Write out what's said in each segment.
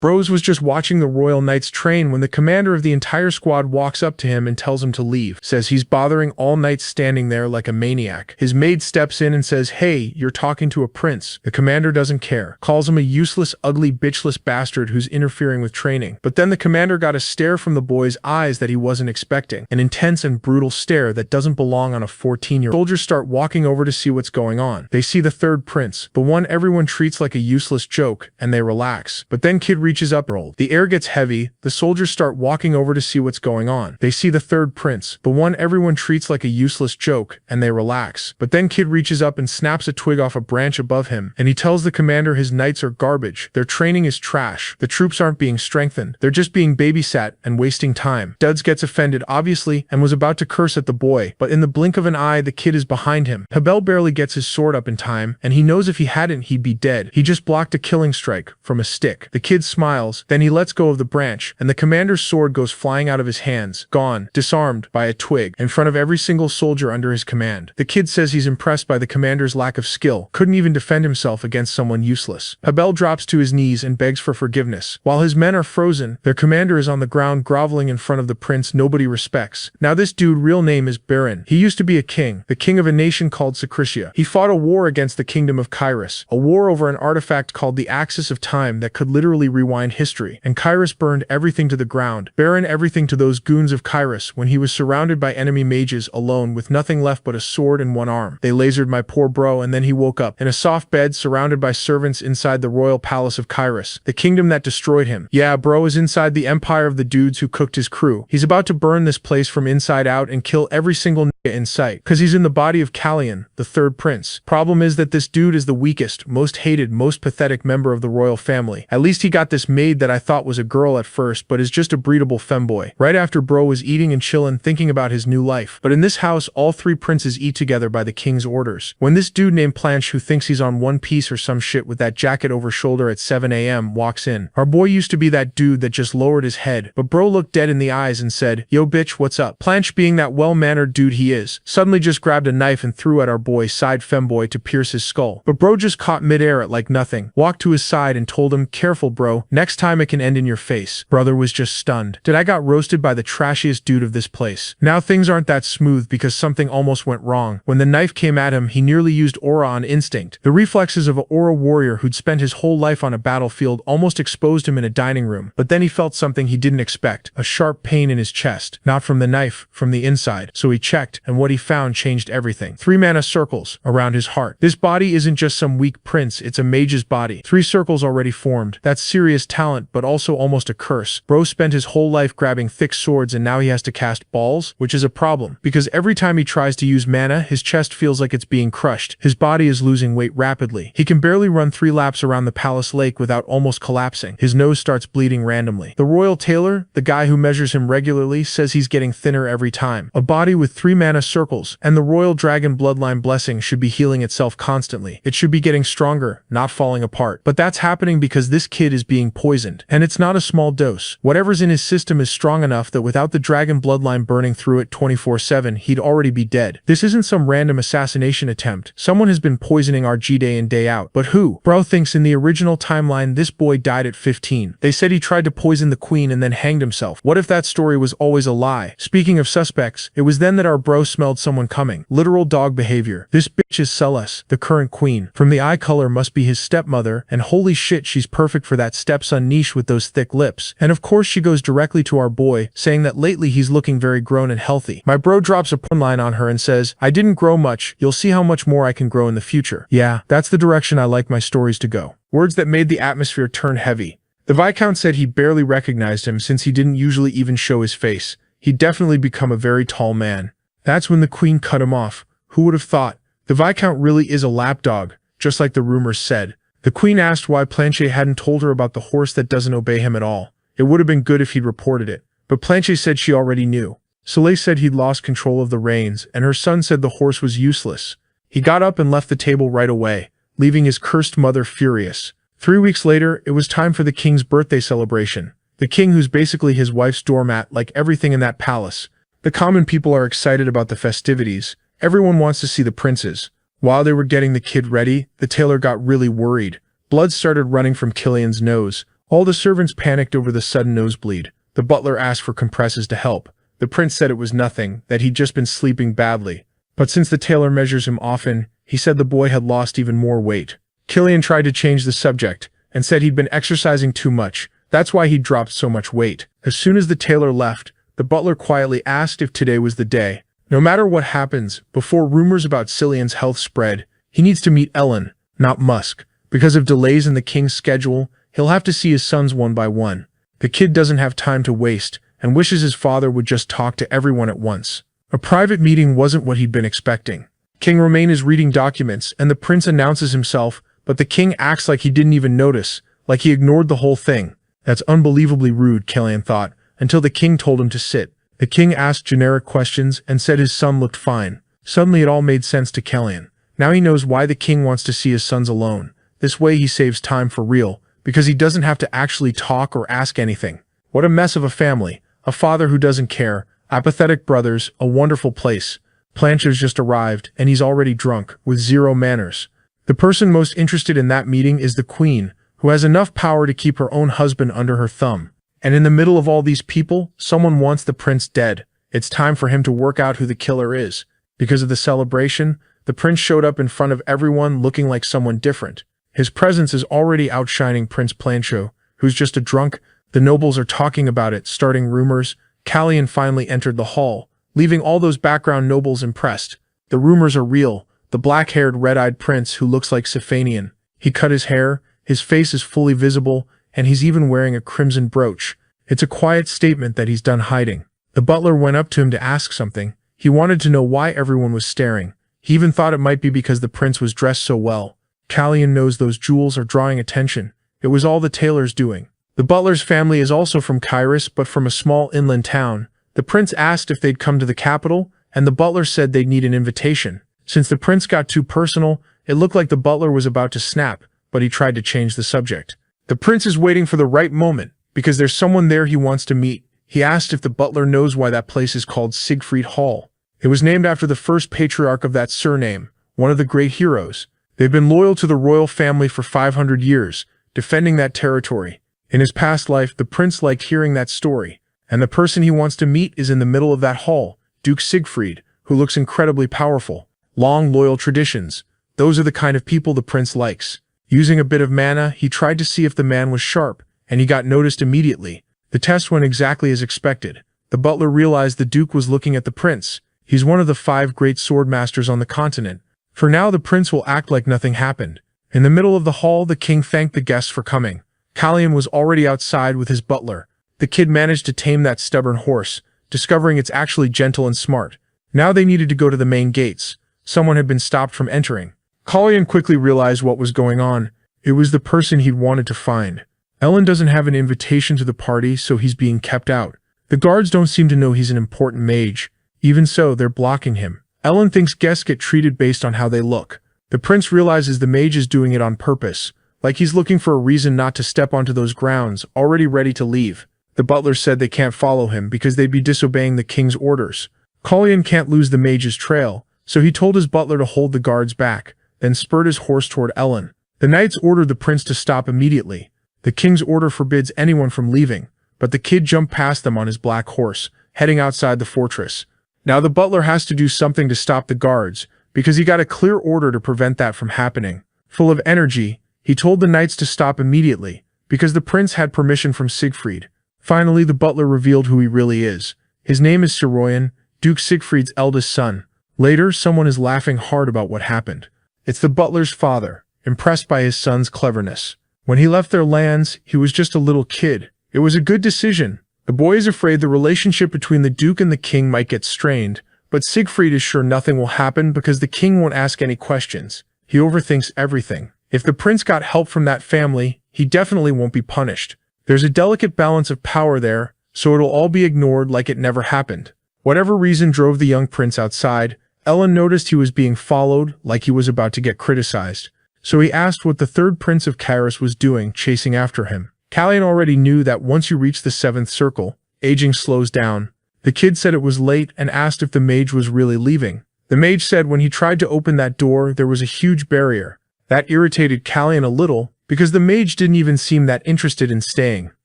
Bros was just watching the Royal Knights train when the commander of the entire squad walks up to him and tells him to leave. Says he's bothering all knights standing there like a maniac. His maid steps in and says, "Hey, you're talking to a prince." The commander doesn't care. Calls him a useless, ugly, bitchless bastard who's interfering with training. But then the commander got a stare from the boy's eyes that he wasn't expecting. An intense and brutal stare that doesn't belong on a 14-year-old. Soldiers start walking over to see what's going on. They see the third prince, the one everyone treats like a useless joke, and they relax. But then Kid reaches up. The air gets heavy. The soldiers start walking over to see what's going on. They see the third prince, the one everyone treats like a useless joke, and they relax. But then Kid reaches up and snaps a twig off a branch above him, and he tells the commander his knights are garbage. Their training is trash. The troops aren't being strengthened. They're just being babysat and wasting time. Duds gets offended, obviously, and was about to curse at the boy, but in the blink of an eye, the kid is behind him. Habel barely gets his sword up in time, and he knows if he hadn't, he'd be dead. He just blocked a killing strike from a stick. The kid smiles. Then he lets go of the branch, and the commander's sword goes flying out of his hands, gone, disarmed, by a twig, in front of every single soldier under his command. The kid says he's impressed by the commander's lack of skill, couldn't even defend himself against someone useless. Habel drops to his knees and begs for forgiveness. While his men are frozen, their commander is on the ground groveling in front of the prince nobody respects. Now this dude real name is Baron. He used to be a king, the king of a nation called Sacritia. He fought a war against the kingdom of Kyrus, a war over an artifact called the Axis of Time that could literally rewind history. And Kyrus burned everything to the ground, Baron everything to those goons of Kyrus when he was surrounded by enemy mages alone with nothing left but a sword and one arm. They lasered my poor bro and then he woke up in a soft bed surrounded by servants inside the royal palace of Kyrus, the kingdom that destroyed him. Yeah, bro is inside the empire of the dudes who cooked his crew. He's about to burn this place from inside out and kill every single nigga in sight, cause he's in the body of Callion, the third prince. Problem is that this dude is the weakest, most hated, most pathetic member of the royal family. At least he got this maid that I thought was a girl at first, but is just a breedable femboy. Right after bro was eating and chillin' thinking about his new life. But in this house, all three princes eat together by the king's orders. When this dude named Planche who thinks he's on One Piece or some shit with that jacket over shoulder at 7 a.m. walks in. Our boy used to be that dude that just lowered his head, but bro looked dead in the eyes and said, "Yo bitch, what's up?" Planche, being that well-mannered dude he is, suddenly just grabbed a knife and threw at our boy side femboy to pierce his skull. But bro just caught midair at like nothing, walked to his side and told him, "Careful bro, next time it can end in your face." Brother was just stunned. Did I got roasted by the trashiest dude of this place. Now things aren't that smooth because something almost went wrong. When the knife came at him, he nearly used aura on instinct. The reflexes of an aura warrior who'd spent his whole life on a battlefield almost exposed him in a dining room. But then he felt something he didn't expect, a sharp pain in his chest. Not from the knife, from the inside. So he checked, and what he found changed everything. 3 mana circles around his heart. This body isn't just some weak prince, it's a mage's body. 3 circles already formed. That's serious talent, but also almost a curse. Bro spent his whole life grabbing thick swords and now he has to cast balls, which is a problem, because every time he tries to use mana, his chest feels like it's being crushed. His body is losing weight rapidly. He can barely run 3 laps around the palace lake without almost collapsing. His nose starts bleeding randomly. The royal tailor, the guy who measures him regularly, says he's getting thinner every time. A body with 3 mana circles, and the royal dragon bloodline blessing should be healing itself constantly. It should be getting stronger, not falling apart. But that's happening because this kid is being poisoned, and it's not a small dose. Whatever's in his system is strong enough that without the dragon bloodline burning through it 24/7, he'd already be dead. This isn't some random assassination attempt. Someone has been poisoning RG day in day out. But who? Bro thinks in the original timeline this boy died at 15. They said he tried to poison the queen and then hanged himself. What if that story was always a lie? Speaking of suspects, it was then that our bro smelled someone coming. Literal dog behavior. This bitch is Celes, the current queen. From the eye color must be his stepmother, and holy shit, she's perfect for that stepson niche with those thick lips. And of course she goes directly to our boy, saying that lately he's looking very grown and healthy. My bro drops a pun line on her and says, "I didn't grow much, you'll see how much more I can grow in the future." Yeah, that's the direction I like my stories to go. Words that made the atmosphere turn heavy. The Viscount said he barely recognized him since he didn't usually even show his face. He'd definitely become a very tall man. That's when the queen cut him off. Who would have thought? The Viscount really is a lapdog, just like the rumors said. The queen asked why Planche hadn't told her about the horse that doesn't obey him at all. It would have been good if he'd reported it. But Planche said she already knew. Soleil said he'd lost control of the reins, and her son said the horse was useless. He got up and left the table right away, leaving his cursed mother furious. 3 weeks later, it was time for the king's birthday celebration. The king, who's basically his wife's doormat, like everything in that palace. The common people are excited about the festivities. Everyone wants to see the princes. While they were getting the kid ready, the tailor got really worried. Blood started running from Killian's nose. All the servants panicked over the sudden nosebleed. The butler asked for compresses to help. The prince said it was nothing, that he'd just been sleeping badly. But since the tailor measures him often, he said the boy had lost even more weight. Killian tried to change the subject, and said he'd been exercising too much. That's why he'd dropped so much weight. As soon as the tailor left, the butler quietly asked if today was the day. No matter what happens, before rumors about Cillian's health spread, he needs to meet Ellen, not Musk. Because of delays in the king's schedule, he'll have to see his sons one by one. The kid doesn't have time to waste, and wishes his father would just talk to everyone at once. A private meeting wasn't what he'd been expecting. King Romain is reading documents, and the prince announces himself, but the king acts like he didn't even notice, like he ignored the whole thing. That's unbelievably rude, Killian thought, until the king told him to sit. The king asked generic questions and said his son looked fine. Suddenly it all made sense to Killian. Now he knows why the king wants to see his sons alone. This way he saves time for real, because he doesn't have to actually talk or ask anything. What a mess of a family. A father who doesn't care, apathetic brothers, a wonderful place. Plancher's just arrived, and he's already drunk, with zero manners. The person most interested in that meeting is the queen, who has enough power to keep her own husband under her thumb. And in the middle of all these people, someone wants the prince dead. It's time for him to work out who the killer is. Because of the celebration, the prince showed up in front of everyone looking like someone different. His presence is already outshining Prince Plancho, who's just a drunk. The nobles are talking about it, starting rumors. Callian finally entered the hall, leaving all those background nobles impressed. The rumors are real. The black-haired, red-eyed prince who looks like Siphanian. He cut his hair, his face is fully visible, and he's even wearing a crimson brooch. It's a quiet statement that he's done hiding. The butler went up to him to ask something. He wanted to know why everyone was staring. He even thought it might be because the prince was dressed so well. Callian knows those jewels are drawing attention. It was all the tailor's doing. The butler's family is also from Kyrus, but from a small inland town. The prince asked if they'd come to the capital, and the butler said they'd need an invitation. Since the prince got too personal, it looked like the butler was about to snap, but he tried to change the subject. The prince is waiting for the right moment, because there's someone there he wants to meet. He asked if the butler knows why that place is called Siegfried Hall. It was named after the first patriarch of that surname, one of the great heroes. They've been loyal to the royal family for 500 years, defending that territory. In his past life, the prince liked hearing that story, and the person he wants to meet is in the middle of that hall, Duke Siegfried, who looks incredibly powerful. Long, loyal traditions. Those are the kind of people the prince likes. Using a bit of mana, he tried to see if the man was sharp, and he got noticed immediately. The test went exactly as expected. The butler realized the duke was looking at the prince. He's one of the 5 great sword masters on the continent. For now, the prince will act like nothing happened. In the middle of the hall, the king thanked the guests for coming. Callian was already outside with his butler. The kid managed to tame that stubborn horse, discovering it's actually gentle and smart. Now they needed to go to the main gates. Someone had been stopped from entering. Callian quickly realized what was going on. It was the person he'd wanted to find. Ellen doesn't have an invitation to the party, so he's being kept out. The guards don't seem to know he's an important mage. Even so, they're blocking him. Ellen thinks guests get treated based on how they look. The prince realizes the mage is doing it on purpose, like he's looking for a reason not to step onto those grounds, already ready to leave. The butler said they can't follow him because they'd be disobeying the king's orders. Callian can't lose the mage's trail, so he told his butler to hold the guards back, then spurred his horse toward Ellen. The knights ordered the prince to stop immediately. The king's order forbids anyone from leaving, but the kid jumped past them on his black horse, heading outside the fortress. Now the butler has to do something to stop the guards, because he got a clear order to prevent that from happening. Full of energy, he told the knights to stop immediately, because the prince had permission from Siegfried. Finally, the butler revealed who he really is. His name is Siroyan, Duke Siegfried's eldest son. Later, someone is laughing hard about what happened. It's the butler's father, impressed by his son's cleverness. When he left their lands, he was just a little kid. It was a good decision. The boy is afraid the relationship between the duke and the king might get strained, but Siegfried is sure nothing will happen because the king won't ask any questions. He overthinks everything. If the prince got help from that family, he definitely won't be punished. There's a delicate balance of power there, so it'll all be ignored like it never happened. Whatever reason drove the young prince outside, Ellen noticed he was being followed, like he was about to get criticized. So he asked what the third prince of Kyrus was doing, chasing after him. Callian already knew that once you reach the 7th circle, aging slows down. The kid said it was late and asked if the mage was really leaving. The mage said when he tried to open that door, there was a huge barrier. That irritated Callian a little, because the mage didn't even seem that interested in staying.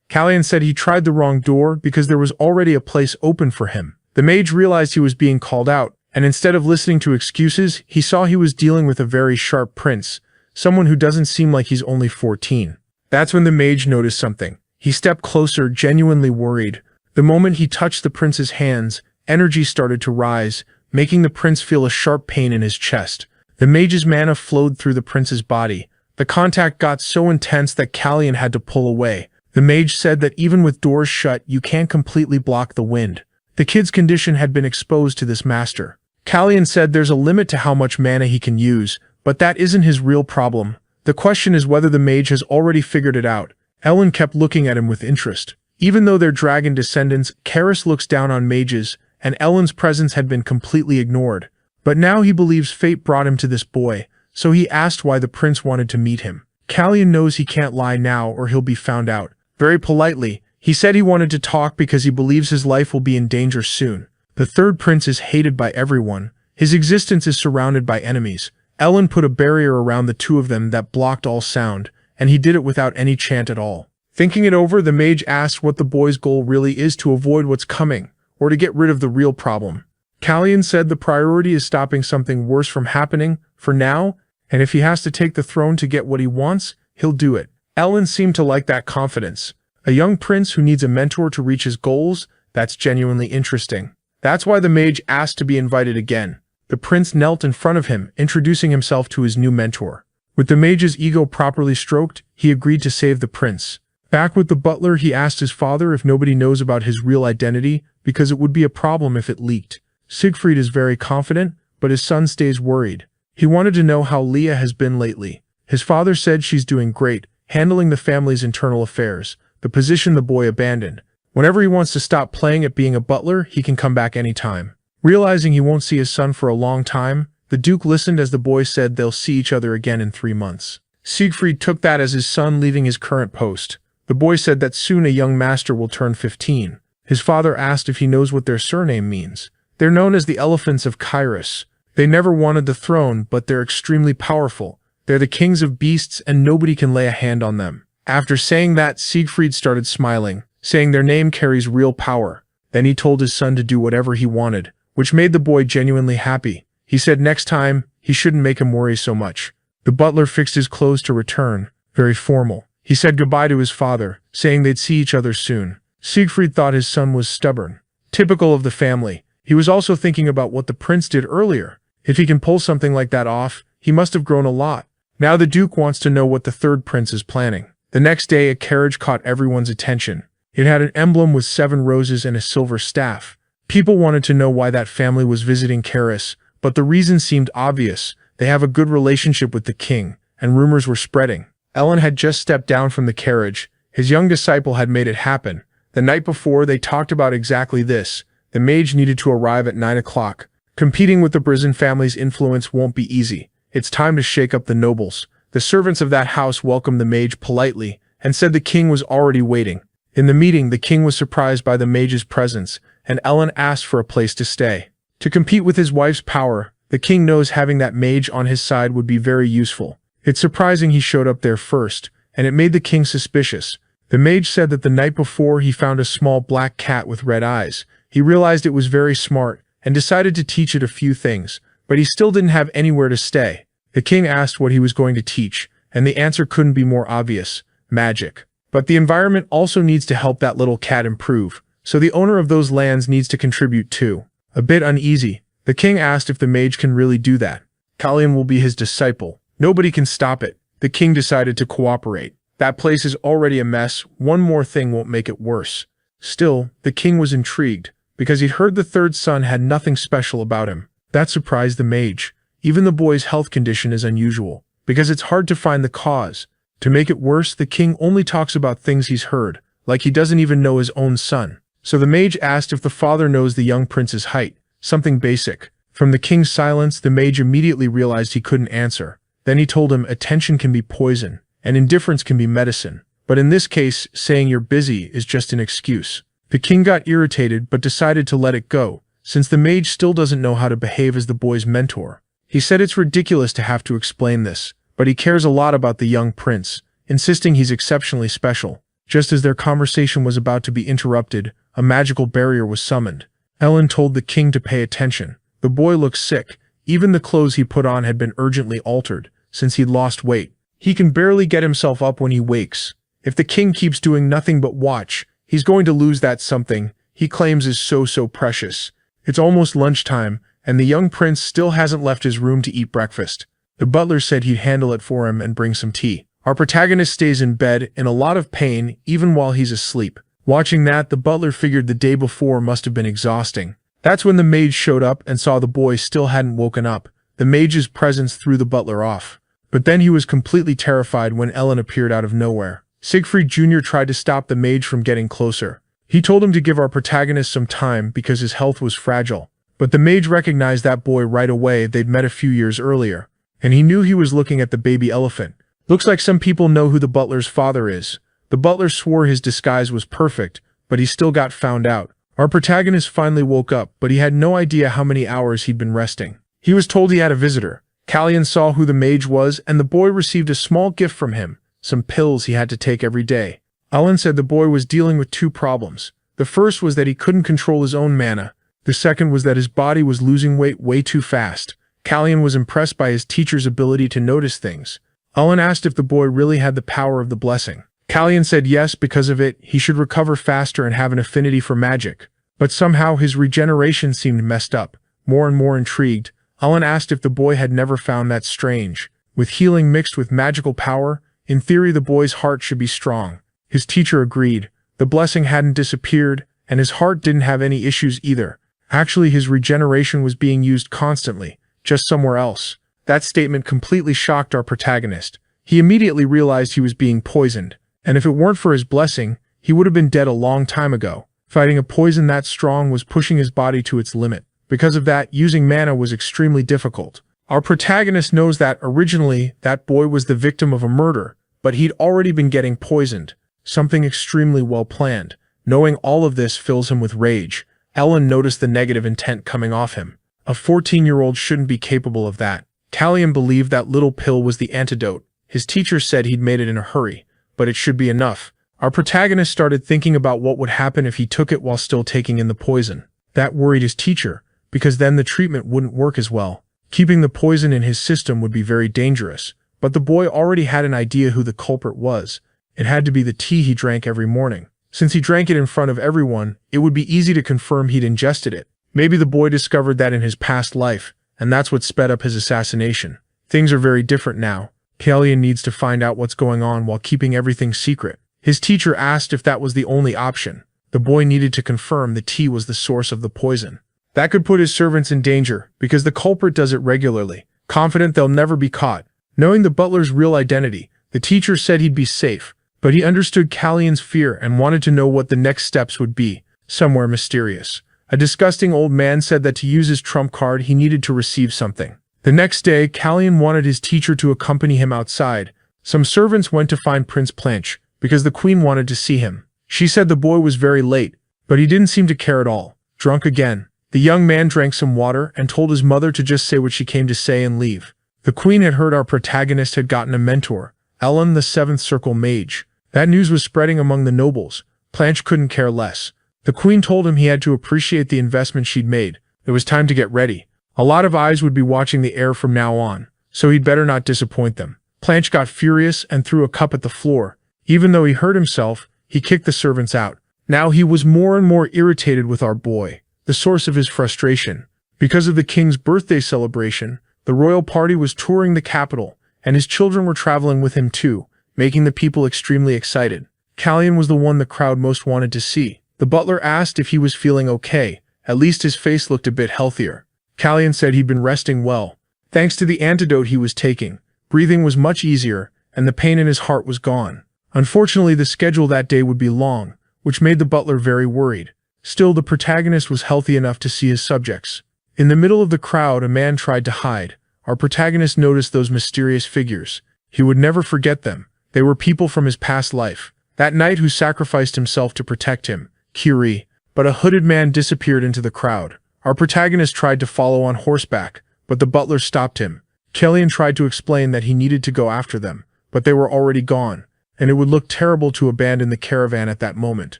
Kalyan said he tried the wrong door because there was already a place open for him. The mage realized he was being called out, and instead of listening to excuses, he saw he was dealing with a very sharp prince, someone who doesn't seem like he's only 14. That's when the mage noticed something. He stepped closer, genuinely worried. The moment he touched the prince's hands, energy started to rise, making the prince feel a sharp pain in his chest. The mage's mana flowed through the prince's body. The contact got so intense that Kalyan had to pull away. The mage said that even with doors shut, you can't completely block the wind. The kid's condition had been exposed to this master. Kalyan said there's a limit to how much mana he can use, but that isn't his real problem. The question is whether the mage has already figured it out. Ellen kept looking at him with interest. Even though they're dragon descendants, Karis looks down on mages, and Ellen's presence had been completely ignored. But now he believes fate brought him to this boy, so he asked why the prince wanted to meet him. Kalyan knows he can't lie now or he'll be found out. Very politely, he said he wanted to talk because he believes his life will be in danger soon. The third prince is hated by everyone. His existence is surrounded by enemies. Ellen put a barrier around the two of them that blocked all sound, and he did it without any chant at all. Thinking it over, the mage asked what the boy's goal really is to avoid what's coming, or to get rid of the real problem. Kalyan said the priority is stopping something worse from happening, for now, and if he has to take the throne to get what he wants, he'll do it. Ellen seemed to like that confidence. A young prince who needs a mentor to reach his goals, that's genuinely interesting. That's why the mage asked to be invited again. The prince knelt in front of him, introducing himself to his new mentor. With the mage's ego properly stroked, he agreed to save the prince. Back with the butler, he asked his father if nobody knows about his real identity, because it would be a problem if it leaked. Siegfried is very confident, but his son stays worried. He wanted to know how Leah has been lately. His father said she's doing great, handling the family's internal affairs, the position the boy abandoned. Whenever he wants to stop playing at being a butler, he can come back anytime. Realizing he won't see his son for a long time, the Duke listened as the boy said they'll see each other again in 3 months. Siegfried took that as his son leaving his current post. The boy said that soon a young master will turn 15. His father asked if he knows what their surname means. They're known as the Elephants of Kairos. They never wanted the throne, but they're extremely powerful. They're the kings of beasts and nobody can lay a hand on them. After saying that, Siegfried started smiling, saying their name carries real power. Then he told his son to do whatever he wanted, which made the boy genuinely happy. He said next time, he shouldn't make him worry so much. The butler fixed his clothes to return, very formal. He said goodbye to his father, saying they'd see each other soon. Siegfried thought his son was stubborn. Typical of the family. He was also thinking about what the prince did earlier. If he can pull something like that off, he must have grown a lot. Now the Duke wants to know what the third prince is planning. The next day, a carriage caught everyone's attention. It had an emblem with 7 roses and a silver staff. People wanted to know why that family was visiting Karis, but the reason seemed obvious. They have a good relationship with the king, and rumors were spreading. Ellen had just stepped down from the carriage. His young disciple had made it happen. The night before, they talked about exactly this. The mage needed to arrive at 9 o'clock. Competing with the Brizin family's influence won't be easy. It's time to shake up the nobles. The servants of that house welcomed the mage politely and said the king was already waiting. In the meeting, the king was surprised by the mage's presence, and Ellen asked for a place to stay. To compete with his wife's power, the king knows having that mage on his side would be very useful. It's surprising he showed up there first, and it made the king suspicious. The mage said that the night before he found a small black cat with red eyes. He realized it was very smart and decided to teach it a few things, but he still didn't have anywhere to stay. The king asked what he was going to teach, and the answer couldn't be more obvious: magic. But the environment also needs to help that little cat improve, so the owner of those lands needs to contribute too. A bit uneasy, the king asked if the mage can really do that. Kalyan will be his disciple. Nobody can stop it. The king decided to cooperate. That place is already a mess. One more thing won't make it worse. Still, the king was intrigued, because he'd heard the third son had nothing special about him. That surprised the mage. Even the boy's health condition is unusual, because it's hard to find the cause. To make it worse, the king only talks about things he's heard, like he doesn't even know his own son. So the mage asked if the father knows the young prince's height, something basic. From the king's silence, the mage immediately realized he couldn't answer. Then he told him attention can be poison, and indifference can be medicine. But in this case, saying you're busy is just an excuse. The king got irritated but decided to let it go, since the mage still doesn't know how to behave as the boy's mentor. He said it's ridiculous to have to explain this, but he cares a lot about the young prince. insisting he's exceptionally special. Just as their conversation was about to be interrupted, a magical barrier was summoned. Ellen told the king to pay attention. The boy looked sick. Even the clothes he put on had been urgently altered, since he'd lost weight. He can barely get himself up when he wakes. If the king keeps doing nothing but watch, he's going to lose that something he claims is so precious. It's almost lunchtime, and the young prince still hasn't left his room to eat breakfast. The butler said he'd handle it for him and bring some tea. Our protagonist stays in bed in a lot of pain even while he's asleep. Watching that, the butler figured the day before must have been exhausting. That's when the mage showed up and saw the boy still hadn't woken up. The mage's presence threw the butler off. But then he was completely terrified when Ellen appeared out of nowhere. Siegfried Jr. tried to stop the mage from getting closer. He told him to give our protagonist some time because his health was fragile. But the mage recognized that boy right away. They'd met a few years earlier. And he knew he was looking at the baby elephant. Looks like some people know who the butler's father is. The butler swore his disguise was perfect, but he still got found out. Our protagonist finally woke up, but he had no idea how many hours he'd been resting. He was told he had a visitor. Callian saw who the mage was, and the boy received a small gift from him, some pills he had to take every day. Ellen said the boy was dealing with two problems. The first was that he couldn't control his own mana. The second was that his body was losing weight way too fast. Callian was impressed by his teacher's ability to notice things. Ellen asked if the boy really had the power of the blessing. Callian said yes, because of it, he should recover faster and have an affinity for magic. But somehow his regeneration seemed messed up. More and more intrigued, Ellen asked if the boy had never found that strange. With healing mixed with magical power, in theory the boy's heart should be strong. His teacher agreed. The blessing hadn't disappeared, and his heart didn't have any issues either. Actually, his regeneration was being used constantly, just somewhere else. That statement completely shocked our protagonist. He immediately realized he was being poisoned. And if it weren't for his blessing, he would have been dead a long time ago. Fighting a poison that strong was pushing his body to its limit. Because of that, using mana was extremely difficult. Our protagonist knows that originally that boy was the victim of a murder, but he'd already been getting poisoned. Something extremely well planned. Knowing all of this fills him with rage. Ellen noticed the negative intent coming off him. A 14-year-old shouldn't be capable of that. Callian believed that little pill was the antidote. His teacher said he'd made it in a hurry, but it should be enough. Our protagonist started thinking about what would happen if he took it while still taking in the poison. That worried his teacher, because then the treatment wouldn't work as well. Keeping the poison in his system would be very dangerous, but the boy already had an idea who the culprit was. It had to be the tea he drank every morning. Since he drank it in front of everyone, it would be easy to confirm he'd ingested it. Maybe the boy discovered that in his past life, and that's what sped up his assassination. Things are very different now. Callian needs to find out what's going on while keeping everything secret. His teacher asked if that was the only option. The boy needed to confirm the tea was the source of the poison. That could put his servants in danger, because the culprit does it regularly. Confident they'll never be caught. Knowing the butler's real identity, the teacher said he'd be safe, but he understood Callian's fear and wanted to know what the next steps would be, somewhere mysterious. A disgusting old man said that to use his trump card he needed to receive something. The next day, Callian wanted his teacher to accompany him outside. Some servants went to find Prince Planche, because the queen wanted to see him. She said the boy was very late, but he didn't seem to care at all. Drunk again. The young man drank some water and told his mother to just say what she came to say and leave. The queen had heard our protagonist had gotten a mentor, Ellen the Seventh Circle Mage. That news was spreading among the nobles. Planche couldn't care less. The queen told him he had to appreciate the investment she'd made. It was time to get ready. A lot of eyes would be watching the heir from now on, so he'd better not disappoint them. Planche got furious and threw a cup at the floor. Even though he hurt himself, he kicked the servants out. Now he was more and more irritated with our boy, the source of his frustration. Because of the king's birthday celebration, the royal party was touring the capital, and his children were traveling with him too, making the people extremely excited. Callian was the one the crowd most wanted to see. The butler asked if he was feeling okay. At least his face looked a bit healthier. Callian said he'd been resting well. Thanks to the antidote he was taking, breathing was much easier, and the pain in his heart was gone. Unfortunately, the schedule that day would be long, which made the butler very worried. Still, the protagonist was healthy enough to see his subjects. In the middle of the crowd, a man tried to hide. Our protagonist noticed those mysterious figures. He would never forget them. They were people from his past life. That knight who sacrificed himself to protect him, Kiri. But a hooded man disappeared into the crowd. Our protagonist tried to follow on horseback, but the butler stopped him. Callian tried to explain that he needed to go after them, but they were already gone. and it would look terrible to abandon the caravan at that moment.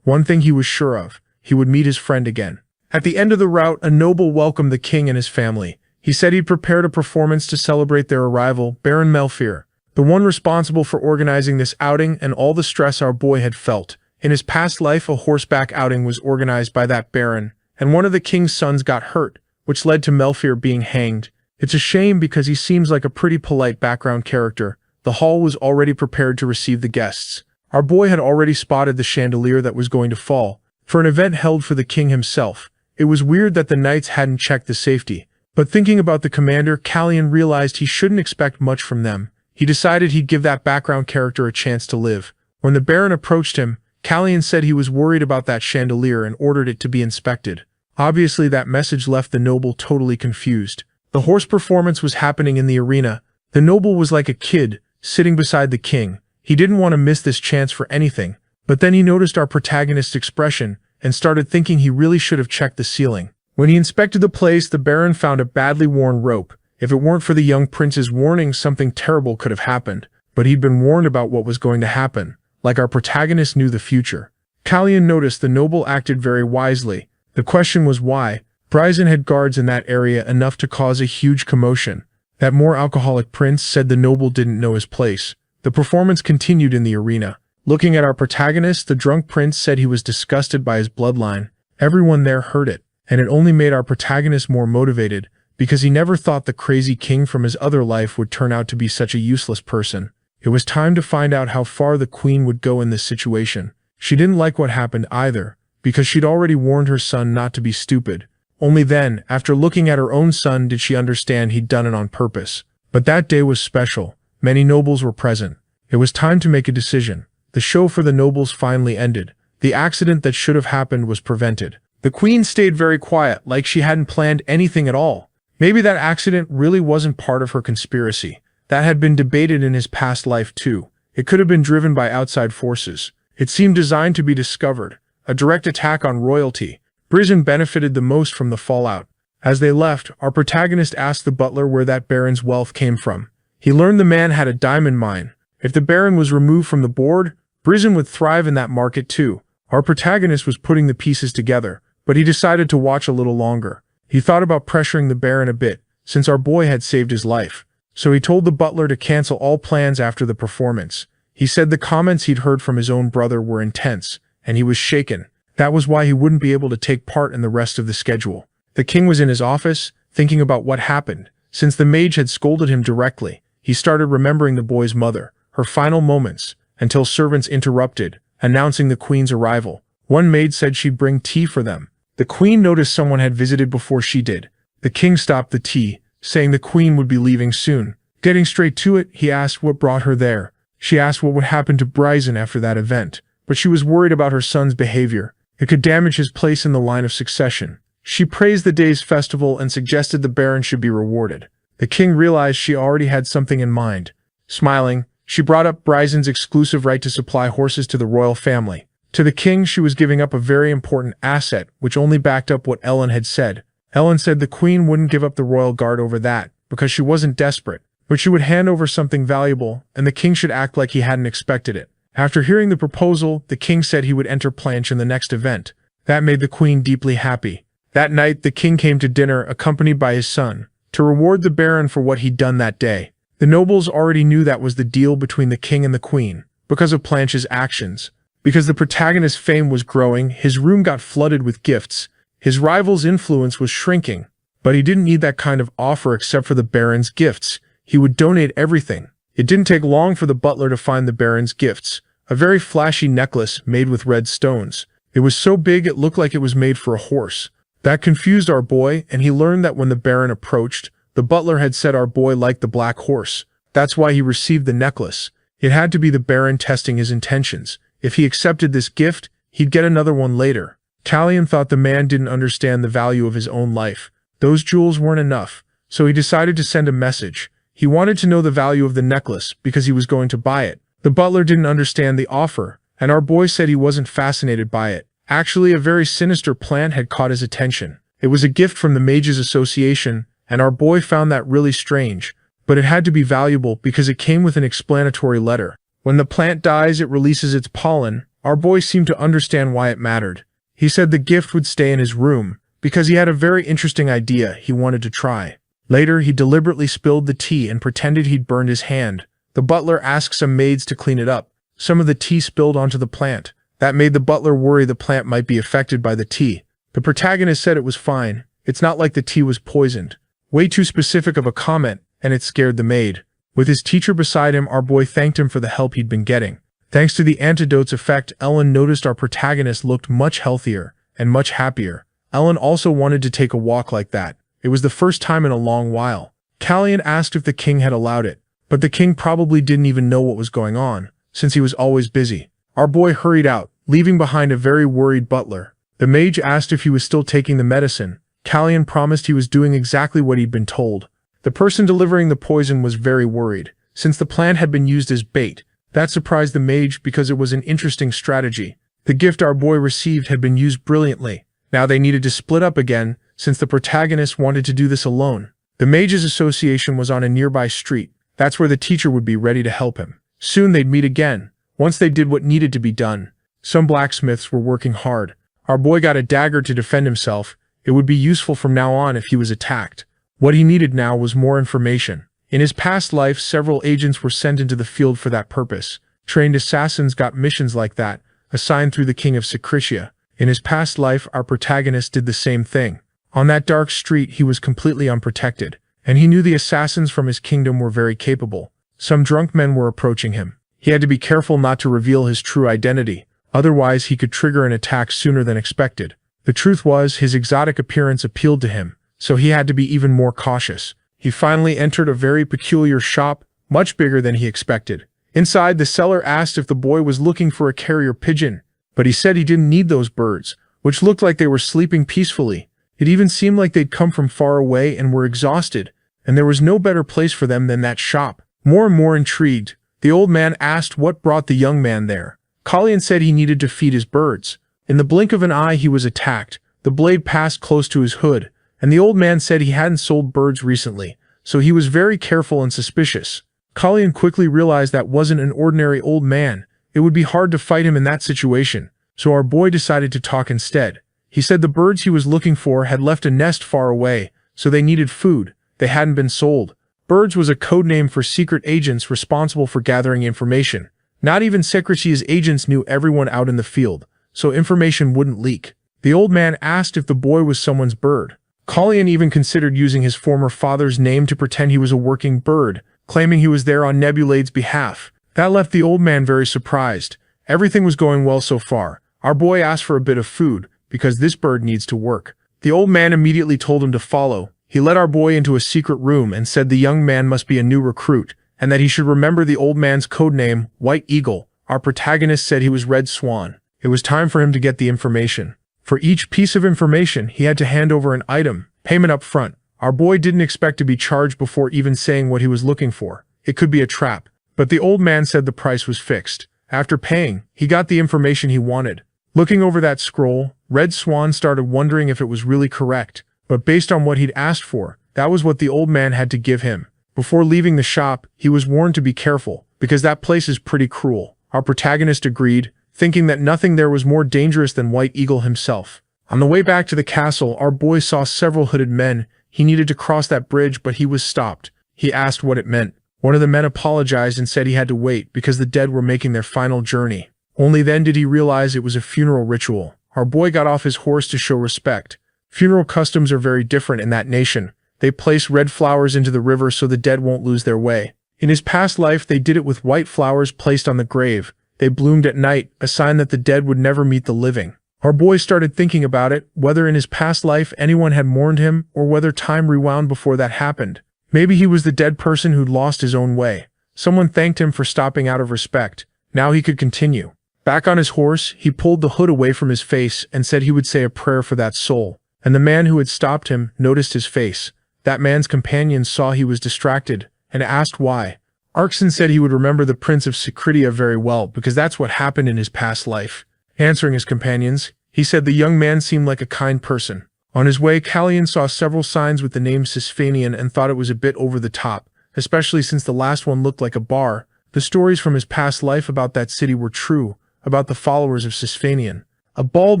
One thing he was sure of, he would meet his friend again. At the end of the route, a noble welcomed the king and his family. He said he'd prepared a performance to celebrate their arrival, Baron Melfear, the one responsible for organizing this outing and all the stress our boy had felt. In his past life, a horseback outing was organized by that baron, and one of the king's sons got hurt, which led to Melfear being hanged. It's a shame because he seems like a pretty polite background character. The hall was already prepared to receive the guests. Our boy had already spotted the chandelier that was going to fall, for an event held for the king himself. It was weird that the knights hadn't checked the safety, but thinking about the commander, Callion realized he shouldn't expect much from them. He decided he'd give that background character a chance to live. When the baron approached him, Callion said he was worried about that chandelier and ordered it to be inspected. Obviously, that message left the noble totally confused. The horse performance was happening in the arena. The noble was like a kid, sitting beside the king. He didn't want to miss this chance for anything, but then he noticed our protagonist's expression and started thinking he really should have checked the ceiling. When he inspected the place, the baron found a badly worn rope. If it weren't for the young prince's warning, something terrible could have happened, but he'd been warned about what was going to happen, like our protagonist knew the future. Callion noticed the noble acted very wisely. The question was why. Bryson had guards in that area enough to cause a huge commotion. That more alcoholic prince said the noble didn't know his place. The performance continued in the arena. Looking at our protagonist, the drunk prince said he was disgusted by his bloodline. Everyone there heard it, and it only made our protagonist more motivated, because he never thought the crazy king from his other life would turn out to be such a useless person. It was time to find out how far the queen would go in this situation. She didn't like what happened either, because she'd already warned her son not to be stupid. Only then, after looking at her own son, did she understand he'd done it on purpose. But that day was special. Many nobles were present. It was time to make a decision. The show for the nobles finally ended. The accident that should have happened was prevented. The queen stayed very quiet, like she hadn't planned anything at all. Maybe that accident really wasn't part of her conspiracy. That had been debated in his past life too. It could have been driven by outside forces. It seemed designed to be discovered. A direct attack on royalty. Bryson benefited the most from the fallout. As they left, our protagonist asked the butler where that baron's wealth came from. He learned the man had a diamond mine. If the baron was removed from the board, Bryson would thrive in that market too. Our protagonist was putting the pieces together, but he decided to watch a little longer. He thought about pressuring the baron a bit, since our boy had saved his life. So he told the butler to cancel all plans after the performance. He said the comments he'd heard from his own brother were intense, and he was shaken. That was why he wouldn't be able to take part in the rest of the schedule. The king was in his office, thinking about what happened. Since the mage had scolded him directly, he started remembering the boy's mother, her final moments, until servants interrupted, announcing the queen's arrival. One maid said she'd bring tea for them. The queen noticed someone had visited before she did. The king stopped the tea, saying the queen would be leaving soon. Getting straight to it, he asked what brought her there. She asked what would happen to Bryson after that event, but she was worried about her son's behavior. It could damage his place in the line of succession. She praised the day's festival and suggested the baron should be rewarded. The king realized she already had something in mind. Smiling, she brought up Bryson's exclusive right to supply horses to the royal family. To the king, she was giving up a very important asset, which only backed up what Ellen had said. Ellen said the queen wouldn't give up the royal guard over that, because she wasn't desperate, but she would hand over something valuable, and the king should act like he hadn't expected it. After hearing the proposal, the king said he would enter Planche in the next event. That made the queen deeply happy. That night, the king came to dinner accompanied by his son, to reward the baron for what he'd done that day. The nobles already knew that was the deal between the king and the queen, because of Planche's actions. Because the protagonist's fame was growing, his room got flooded with gifts. His rival's influence was shrinking, but he didn't need that kind of offer except for the baron's gifts. He would donate everything. It didn't take long for the butler to find the baron's gifts, a very flashy necklace made with red stones. It was so big it looked like it was made for a horse. That confused our boy, and he learned that when the baron approached, the butler had said our boy liked the black horse. That's why he received the necklace. It had to be the baron testing his intentions. If he accepted this gift, he'd get another one later. Callion thought the man didn't understand the value of his own life. Those jewels weren't enough, so he decided to send a message. He wanted to know the value of the necklace because he was going to buy it. The butler didn't understand the offer, and our boy said he wasn't fascinated by it. Actually, a very sinister plant had caught his attention. It was a gift from the Mages Association, and our boy found that really strange, but it had to be valuable because it came with an explanatory letter. When the plant dies, it releases its pollen. Our boy seemed to understand why it mattered. He said the gift would stay in his room, because he had a very interesting idea he wanted to try. Later, he deliberately spilled the tea and pretended he'd burned his hand. The butler asked some maids to clean it up. Some of the tea spilled onto the plant. That made the butler worry the plant might be affected by the tea. The protagonist said it was fine. It's not like the tea was poisoned. Way too specific of a comment, and it scared the maid. With his teacher beside him, our boy thanked him for the help he'd been getting. Thanks to the antidote's effect, Ellen noticed our protagonist looked much healthier and much happier. Ellen also wanted to take a walk like that. It was the first time in a long while. Callian asked if the king had allowed it, but the king probably didn't even know what was going on, since he was always busy. Our boy hurried out, leaving behind a very worried butler. The mage asked if he was still taking the medicine. Callian promised he was doing exactly what he'd been told. The person delivering the poison was very worried, since the plant had been used as bait. That surprised the mage because it was an interesting strategy. The gift our boy received had been used brilliantly. Now they needed to split up again, since the protagonist wanted to do this alone. The mages' association was on a nearby street. That's where the teacher would be ready to help him. Soon they'd meet again, once they did what needed to be done. Some blacksmiths were working hard. Our boy got a dagger to defend himself. It would be useful from now on if he was attacked. What he needed now was more information. In his past life, several agents were sent into the field for that purpose. Trained assassins got missions like that, assigned through the king of Secretia. In his past life, our protagonist did the same thing. On that dark street, he was completely unprotected, and he knew the assassins from his kingdom were very capable. Some drunk men were approaching him. He had to be careful not to reveal his true identity, otherwise he could trigger an attack sooner than expected. The truth was, his exotic appearance appealed to him, so he had to be even more cautious. He finally entered a very peculiar shop, much bigger than he expected. Inside, the seller asked if the boy was looking for a carrier pigeon, but he said he didn't need those birds, which looked like they were sleeping peacefully. It even seemed like they'd come from far away and were exhausted, and there was no better place for them than that shop. More and more intrigued, the old man asked what brought the young man there. Callian said he needed to feed his birds. In the blink of an eye, he was attacked. The blade passed close to his hood, and the old man said he hadn't sold birds recently, so he was very careful and suspicious. Callian quickly realized that wasn't an ordinary old man. It would be hard to fight him in that situation, so our boy decided to talk instead. He said the birds he was looking for had left a nest far away, so they needed food. They hadn't been sold. Birds was a code name for secret agents responsible for gathering information. Not even Secretia's agents knew everyone out in the field, so information wouldn't leak. The old man asked if the boy was someone's bird. Callian even considered using his former father's name to pretend he was a working bird, claiming he was there on Nebulade's behalf. That left the old man very surprised. Everything was going well so far. Our boy asked for a bit of food, because this bird needs to work. The old man immediately told him to follow. He led our boy into a secret room and said the young man must be a new recruit, and that he should remember the old man's code name, White Eagle. Our protagonist said he was Red Swan. It was time for him to get the information. For each piece of information, he had to hand over an item, payment up front. Our boy didn't expect to be charged before even saying what he was looking for. It could be a trap. But the old man said the price was fixed. After paying, he got the information he wanted. Looking over that scroll, Red Swan started wondering if it was really correct, but based on what he'd asked for, that was what the old man had to give him. Before leaving the shop, he was warned to be careful, because that place is pretty cruel. Our protagonist agreed, thinking that nothing there was more dangerous than White Eagle himself. On the way back to the castle, our boy saw several hooded men. He needed to cross that bridge, but he was stopped. He asked what it meant. One of the men apologized and said he had to wait because the dead were making their final journey. Only then did he realize it was a funeral ritual. Our boy got off his horse to show respect. Funeral customs are very different in that nation. They place red flowers into the river so the dead won't lose their way. In his past life, they did it with white flowers placed on the grave. They bloomed at night, a sign that the dead would never meet the living. Our boy started thinking about it, whether in his past life anyone had mourned him or whether time rewound before that happened. Maybe he was the dead person who'd lost his own way. Someone thanked him for stopping out of respect. Now he could continue. Back on his horse, he pulled the hood away from his face and said he would say a prayer for that soul. And the man who had stopped him noticed his face. That man's companions saw he was distracted and asked why. Arkson said he would remember the Prince of Secretia very well because that's what happened in his past life. Answering his companions, he said the young man seemed like a kind person. On his way, Callian saw several signs with the name Sisphanian and thought it was a bit over the top, especially since the last one looked like a bar. The stories from his past life about that city were true, about the followers of Sisfanian. A bald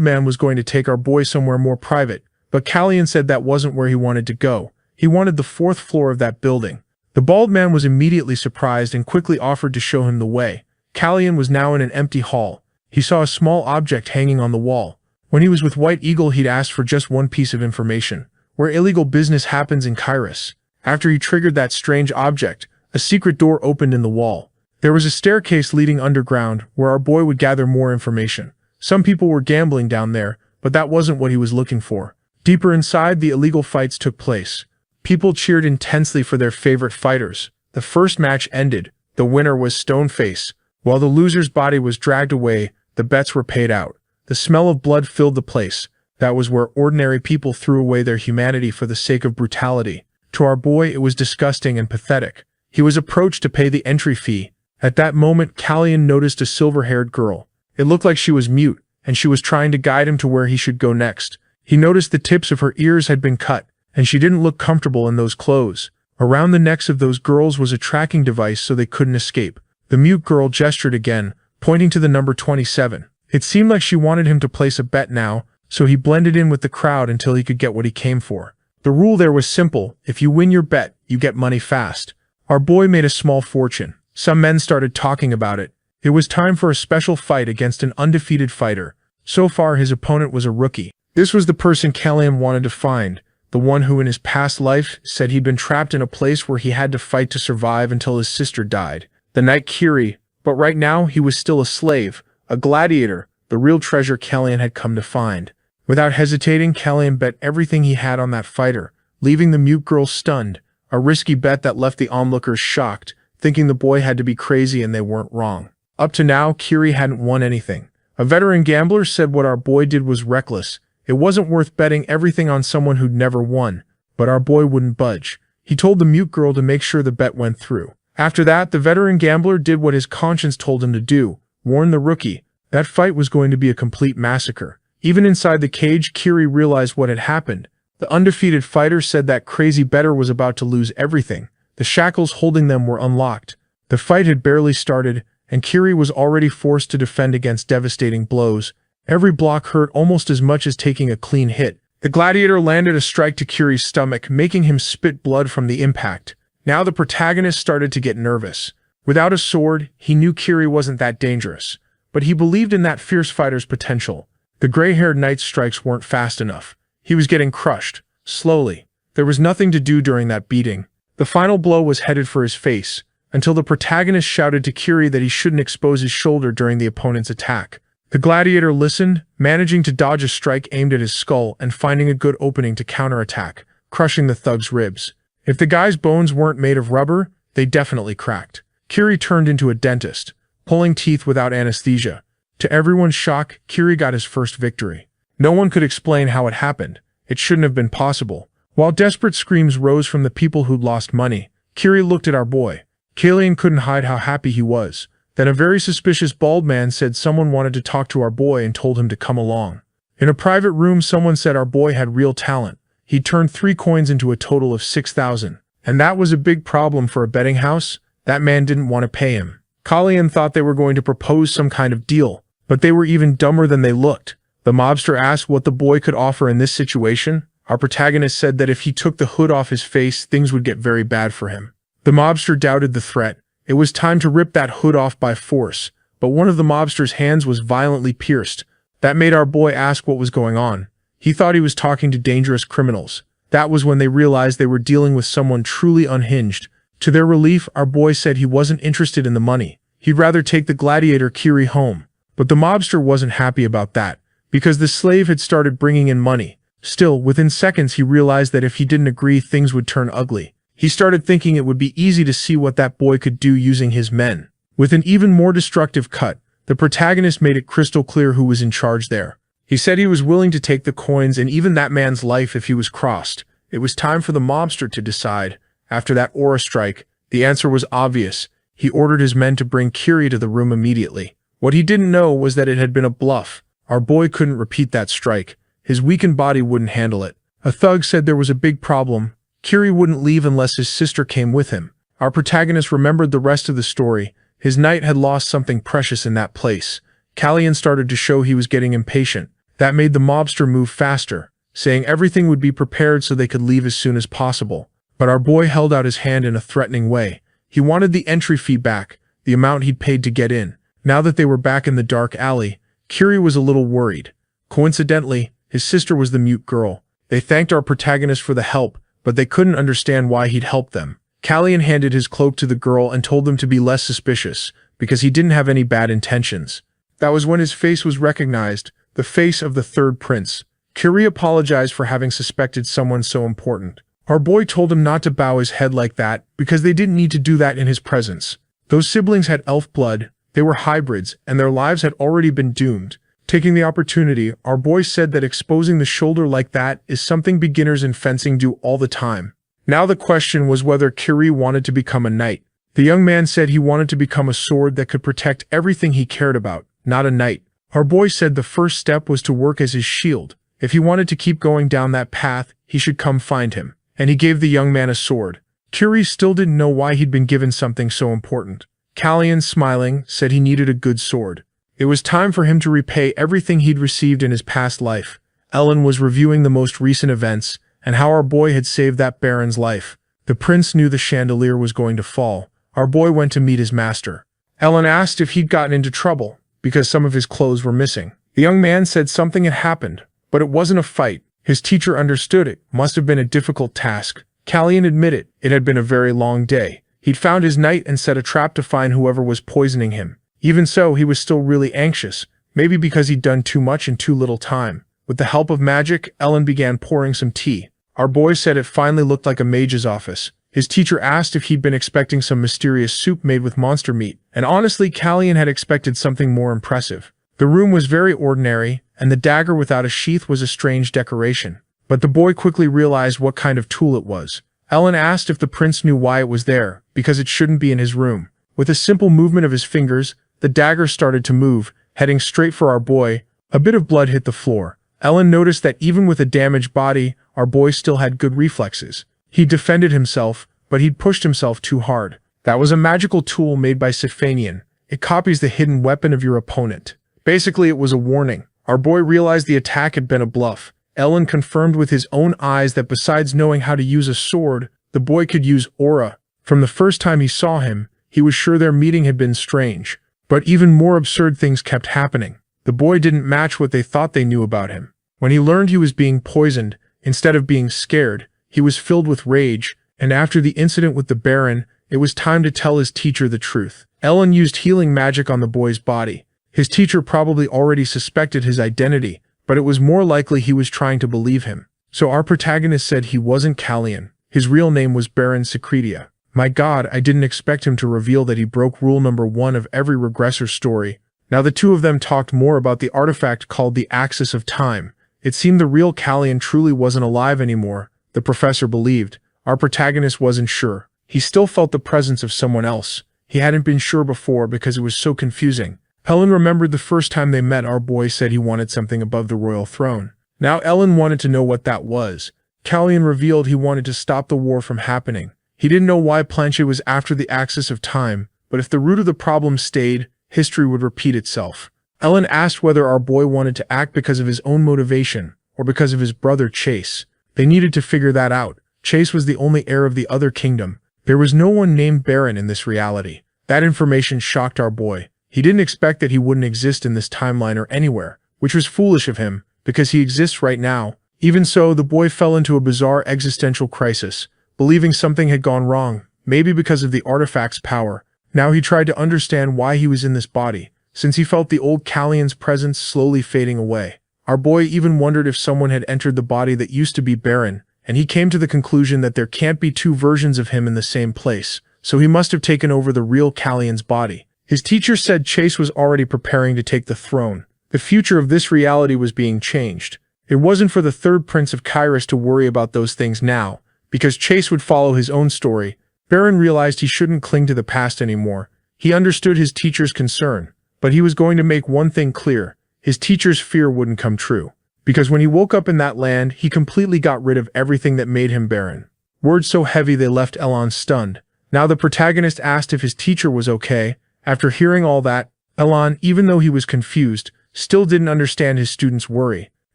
man was going to take our boy somewhere more private, but Callian said that wasn't where he wanted to go. He wanted the 4th floor of that building. The bald man was immediately surprised and quickly offered to show him the way. Callian was now in an empty hall. He saw a small object hanging on the wall. When he was with White Eagle, he'd asked for just one piece of information: where illegal business happens in Kairos. After he triggered that strange object, a secret door opened in the wall. There was a staircase leading underground where our boy would gather more information. Some people were gambling down there, but that wasn't what he was looking for. Deeper inside, the illegal fights took place. People cheered intensely for their favorite fighters. The first match ended. The winner was Stoneface. While the loser's body was dragged away, the bets were paid out. The smell of blood filled the place. That was where ordinary people threw away their humanity for the sake of brutality. To our boy, it was disgusting and pathetic. He was approached to pay the entry fee. At that moment, Callian noticed a silver-haired girl. It looked like she was mute, and she was trying to guide him to where he should go next. He noticed the tips of her ears had been cut, and she didn't look comfortable in those clothes. Around the necks of those girls was a tracking device so they couldn't escape. The mute girl gestured again, pointing to the number 27. It seemed like she wanted him to place a bet now, so he blended in with the crowd until he could get what he came for. The rule there was simple: if you win your bet, you get money fast. Our boy made a small fortune. Some men started talking about it. It was time for a special fight against an undefeated fighter. So far, his opponent was a rookie. This was the person Callian wanted to find, the one who in his past life said he'd been trapped in a place where he had to fight to survive until his sister died. The knight Kiri, but right now he was still a slave, a gladiator, the real treasure Callian had come to find. Without hesitating, Callian bet everything he had on that fighter, leaving the mute girl stunned, a risky bet that left the onlookers shocked, thinking the boy had to be crazy and they weren't wrong. Up to now, Kiri hadn't won anything. A veteran gambler said what our boy did was reckless. It wasn't worth betting everything on someone who'd never won, but our boy wouldn't budge. He told the mute girl to make sure the bet went through. After that, the veteran gambler did what his conscience told him to do, warn the rookie. That fight was going to be a complete massacre. Even inside the cage, Kiri realized what had happened. The undefeated fighter said that crazy bettor was about to lose everything. The shackles holding them were unlocked. The fight had barely started, and Kiri was already forced to defend against devastating blows. Every block hurt almost as much as taking a clean hit. The gladiator landed a strike to Kiri's stomach, making him spit blood from the impact. Now the protagonist started to get nervous. Without a sword, he knew Kiri wasn't that dangerous, but he believed in that fierce fighter's potential. The gray-haired knight's strikes weren't fast enough. He was getting crushed, slowly. There was nothing to do during that beating. The final blow was headed for his face, until the protagonist shouted to Kiri that he shouldn't expose his shoulder during the opponent's attack. The gladiator listened, managing to dodge a strike aimed at his skull and finding a good opening to counterattack, crushing the thug's ribs. If the guy's bones weren't made of rubber, they definitely cracked. Kiri turned into a dentist, pulling teeth without anesthesia. To everyone's shock, Kiri got his first victory. No one could explain how it happened. It shouldn't have been possible. While desperate screams rose from the people who'd lost money, Kiri looked at our boy. Callian couldn't hide how happy he was. Then a very suspicious bald man said someone wanted to talk to our boy and told him to come along. In a private room, someone said our boy had real talent. He'd turned 3 coins into a total of 6,000. And that was a big problem for a betting house. That man didn't want to pay him. Callian thought they were going to propose some kind of deal, but they were even dumber than they looked. The mobster asked what the boy could offer in this situation. Our protagonist said that if he took the hood off his face, things would get very bad for him. The mobster doubted the threat. It was time to rip that hood off by force, but one of the mobster's hands was violently pierced. That made our boy ask what was going on. He thought he was talking to dangerous criminals. That was when they realized they were dealing with someone truly unhinged. To their relief, our boy said he wasn't interested in the money. He'd rather take the gladiator Kiri home. But the mobster wasn't happy about that, because the slave had started bringing in money. Still, within seconds he realized that if he didn't agree, things would turn ugly. He started thinking it would be easy to see what that boy could do using his men. With an even more destructive cut, the protagonist made it crystal clear who was in charge there. He said he was willing to take the coins and even that man's life if he was crossed. It was time for the mobster to decide. After that aura strike, the answer was obvious. He ordered his men to bring Kiri to the room immediately. What he didn't know was that it had been a bluff. Our boy couldn't repeat that strike. His weakened body wouldn't handle it. A thug said there was a big problem. Kiri wouldn't leave unless his sister came with him. Our protagonist remembered the rest of the story. His knight had lost something precious in that place. Kalyan started to show he was getting impatient. That made the mobster move faster, saying everything would be prepared so they could leave as soon as possible. But our boy held out his hand in a threatening way. He wanted the entry fee back, the amount he'd paid to get in. Now that they were back in the dark alley, Kiri was a little worried. Coincidentally, his sister was the mute girl. They thanked our protagonist for the help, but they couldn't understand why he'd helped them. Kalyan handed his cloak to the girl and told them to be less suspicious, because he didn't have any bad intentions. That was when his face was recognized, the face of the third prince. Kiri apologized for having suspected someone so important. Our boy told him not to bow his head like that, because they didn't need to do that in his presence. Those siblings had elf blood, they were hybrids, and their lives had already been doomed. Taking the opportunity, our boy said that exposing the shoulder like that is something beginners in fencing do all the time. Now the question was whether Kiri wanted to become a knight. The young man said he wanted to become a sword that could protect everything he cared about, not a knight. Our boy said the first step was to work as his shield. If he wanted to keep going down that path, he should come find him. And he gave the young man a sword. Kiri still didn't know why he'd been given something so important. Kalyan, smiling, said he needed a good sword. It was time for him to repay everything he'd received in his past life. Ellen was reviewing the most recent events, and how our boy had saved that baron's life. The prince knew the chandelier was going to fall. Our boy went to meet his master. Ellen asked if he'd gotten into trouble, because some of his clothes were missing. The young man said something had happened, but it wasn't a fight. His teacher understood it. Must have been a difficult task. Kalyan admitted it had been a very long day. He'd found his knight and set a trap to find whoever was poisoning him. Even so, he was still really anxious, maybe because he'd done too much in too little time. With the help of magic, Ellen began pouring some tea. Our boy said it finally looked like a mage's office. His teacher asked if he'd been expecting some mysterious soup made with monster meat, and honestly, Kalyan had expected something more impressive. The room was very ordinary, and the dagger without a sheath was a strange decoration. But the boy quickly realized what kind of tool it was. Ellen asked if the prince knew why it was there, because it shouldn't be in his room. With a simple movement of his fingers, the dagger started to move, heading straight for our boy. A bit of blood hit the floor. Ellen noticed that even with a damaged body, our boy still had good reflexes. He defended himself, but he'd pushed himself too hard. That was a magical tool made by Siphanian. It copies the hidden weapon of your opponent. Basically, it was a warning. Our boy realized the attack had been a bluff. Ellen confirmed with his own eyes that besides knowing how to use a sword, the boy could use aura. From the first time he saw him, he was sure their meeting had been strange. But even more absurd things kept happening. The boy didn't match what they thought they knew about him. When he learned he was being poisoned, instead of being scared, he was filled with rage, and after the incident with the Baron, it was time to tell his teacher the truth. Ellen used healing magic on the boy's body. His teacher probably already suspected his identity, but it was more likely he was trying to believe him. So our protagonist said he wasn't Kalyan. His real name was Baron Secretia. My God, I didn't expect him to reveal that he broke rule number 1 of every regressor story. Now the two of them talked more about the artifact called the Axis of Time. It seemed the real Kalyan truly wasn't alive anymore, the professor believed. Our protagonist wasn't sure. He still felt the presence of someone else. He hadn't been sure before because it was so confusing. Ellen remembered the first time they met. Our boy said he wanted something above the royal throne. Now Ellen wanted to know what that was. Kalyan revealed he wanted to stop the war from happening. He didn't know why Planchet was after the Axis of Time, but if the root of the problem stayed, history would repeat itself. Ellen asked whether our boy wanted to act because of his own motivation, or because of his brother Chase. They needed to figure that out. Chase was the only heir of the other kingdom. There was no one named Baron in this reality. That information shocked our boy. He didn't expect that he wouldn't exist in this timeline or anywhere, which was foolish of him, because he exists right now. Even so, the boy fell into a bizarre existential crisis, believing something had gone wrong, maybe because of the artifact's power. Now he tried to understand why he was in this body, since he felt the old Kalyan's presence slowly fading away. Our boy even wondered if someone had entered the body that used to be Baron, and he came to the conclusion that there can't be two versions of him in the same place, so he must have taken over the real Kalyan's body. His teacher said Chase was already preparing to take the throne. The future of this reality was being changed. It wasn't for the third prince of Kairos to worry about those things now, because Chase would follow his own story. Baron realized he shouldn't cling to the past anymore. He understood his teacher's concern, but he was going to make one thing clear. His teacher's fear wouldn't come true. Because when he woke up in that land, he completely got rid of everything that made him Baron. Words so heavy they left Elon stunned. Now the protagonist asked if his teacher was okay. After hearing all that, Elan, even though he was confused, still didn't understand his student's worry.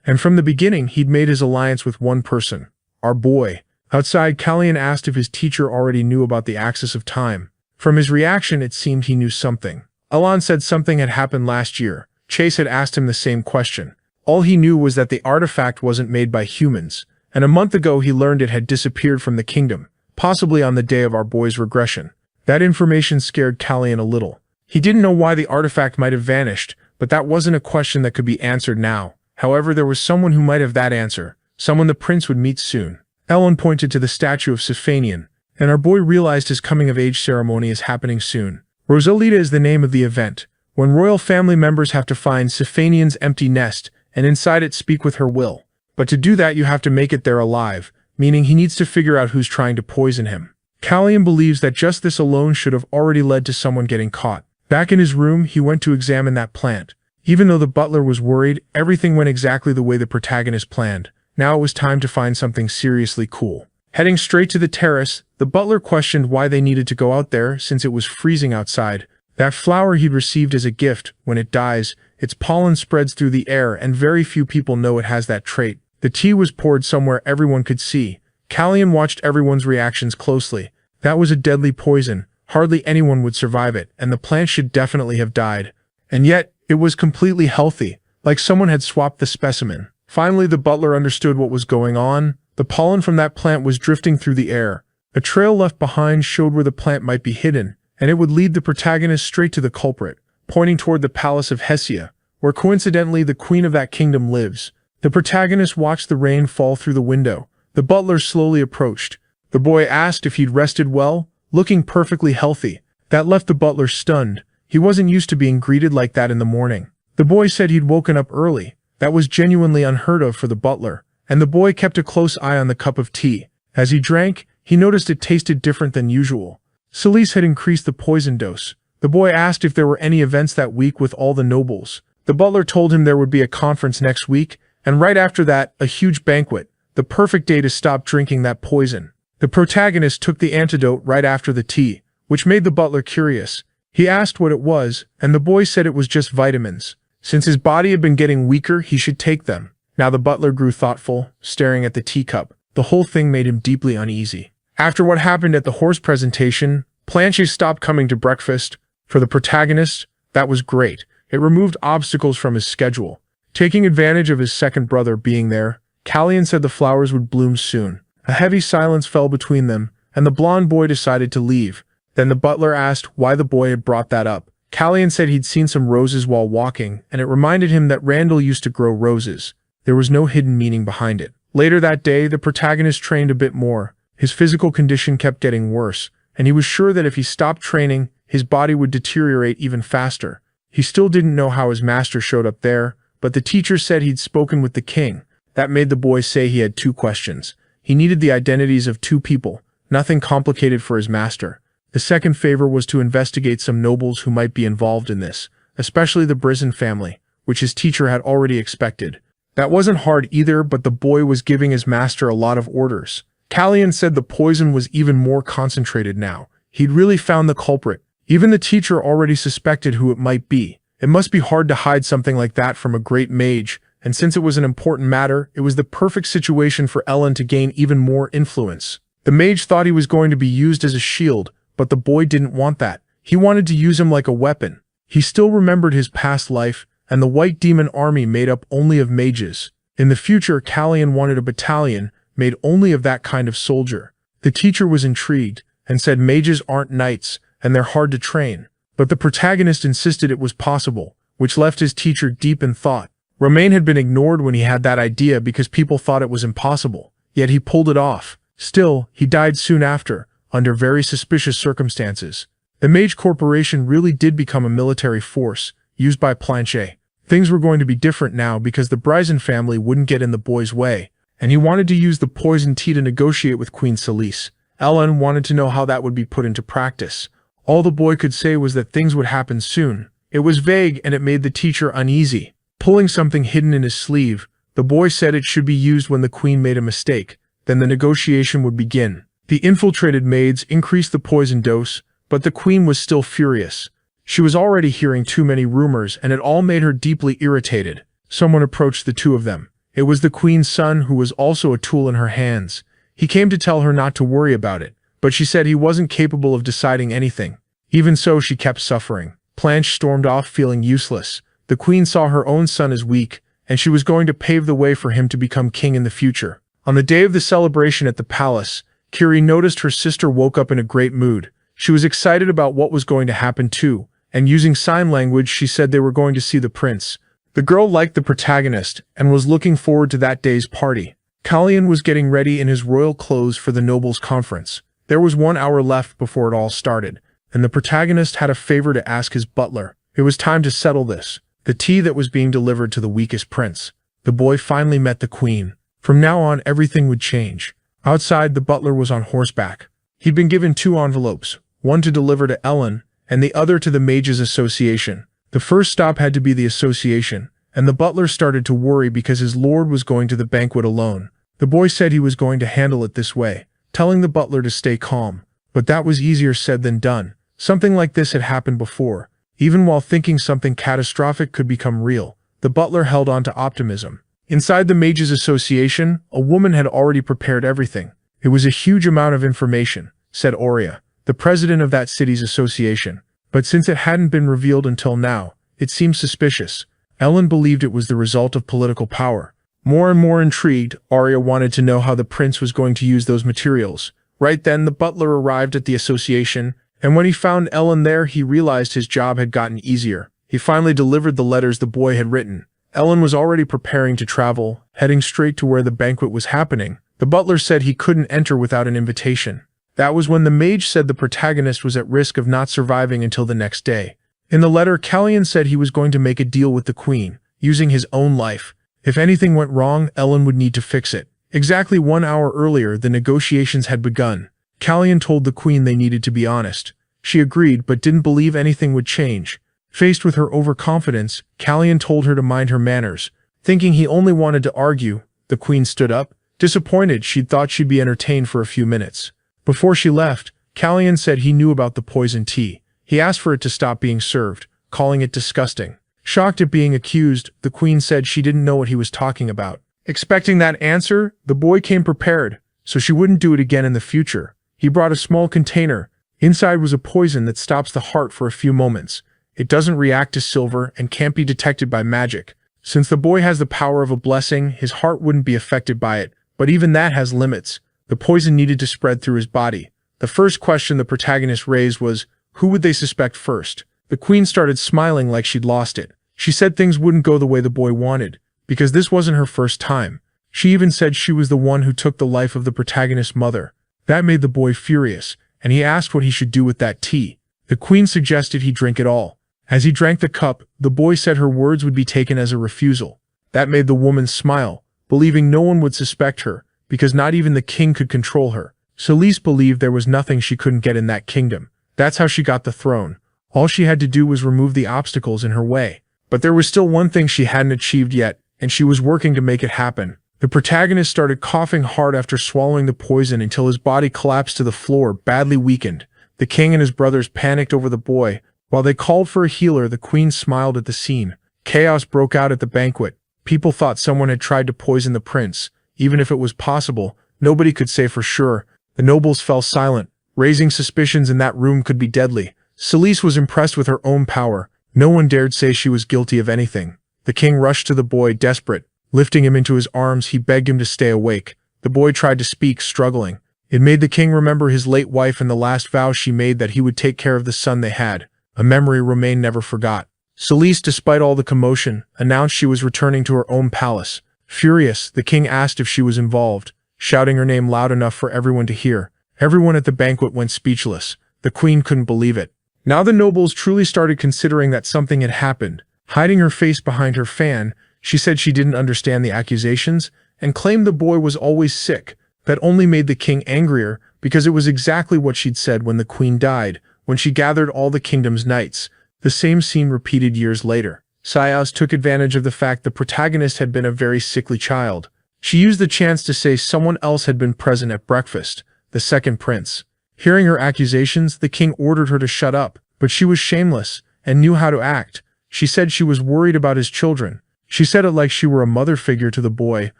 And from the beginning, he'd made his alliance with one person, our boy. Outside, Kalyan asked if his teacher already knew about the axis of time. From his reaction, it seemed he knew something. Elan said something had happened last year. Chase had asked him the same question. All he knew was that the artifact wasn't made by humans, and a month ago he learned it had disappeared from the kingdom, possibly on the day of our boy's regression. That information scared Kalyan a little. He didn't know why the artifact might have vanished, but that wasn't a question that could be answered now. However, there was someone who might have that answer, someone the prince would meet soon. Ellen pointed to the statue of Sifanian, and our boy realized his coming-of-age ceremony is happening soon. Rosalita is the name of the event, when royal family members have to find Sifanian's empty nest and inside it speak with her will. But to do that you have to make it there alive, meaning he needs to figure out who's trying to poison him. Kalyan believes that just this alone should have already led to someone getting caught. Back in his room, he went to examine that plant. Even though the butler was worried, everything went exactly the way the protagonist planned. Now it was time to find something seriously cool. Heading straight to the terrace, the butler questioned why they needed to go out there since it was freezing outside. That flower he'd received as a gift, when it dies, its pollen spreads through the air and very few people know it has that trait. The tea was poured somewhere everyone could see. Kalyan watched everyone's reactions closely. That was a deadly poison. Hardly anyone would survive it, and the plant should definitely have died. And yet, it was completely healthy, like someone had swapped the specimen. Finally, the butler understood what was going on. The pollen from that plant was drifting through the air. A trail left behind showed where the plant might be hidden, and it would lead the protagonist straight to the culprit, pointing toward the palace of Hesia, where coincidentally the queen of that kingdom lives. The protagonist watched the rain fall through the window. The butler slowly approached. The boy asked if he'd rested well, looking perfectly healthy. That left the butler stunned. He wasn't used to being greeted like that in the morning. The boy said he'd woken up early. That was genuinely unheard of for the butler, and the boy kept a close eye on the cup of tea. As he drank, he noticed it tasted different than usual. Celise had increased the poison dose. The boy asked if there were any events that week with all the nobles. The butler told him there would be a conference next week, and right after that, a huge banquet, the perfect day to stop drinking that poison. The protagonist took the antidote right after the tea, which made the butler curious. He asked what it was, and the boy said it was just vitamins. Since his body had been getting weaker, he should take them. Now the butler grew thoughtful, staring at the teacup. The whole thing made him deeply uneasy. After what happened at the horse presentation, Planche stopped coming to breakfast. For the protagonist, that was great. It removed obstacles from his schedule. Taking advantage of his second brother being there, Kalyan said the flowers would bloom soon. A heavy silence fell between them, and the blonde boy decided to leave. Then the butler asked why the boy had brought that up. Kalyan said he'd seen some roses while walking, and it reminded him that Randall used to grow roses. There was no hidden meaning behind it. Later that day, the protagonist trained a bit more. His physical condition kept getting worse, and he was sure that if he stopped training, his body would deteriorate even faster. He still didn't know how his master showed up there, but the teacher said he'd spoken with the king. That made the boy say he had two questions. He needed the identities of two people, nothing complicated for his master. The second favor was to investigate some nobles who might be involved in this, especially the Brizan family, which his teacher had already expected. That wasn't hard either, but the boy was giving his master a lot of orders. Kalyan said the poison was even more concentrated now. He'd really found the culprit. Even the teacher already suspected who it might be. It must be hard to hide something like that from a great mage, and since it was an important matter, it was the perfect situation for Ellen to gain even more influence. The mage thought he was going to be used as a shield, but the boy didn't want that. He wanted to use him like a weapon. He still remembered his past life, and the White Demon Army made up only of mages. In the future, Kalyan wanted a battalion made only of that kind of soldier. The teacher was intrigued, and said mages aren't knights, and they're hard to train. But the protagonist insisted it was possible, which left his teacher deep in thought. Romain had been ignored when he had that idea because people thought it was impossible, yet he pulled it off. Still, he died soon after, under very suspicious circumstances. The Mage Corporation really did become a military force, used by Planche. Things were going to be different now because the Brizan family wouldn't get in the boy's way, and he wanted to use the poison tea to negotiate with Queen Celise. Ellen wanted to know how that would be put into practice. All the boy could say was that things would happen soon. It was vague and it made the teacher uneasy. Pulling something hidden in his sleeve, the boy said it should be used when the queen made a mistake. Then the negotiation would begin. The infiltrated maids increased the poison dose, but the queen was still furious. She was already hearing too many rumors, and it all made her deeply irritated. Someone approached the two of them. It was the queen's son, who was also a tool in her hands. He came to tell her not to worry about it, but she said he wasn't capable of deciding anything. Even so, she kept suffering. Blanche stormed off, feeling useless. The queen saw her own son as weak, and she was going to pave the way for him to become king in the future. On the day of the celebration at the palace, Kiri noticed her sister woke up in a great mood. She was excited about what was going to happen too, and using sign language she said they were going to see the prince. The girl liked the protagonist and was looking forward to that day's party. Kalyan was getting ready in his royal clothes for the nobles' conference. There was 1 hour left before it all started, and the protagonist had a favor to ask his butler. It was time to settle this. The tea that was being delivered to the weakest prince. The boy finally met the queen. From now on, everything would change. Outside, the butler was on horseback. He'd been given 2 envelopes, one to deliver to Ellen, and the other to the Mages Association. The first stop had to be the association, and the butler started to worry because his lord was going to the banquet alone. The boy said he was going to handle it this way, telling the butler to stay calm. But that was easier said than done. Something like this had happened before. Even while thinking something catastrophic could become real, the butler held on to optimism. Inside the Mages Association, a woman had already prepared everything. It was a huge amount of information, said Aurea, the president of that city's association. But since it hadn't been revealed until now, it seemed suspicious. Ellen believed it was the result of political power. More and more intrigued, Aurea wanted to know how the prince was going to use those materials. Right then, the butler arrived at the association, and when he found Ellen there, he realized his job had gotten easier. He finally delivered the letters the boy had written. Ellen was already preparing to travel, heading straight to where the banquet was happening. The butler said he couldn't enter without an invitation. That was when the mage said the protagonist was at risk of not surviving until the next day. In the letter, Kalyan said he was going to make a deal with the queen, using his own life. If anything went wrong, Ellen would need to fix it. Exactly 1 hour earlier, the negotiations had begun. Kalyan told the queen they needed to be honest. She agreed, but didn't believe anything would change. Faced with her overconfidence, Kalyan told her to mind her manners. Thinking he only wanted to argue, the queen stood up. Disappointed, she'd thought she'd be entertained for a few minutes. Before she left, Kalyan said he knew about the poison tea. He asked for it to stop being served, calling it disgusting. Shocked at being accused, the queen said she didn't know what he was talking about. Expecting that answer, the boy came prepared, so she wouldn't do it again in the future. He brought a small container. Inside was a poison that stops the heart for a few moments. It doesn't react to silver and can't be detected by magic. Since the boy has the power of a blessing, his heart wouldn't be affected by it, but even that has limits. The poison needed to spread through his body. The first question the protagonist raised was, who would they suspect first? The queen started smiling like she'd lost it. She said things wouldn't go the way the boy wanted, because this wasn't her first time. She even said she was the one who took the life of the protagonist's mother. That made the boy furious, and he asked what he should do with that tea. The queen suggested he drink it all. As he drank the cup, the boy said her words would be taken as a refusal. That made the woman smile, believing no one would suspect her, because not even the king could control her. Celeste believed there was nothing she couldn't get in that kingdom. That's how she got the throne. All she had to do was remove the obstacles in her way. But there was still one thing she hadn't achieved yet, and she was working to make it happen. The protagonist started coughing hard after swallowing the poison until his body collapsed to the floor, badly weakened. The king and his brothers panicked over the boy. While they called for a healer, the queen smiled at the scene. Chaos broke out at the banquet. People thought someone had tried to poison the prince. Even if it was possible, nobody could say for sure. The nobles fell silent. Raising suspicions in that room could be deadly. Celeste was impressed with her own power. No one dared say she was guilty of anything. The king rushed to the boy, desperate. Lifting him into his arms, he begged him to stay awake. The boy tried to speak, struggling. It made the king remember his late wife and the last vow she made that he would take care of the son they had. A memory Romain never forgot. Celeste, despite all the commotion, announced she was returning to her own palace. Furious, the king asked if she was involved, shouting her name loud enough for everyone to hear. Everyone at the banquet went speechless. The queen couldn't believe it. Now the nobles truly started considering that something had happened. Hiding her face behind her fan, she said she didn't understand the accusations and claimed the boy was always sick. That only made the king angrier because it was exactly what she'd said when the queen died, when she gathered all the kingdom's knights. The same scene repeated years later. Sayaz took advantage of the fact the protagonist had been a very sickly child. She used the chance to say someone else had been present at breakfast, the second prince. Hearing her accusations, the king ordered her to shut up, but she was shameless, and knew how to act. She said she was worried about his children. She said it like she were a mother figure to the boy,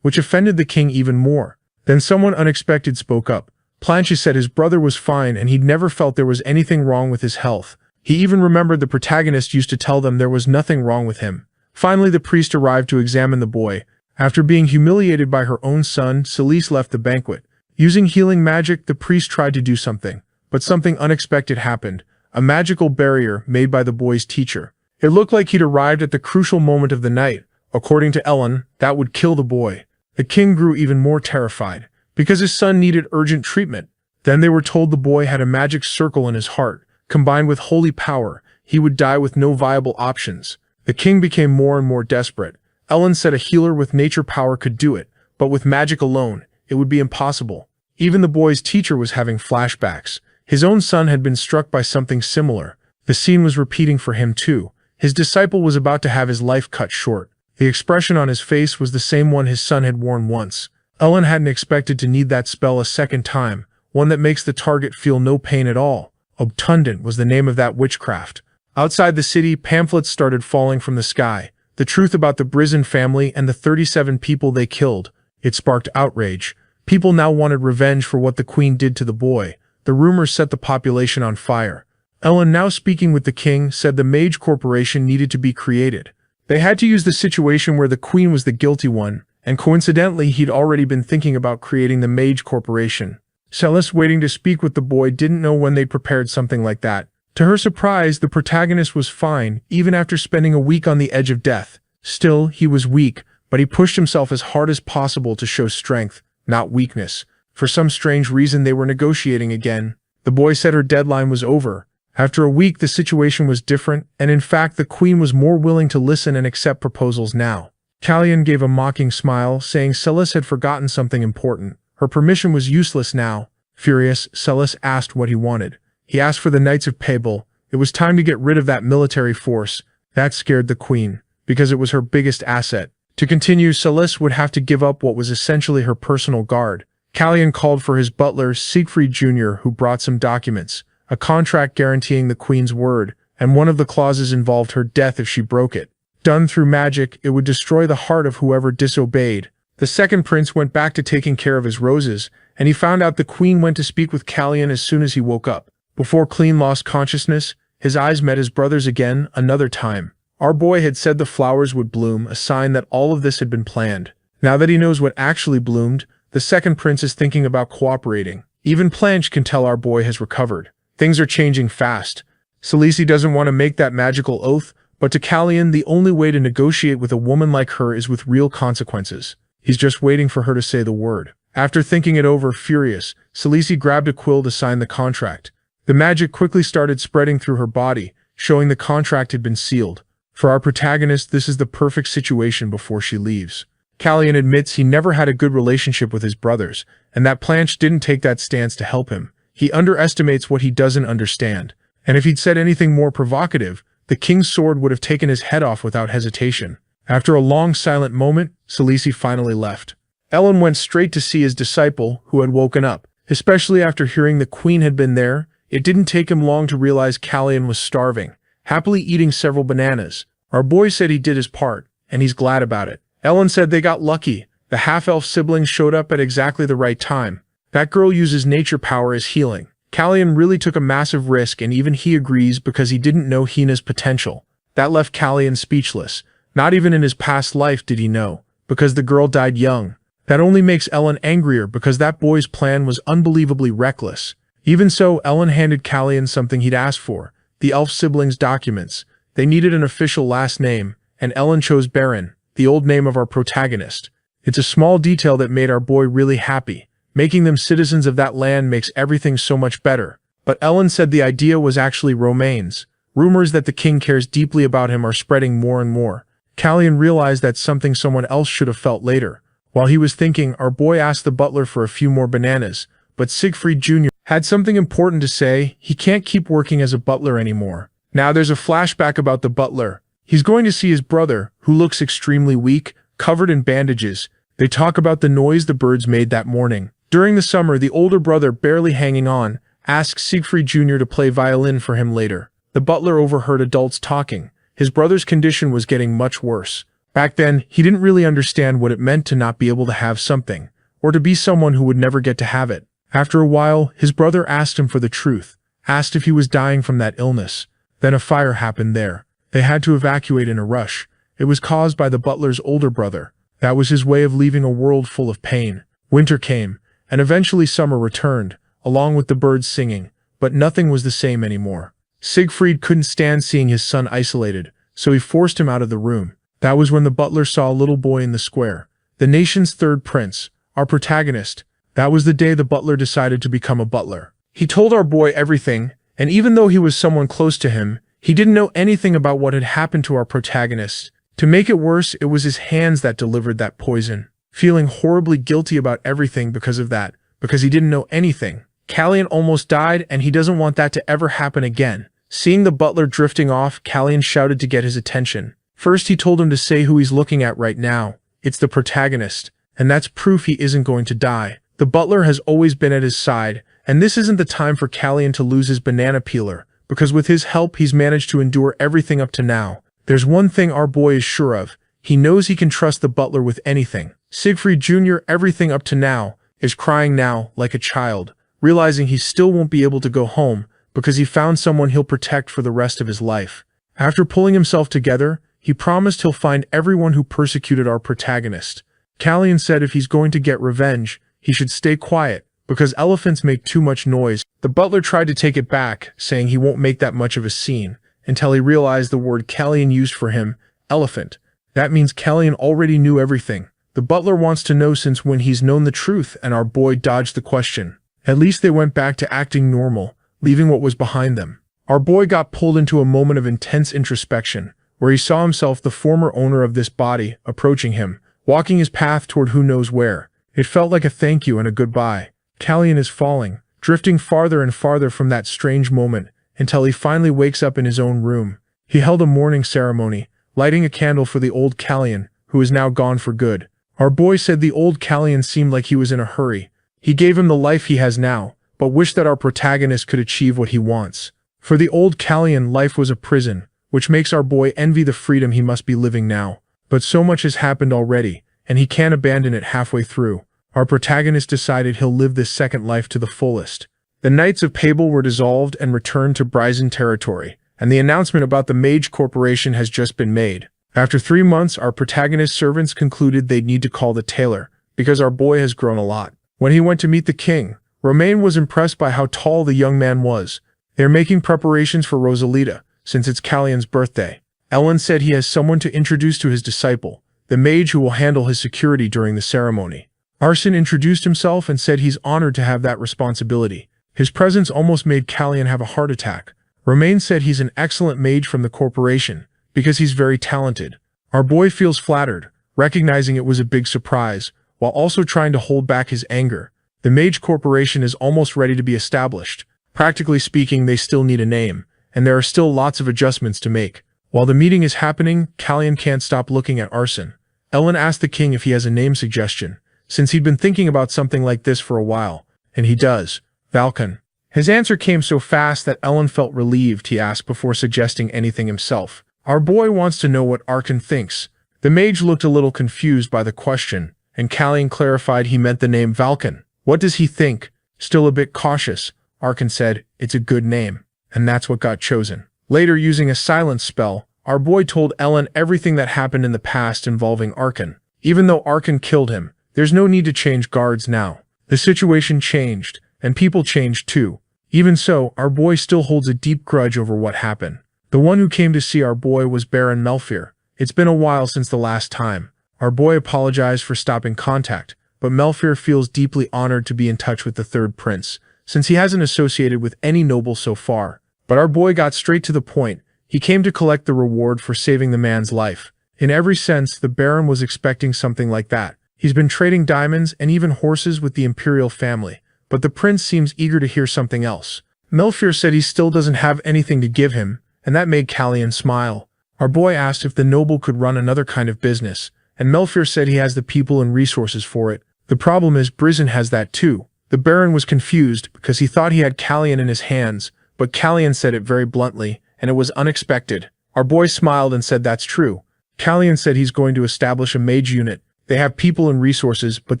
which offended the king even more. Then someone unexpected spoke up. Planche said his brother was fine and he'd never felt there was anything wrong with his health. He even remembered the protagonist used to tell them there was nothing wrong with him. Finally, the priest arrived to examine the boy. After being humiliated by her own son, Celise left the banquet. Using healing magic, the priest tried to do something, but something unexpected happened. A magical barrier made by the boy's teacher. It looked like he'd arrived at the crucial moment of the night. According to Ellen, that would kill the boy. The king grew even more terrified, because his son needed urgent treatment. Then they were told the boy had a magic circle in his heart. Combined with holy power, he would die with no viable options. The king became more and more desperate. Ellen said a healer with nature power could do it, but with magic alone, it would be impossible. Even the boy's teacher was having flashbacks. His own son had been struck by something similar. The scene was repeating for him too. His disciple was about to have his life cut short. The expression on his face was the same one his son had worn once. Ellen hadn't expected to need that spell a second time, one that makes the target feel no pain at all. Obtundant was the name of that witchcraft. Outside the city, pamphlets started falling from the sky. The truth about the Brizon family and the 37 people they killed. It sparked outrage. People now wanted revenge for what the queen did to the boy. The rumors set the population on fire. Ellen, now speaking with the king, said the Mage Corporation needed to be created. They had to use the situation where the queen was the guilty one, and coincidentally he'd already been thinking about creating the Mage Corporation. Celeste, waiting to speak with the boy, didn't know when they'd prepared something like that. To her surprise, the protagonist was fine, even after spending a week on the edge of death. Still, he was weak, but he pushed himself as hard as possible to show strength, not weakness. For some strange reason, they were negotiating again. The boy said her deadline was over. After a week, the situation was different, and in fact, the queen was more willing to listen and accept proposals now. Callian gave a mocking smile, saying Celis had forgotten something important. Her permission was useless now. Furious, Celis asked what he wanted. He asked for the Knights of Pabel. It was time to get rid of that military force. That scared the queen, because it was her biggest asset. To continue, Celis would have to give up what was essentially her personal guard. Callian called for his butler, Siegfried Jr., who brought some documents, a contract guaranteeing the queen's word, and one of the clauses involved her death if she broke it. Done through magic, it would destroy the heart of whoever disobeyed. The second prince went back to taking care of his roses, and he found out the queen went to speak with Callian as soon as he woke up. Before Clean lost consciousness, his eyes met his brother's again, another time. Our boy had said the flowers would bloom, a sign that all of this had been planned. Now that he knows what actually bloomed, the second prince is thinking about cooperating. Even Planche can tell our boy has recovered. Things are changing fast. Celise doesn't want to make that magical oath, but to Callian, the only way to negotiate with a woman like her is with real consequences. He's just waiting for her to say the word. After thinking it over, furious, Celise grabbed a quill to sign the contract. The magic quickly started spreading through her body, showing the contract had been sealed. For our protagonist, this is the perfect situation before she leaves. Callian admits he never had a good relationship with his brothers, and that Planche didn't take that stance to help him. He underestimates what he doesn't understand, and if he'd said anything more provocative, the king's sword would have taken his head off without hesitation. After a long silent moment, Celise finally left. Ellen went straight to see his disciple, who had woken up. Especially after hearing the queen had been there, it didn't take him long to realize Callian was starving, happily eating several bananas. Our boy said he did his part, and he's glad about it. Ellen said they got lucky. The half-elf siblings showed up at exactly the right time. That girl uses nature power as healing. Callian really took a massive risk, and even he agrees because he didn't know Hina's potential. That left Callian speechless. Not even in his past life did he know, because the girl died young. That only makes Ellen angrier because that boy's plan was unbelievably reckless. Even so, Ellen handed Callian something he'd asked for, the elf siblings' documents. They needed an official last name, and Ellen chose Baron, the old name of our protagonist. It's a small detail that made our boy really happy. Making them citizens of that land makes everything so much better. But Ellen said the idea was actually Romaine's. Rumors that the king cares deeply about him are spreading more and more. Callian realized that's something someone else should have felt later. While he was thinking, our boy asked the butler for a few more bananas, but Siegfried Jr. had something important to say. He can't keep working as a butler anymore. Now there's a flashback about the butler. He's going to see his brother, who looks extremely weak, covered in bandages. They talk about the noise the birds made that morning. During the summer, the older brother, barely hanging on, asks Siegfried Jr. to play violin for him later. The butler overheard adults talking. His brother's condition was getting much worse. Back then, he didn't really understand what it meant to not be able to have something, or to be someone who would never get to have it. After a while, his brother asked him for the truth, asked if he was dying from that illness. Then a fire happened there. They had to evacuate in a rush. It was caused by the butler's older brother. That was his way of leaving a world full of pain. Winter came, and eventually summer returned, along with the birds singing, but nothing was the same anymore. Siegfried couldn't stand seeing his son isolated, so he forced him out of the room. That was when the butler saw a little boy in the square, the nation's third prince, our protagonist. That was the day the butler decided to become a butler. He told our boy everything, and even though he was someone close to him, he didn't know anything about what had happened to our protagonist. To make it worse, it was his hands that delivered that poison. Feeling horribly guilty about everything because of that, because he didn't know anything. Callian almost died, and he doesn't want that to ever happen again. Seeing the butler drifting off, Callian shouted to get his attention. First, he told him to say who he's looking at right now. It's the protagonist, and that's proof he isn't going to die. The butler has always been at his side, and this isn't the time for Callian to lose his banana peeler, because with his help he's managed to endure everything up to now. There's one thing our boy is sure of. He knows he can trust the butler with anything. Siegfried Jr., everything up to now, is crying now like a child, realizing he still won't be able to go home because he found someone he'll protect for the rest of his life. After pulling himself together, he promised he'll find everyone who persecuted our protagonist. Callian said if he's going to get revenge, he should stay quiet, because elephants make too much noise. The butler tried to take it back, saying he won't make that much of a scene, until he realized the word Callian used for him, elephant. That means Callian already knew everything. The butler wants to know since when he's known the truth, and our boy dodged the question. At least they went back to acting normal, leaving what was behind them. Our boy got pulled into a moment of intense introspection, where he saw himself, the former owner of this body, approaching him, walking his path toward who knows where. It felt like a thank you and a goodbye. Callian is falling, drifting farther and farther from that strange moment, until he finally wakes up in his own room. He held a mourning ceremony, lighting a candle for the old Callian, who is now gone for good. Our boy said the old Callian seemed like he was in a hurry. He gave him the life he has now, but wished that our protagonist could achieve what he wants. For the old Callian, life was a prison, which makes our boy envy the freedom he must be living now. But so much has happened already, and he can't abandon it halfway through. Our protagonist decided he'll live this second life to the fullest. The Knights of Pabel were dissolved and returned to Bryson territory, and the announcement about the Mage Corporation has just been made. After 3 months, our protagonist's servants concluded they'd need to call the tailor, because our boy has grown a lot. When he went to meet the king, Romain was impressed by how tall the young man was. They're making preparations for Rosalita, since it's Callian's birthday. Ellen said he has someone to introduce to his disciple, the mage who will handle his security during the ceremony. Arsene introduced himself and said he's honored to have that responsibility. His presence almost made Callian have a heart attack. Romain said he's an excellent mage from the corporation, because he's very talented. Our boy feels flattered, recognizing it was a big surprise, while also trying to hold back his anger. The Mage Corporation is almost ready to be established. Practically speaking, they still need a name, and there are still lots of adjustments to make. While the meeting is happening, Callian can't stop looking at Arsene. Ellen asked the king if he has a name suggestion, since he'd been thinking about something like this for a while, and he does. Valken. His answer came so fast that Ellen felt relieved. He asked before suggesting anything himself. Our boy wants to know what Arsene thinks. The mage looked a little confused by the question, and Callian clarified he meant the name Valken. What does he think? Still a bit cautious, Arsene said, it's a good name, and that's what got chosen. Later, using a silence spell, our boy told Ellen everything that happened in the past involving Arsene. Even though Arsene killed him, there's no need to change guards now. The situation changed, and people changed too. Even so, our boy still holds a deep grudge over what happened. The one who came to see our boy was Baron Melfier. It's been a while since the last time. Our boy apologized for stopping contact, but Melfier feels deeply honored to be in touch with the third prince, since he hasn't associated with any noble so far. But our boy got straight to the point. He came to collect the reward for saving the man's life. In every sense, the Baron was expecting something like that. He's been trading diamonds and even horses with the imperial family, but the prince seems eager to hear something else. Melfier said he still doesn't have anything to give him, and that made Callian smile. Our boy asked if the noble could run another kind of business, and Melfier said he has the people and resources for it. The problem is Bryson has that too. The Baron was confused because he thought he had Callian in his hands, but Callian said it very bluntly, and it was unexpected. Our boy smiled and said that's true. Callian said he's going to establish a mage unit. They have people and resources, but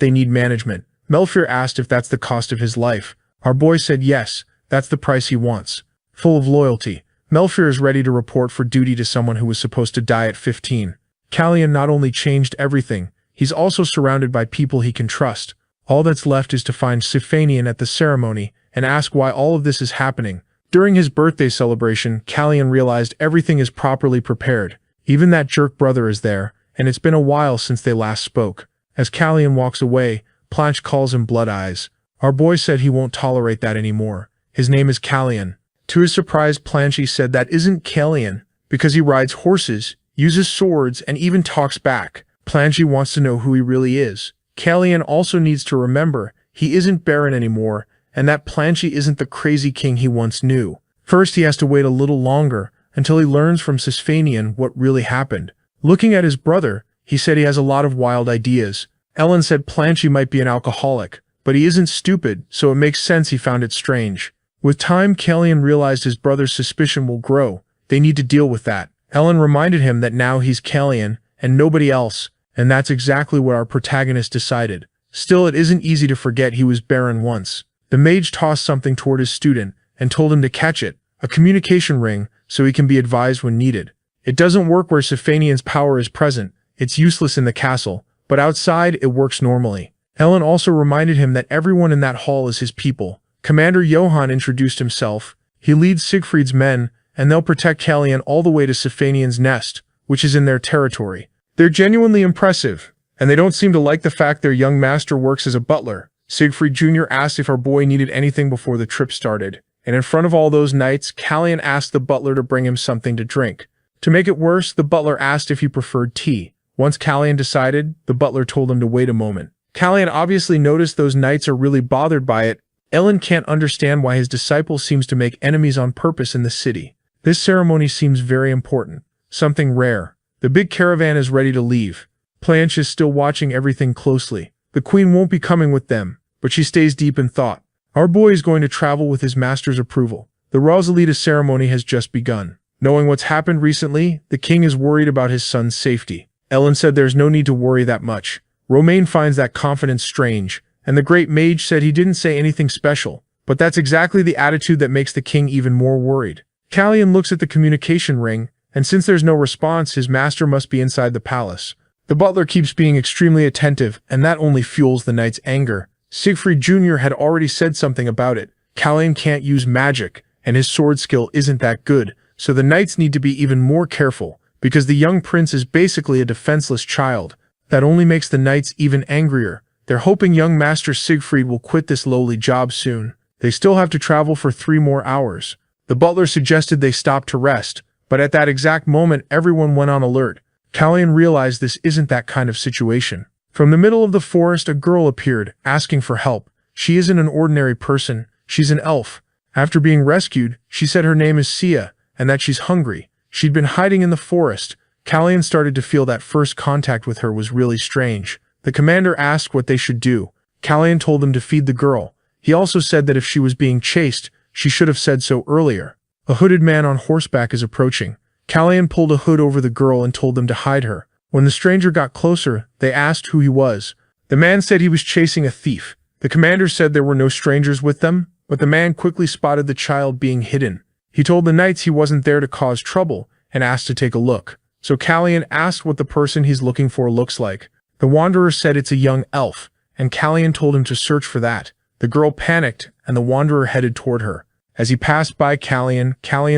they need management. Melfear asked if that's the cost of his life. Our boy said yes, that's the price he wants. Full of loyalty, Melfear is ready to report for duty to someone who was supposed to die at 15. Callian not only changed everything, he's also surrounded by people he can trust. All that's left is to find Sifanian at the ceremony and ask why all of this is happening. During his birthday celebration, Callian realized everything is properly prepared. Even that jerk brother is there, and it's been a while since they last spoke. As Callian walks away, Planche calls him Blood Eyes. Our boy said he won't tolerate that anymore. His name is Callian. To his surprise, Planche said that isn't Callian, because he rides horses, uses swords, and even talks back. Planche wants to know who he really is. Callian also needs to remember he isn't Baron anymore, and that Planche isn't the crazy king he once knew. First, he has to wait a little longer until he learns from Sisfanian what really happened. Looking at his brother, he said he has a lot of wild ideas. Ellen said Planche might be an alcoholic, but he isn't stupid, so it makes sense he found it strange. With time, Callian realized his brother's suspicion will grow. They need to deal with that. Ellen reminded him that now he's Callian and nobody else, and that's exactly what our protagonist decided. Still, it isn't easy to forget he was Baron once. The mage tossed something toward his student and told him to catch it, a communication ring, so he can be advised when needed. It doesn't work where Sifanian's power is present. It's useless in the castle, but outside it works normally. Ellen also reminded him that everyone in that hall is his people. Commander Johann introduced himself. He leads Siegfried's men, and they'll protect Callian all the way to Sifanian's nest, which is in their territory. They're genuinely impressive, and they don't seem to like the fact their young master works as a butler. Siegfried Jr. asked if our boy needed anything before the trip started, and in front of all those knights, Callian asked the butler to bring him something to drink. To make it worse, the butler asked if he preferred tea. Once Callian decided, the butler told him to wait a moment. Callian obviously noticed those knights are really bothered by it. Ellen can't understand why his disciple seems to make enemies on purpose in the city. This ceremony seems very important, something rare. The big caravan is ready to leave. Planche is still watching everything closely. The queen won't be coming with them, but she stays deep in thought. Our boy is going to travel with his master's approval. The Rosalita ceremony has just begun. Knowing what's happened recently, the king is worried about his son's safety. Ellen said there's no need to worry that much. Romain finds that confidence strange, and the great mage said he didn't say anything special, but that's exactly the attitude that makes the king even more worried. Callian looks at the communication ring, and since there's no response, his master must be inside the palace. The butler keeps being extremely attentive, and that only fuels the knight's anger. Siegfried Jr. had already said something about it. Callian can't use magic, and his sword skill isn't that good, so the knights need to be even more careful, because the young prince is basically a defenseless child. That only makes the knights even angrier. They're hoping young Master Siegfried will quit this lowly job soon. They still have to travel for 3 more hours. The butler suggested they stop to rest, but at that exact moment everyone went on alert. Callian realized this isn't that kind of situation. From the middle of the forest a girl appeared, asking for help. She isn't an ordinary person, she's an elf. After being rescued, she said her name is Sia, and that she's hungry. She'd been hiding in the forest. Callian started to feel that first contact with her was really strange. The commander asked what they should do. Callian told them to feed the girl. He also said that if she was being chased, she should have said so earlier. A hooded man on horseback is approaching. Callian pulled a hood over the girl and told them to hide her. When the stranger got closer, they asked who he was. The man said he was chasing a thief. The commander said there were no strangers with them, but the man quickly spotted the child being hidden. He told the knights he wasn't there to cause trouble and asked to take a look. So Callian asked what the person he's looking for looks like. The wanderer said it's a young elf, and Callian told him to search for that. The girl panicked, and the wanderer headed toward her. As he passed by Callian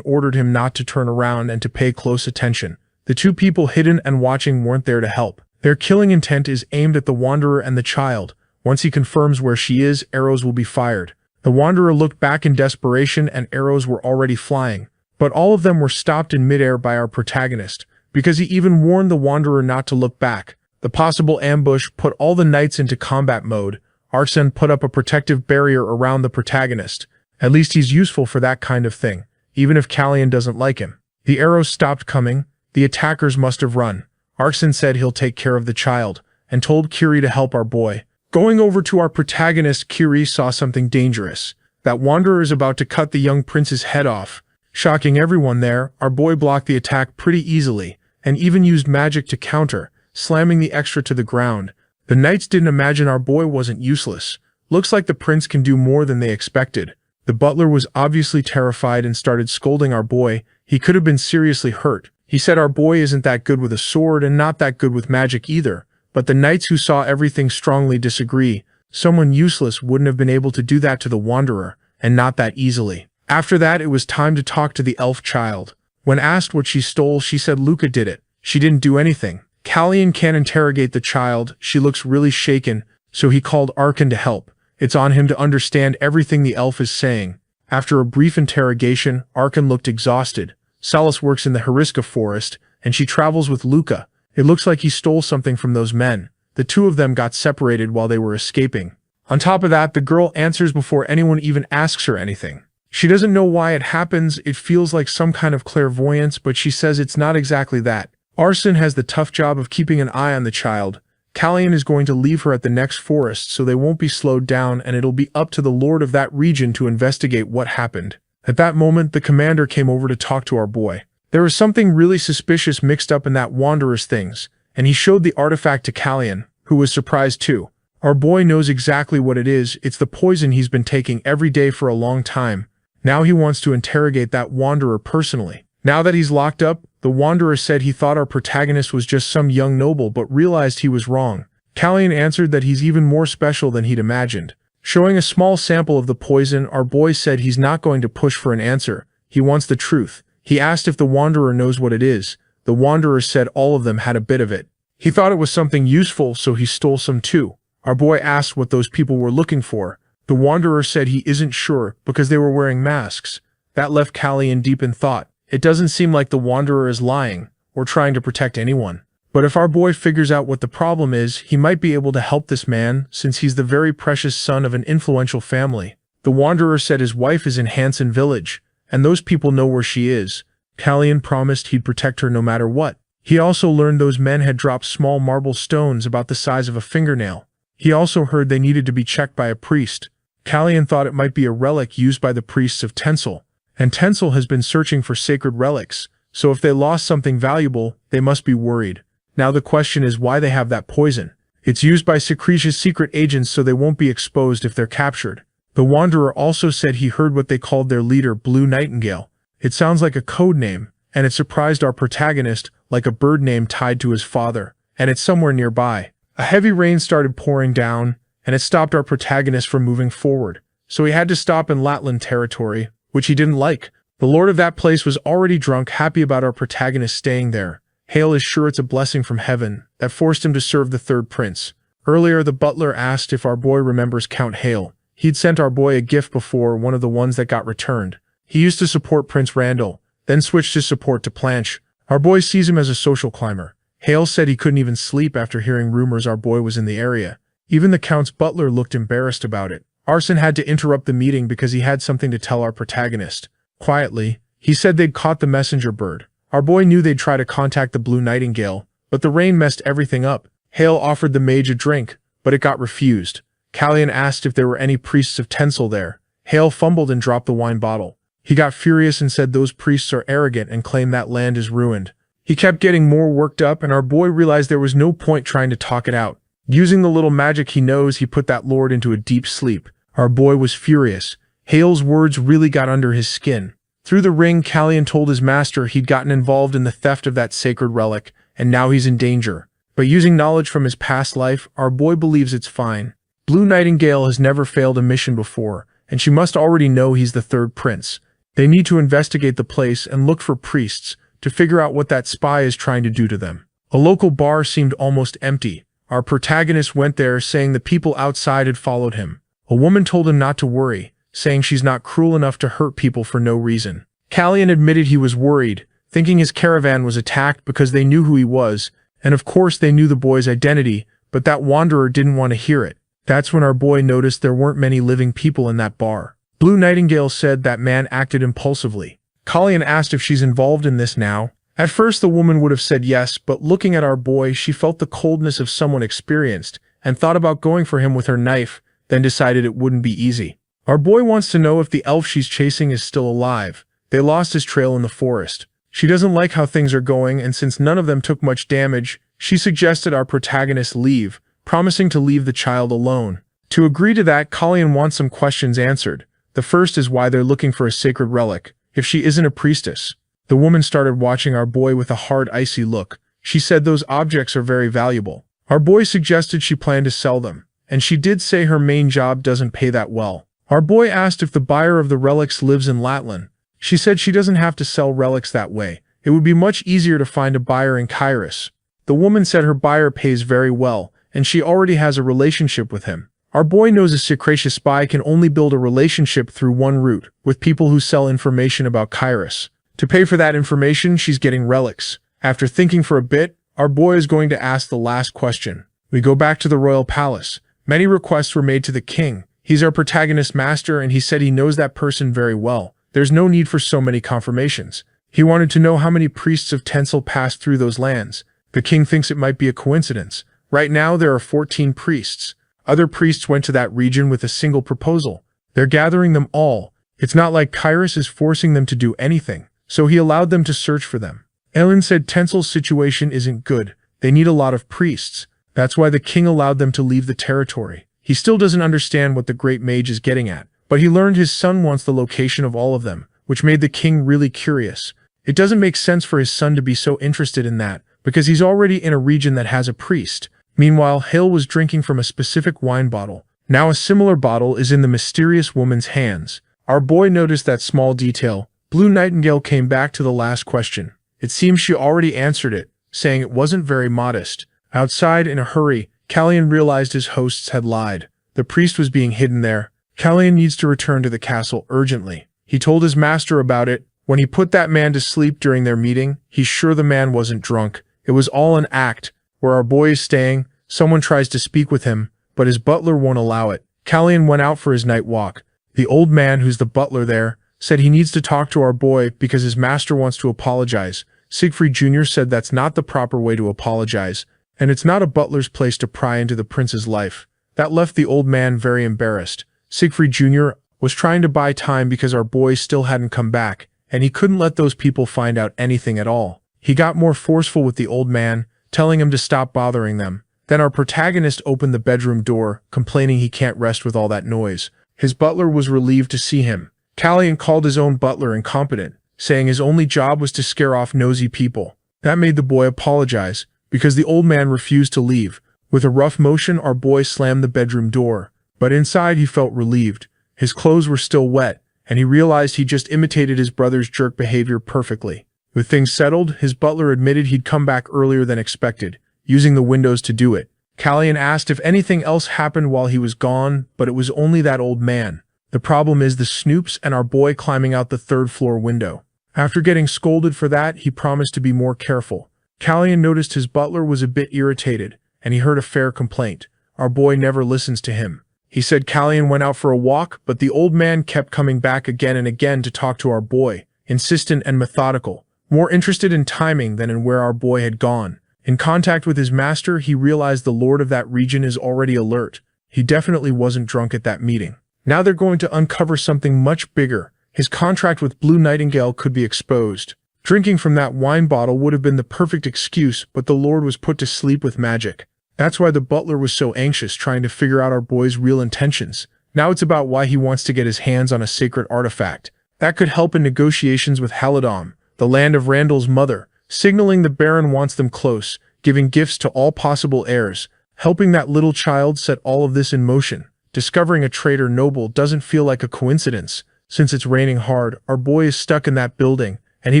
ordered him not to turn around and to pay close attention. The two people hidden and watching weren't there to help. Their killing intent is aimed at the wanderer and the child. Once he confirms where she is, arrows will be fired. The wanderer looked back in desperation and arrows were already flying. But all of them were stopped in midair by our protagonist, because he even warned the wanderer not to look back. The possible ambush put all the knights into combat mode. Arsene put up a protective barrier around the protagonist. At least he's useful for that kind of thing, even if Callian doesn't like him. The arrows stopped coming. The attackers must have run. Arsene said he'll take care of the child, and told Kiri to help our boy. Going over to our protagonist, Kiri saw something dangerous. That wanderer is about to cut the young prince's head off. Shocking everyone there, our boy blocked the attack pretty easily, and even used magic to counter, slamming the extra to the ground. The knights didn't imagine our boy wasn't useless. Looks like the prince can do more than they expected. The butler was obviously terrified and started scolding our boy. He could have been seriously hurt. He said our boy isn't that good with a sword and not that good with magic either. But the knights who saw everything strongly disagree. Someone useless wouldn't have been able to do that to the wanderer, and not that easily. After that, it was time to talk to the elf child. When asked what she stole, she said Luca did it. She didn't do anything. Callian can't interrogate the child. She looks really shaken, so he called Arkan to help. It's on him to understand everything the elf is saying. After a brief interrogation, Arkan looked exhausted. Salas works in the Heriska forest, and she travels with Luca. It looks like he stole something from those men. The two of them got separated while they were escaping. On top of that, the girl answers before anyone even asks her anything. She doesn't know why it happens. It feels like some kind of clairvoyance, but she says it's not exactly that. Arson has the tough job of keeping an eye on the child. Callian is going to leave her at the next forest so they won't be slowed down, and it'll be up to the lord of that region to investigate what happened. At that moment, the commander came over to talk to our boy. There was something really suspicious mixed up in that wanderer's things, and he showed the artifact to Callian, who was surprised too. Our boy knows exactly what it is. It's the poison he's been taking every day for a long time. Now he wants to interrogate that wanderer personally. Now that he's locked up, the wanderer said he thought our protagonist was just some young noble but realized he was wrong. Callian answered that he's even more special than he'd imagined. Showing a small sample of the poison, our boy said he's not going to push for an answer. He wants the truth. He asked if the wanderer knows what it is. The wanderer said all of them had a bit of it. He thought it was something useful, so he stole some too. Our boy asked what those people were looking for. The wanderer said he isn't sure because they were wearing masks. That left Callian deep in thought. It doesn't seem like the wanderer is lying or trying to protect anyone. But if our boy figures out what the problem is, he might be able to help this man since he's the very precious son of an influential family. The wanderer said his wife is in Hansen village, and those people know where she is. Callian promised he'd protect her no matter what. He also learned those men had dropped small marble stones about the size of a fingernail. He also heard they needed to be checked by a priest. Callian thought it might be a relic used by the priests of Tensel, and Tensel has been searching for sacred relics, so if they lost something valuable, they must be worried. Now the question is why they have that poison. It's used by Secretia's secret agents so they won't be exposed if they're captured. The Wanderer also said he heard what they called their leader Blue Nightingale. It sounds like a code name, and it surprised our protagonist like a bird name tied to his father, and it's somewhere nearby. A heavy rain started pouring down, and it stopped our protagonist from moving forward, so he had to stop in Latland territory, which he didn't like. The lord of that place was already drunk, happy about our protagonist staying there. Hale is sure it's a blessing from heaven that forced him to serve the third prince. Earlier, the butler asked if our boy remembers Count Hale. He'd sent our boy a gift before, one of the ones that got returned. He used to support Prince Randall, then switched his support to Planche. Our boy sees him as a social climber. Hale said he couldn't even sleep after hearing rumors our boy was in the area. Even the Count's butler looked embarrassed about it. Arson had to interrupt the meeting because he had something to tell our protagonist. Quietly, he said they'd caught the messenger bird. Our boy knew they'd try to contact the Blue Nightingale, but the rain messed everything up. Hale offered the mage a drink, but it got refused. Callian asked if there were any priests of Tensel there. Hale fumbled and dropped the wine bottle. He got furious and said those priests are arrogant and claim that land is ruined. He kept getting more worked up, and our boy realized there was no point trying to talk it out. Using the little magic he knows, he put that lord into a deep sleep. Our boy was furious. Hale's words really got under his skin. Through the ring, Callian told his master he'd gotten involved in the theft of that sacred relic, and now he's in danger. But using knowledge from his past life, our boy believes it's fine. Blue Nightingale has never failed a mission before, and she must already know he's the third prince. They need to investigate the place and look for priests to figure out what that spy is trying to do to them. A local bar seemed almost empty. Our protagonist went there, saying the people outside had followed him. A woman told him not to worry, saying she's not cruel enough to hurt people for no reason. Callian admitted he was worried, thinking his caravan was attacked because they knew who he was, and of course they knew the boy's identity, but that wanderer didn't want to hear it. That's when our boy noticed there weren't many living people in that bar. Blue Nightingale said that man acted impulsively. Callian asked if she's involved in this now. At first the woman would have said yes, but looking at our boy, she felt the coldness of someone experienced, and thought about going for him with her knife, then decided it wouldn't be easy. Our boy wants to know if the elf she's chasing is still alive. They lost his trail in the forest. She doesn't like how things are going, and since none of them took much damage, she suggested our protagonist leave, promising to leave the child alone. To agree to that, Kalyan wants some questions answered. The first is why they're looking for a sacred relic, if she isn't a priestess. The woman started watching our boy with a hard, icy look. She said those objects are very valuable. Our boy suggested she planned to sell them, and she did say her main job doesn't pay that well. Our boy asked if the buyer of the relics lives in Latlan. She said she doesn't have to sell relics that way. It would be much easier to find a buyer in Kairos. The woman said her buyer pays very well, and she already has a relationship with him. Our boy knows a Secretia spy can only build a relationship through one route, with people who sell information about Kairos. To pay for that information, she's getting relics. After thinking for a bit, our boy is going to ask the last question. We go back to the royal palace. Many requests were made to the king. He's our protagonist master, and he said he knows that person very well. There's no need for so many confirmations. He wanted to know how many priests of Tencel passed through those lands. The king thinks it might be a coincidence. Right now, there are 14 priests. Other priests went to that region with a single proposal. They're gathering them all. It's not like Kairos is forcing them to do anything, so he allowed them to search for them. Ellen said Tensel's situation isn't good. They need a lot of priests. That's why the king allowed them to leave the territory. He still doesn't understand what the great mage is getting at, but he learned his son wants the location of all of them, which made the king really curious. It doesn't make sense for his son to be so interested in that, because he's already in a region that has a priest. Meanwhile, Hale was drinking from a specific wine bottle. Now a similar bottle is in the mysterious woman's hands. Our boy noticed that small detail. Blue Nightingale came back to the last question. It seems she already answered it, saying it wasn't very modest. Outside, in a hurry, Kalyan realized his hosts had lied. The priest was being hidden there. Kalyan needs to return to the castle urgently. He told his master about it. When he put that man to sleep during their meeting, he's sure the man wasn't drunk. It was all an act. Where our boy is staying, someone tries to speak with him, but his butler won't allow it. Kalyan went out for his night walk. The old man, who's the butler there, said he needs to talk to our boy because his master wants to apologize. Siegfried Jr. said that's not the proper way to apologize, and it's not a butler's place to pry into the prince's life. That left the old man very embarrassed. Siegfried Jr. was trying to buy time because our boy still hadn't come back, and he couldn't let those people find out anything at all. He got more forceful with the old man, telling him to stop bothering them. Then our protagonist opened the bedroom door, complaining he can't rest with all that noise. His butler was relieved to see him. Kalyan called his own butler incompetent, saying his only job was to scare off nosy people. That made the boy apologize, because the old man refused to leave. With a rough motion, our boy slammed the bedroom door, but inside he felt relieved. His clothes were still wet, and he realized he just imitated his brother's jerk behavior perfectly. With things settled, his butler admitted he'd come back earlier than expected, using the windows to do it. Kalyan asked if anything else happened while he was gone, but it was only that old man. The problem is the Snoops and our boy climbing out the third-floor window. After getting scolded for that, he promised to be more careful. Kalyan noticed his butler was a bit irritated, and he heard a fair complaint. Our boy never listens to him. He said Kalyan went out for a walk, but the old man kept coming back again and again to talk to our boy, insistent and methodical, more interested in timing than in where our boy had gone. In contact with his master, he realized the lord of that region is already alert. He definitely wasn't drunk at that meeting. Now they're going to uncover something much bigger. His contract with Blue Nightingale could be exposed. Drinking from that wine bottle would have been the perfect excuse, but the lord was put to sleep with magic. That's why the butler was so anxious trying to figure out our boy's real intentions. Now it's about why he wants to get his hands on a sacred artifact. That could help in negotiations with Halidom, the land of Randall's mother, signaling the Baron wants them close, giving gifts to all possible heirs, helping that little child set all of this in motion. Discovering a traitor noble doesn't feel like a coincidence. Since it's raining hard, our boy is stuck in that building, and he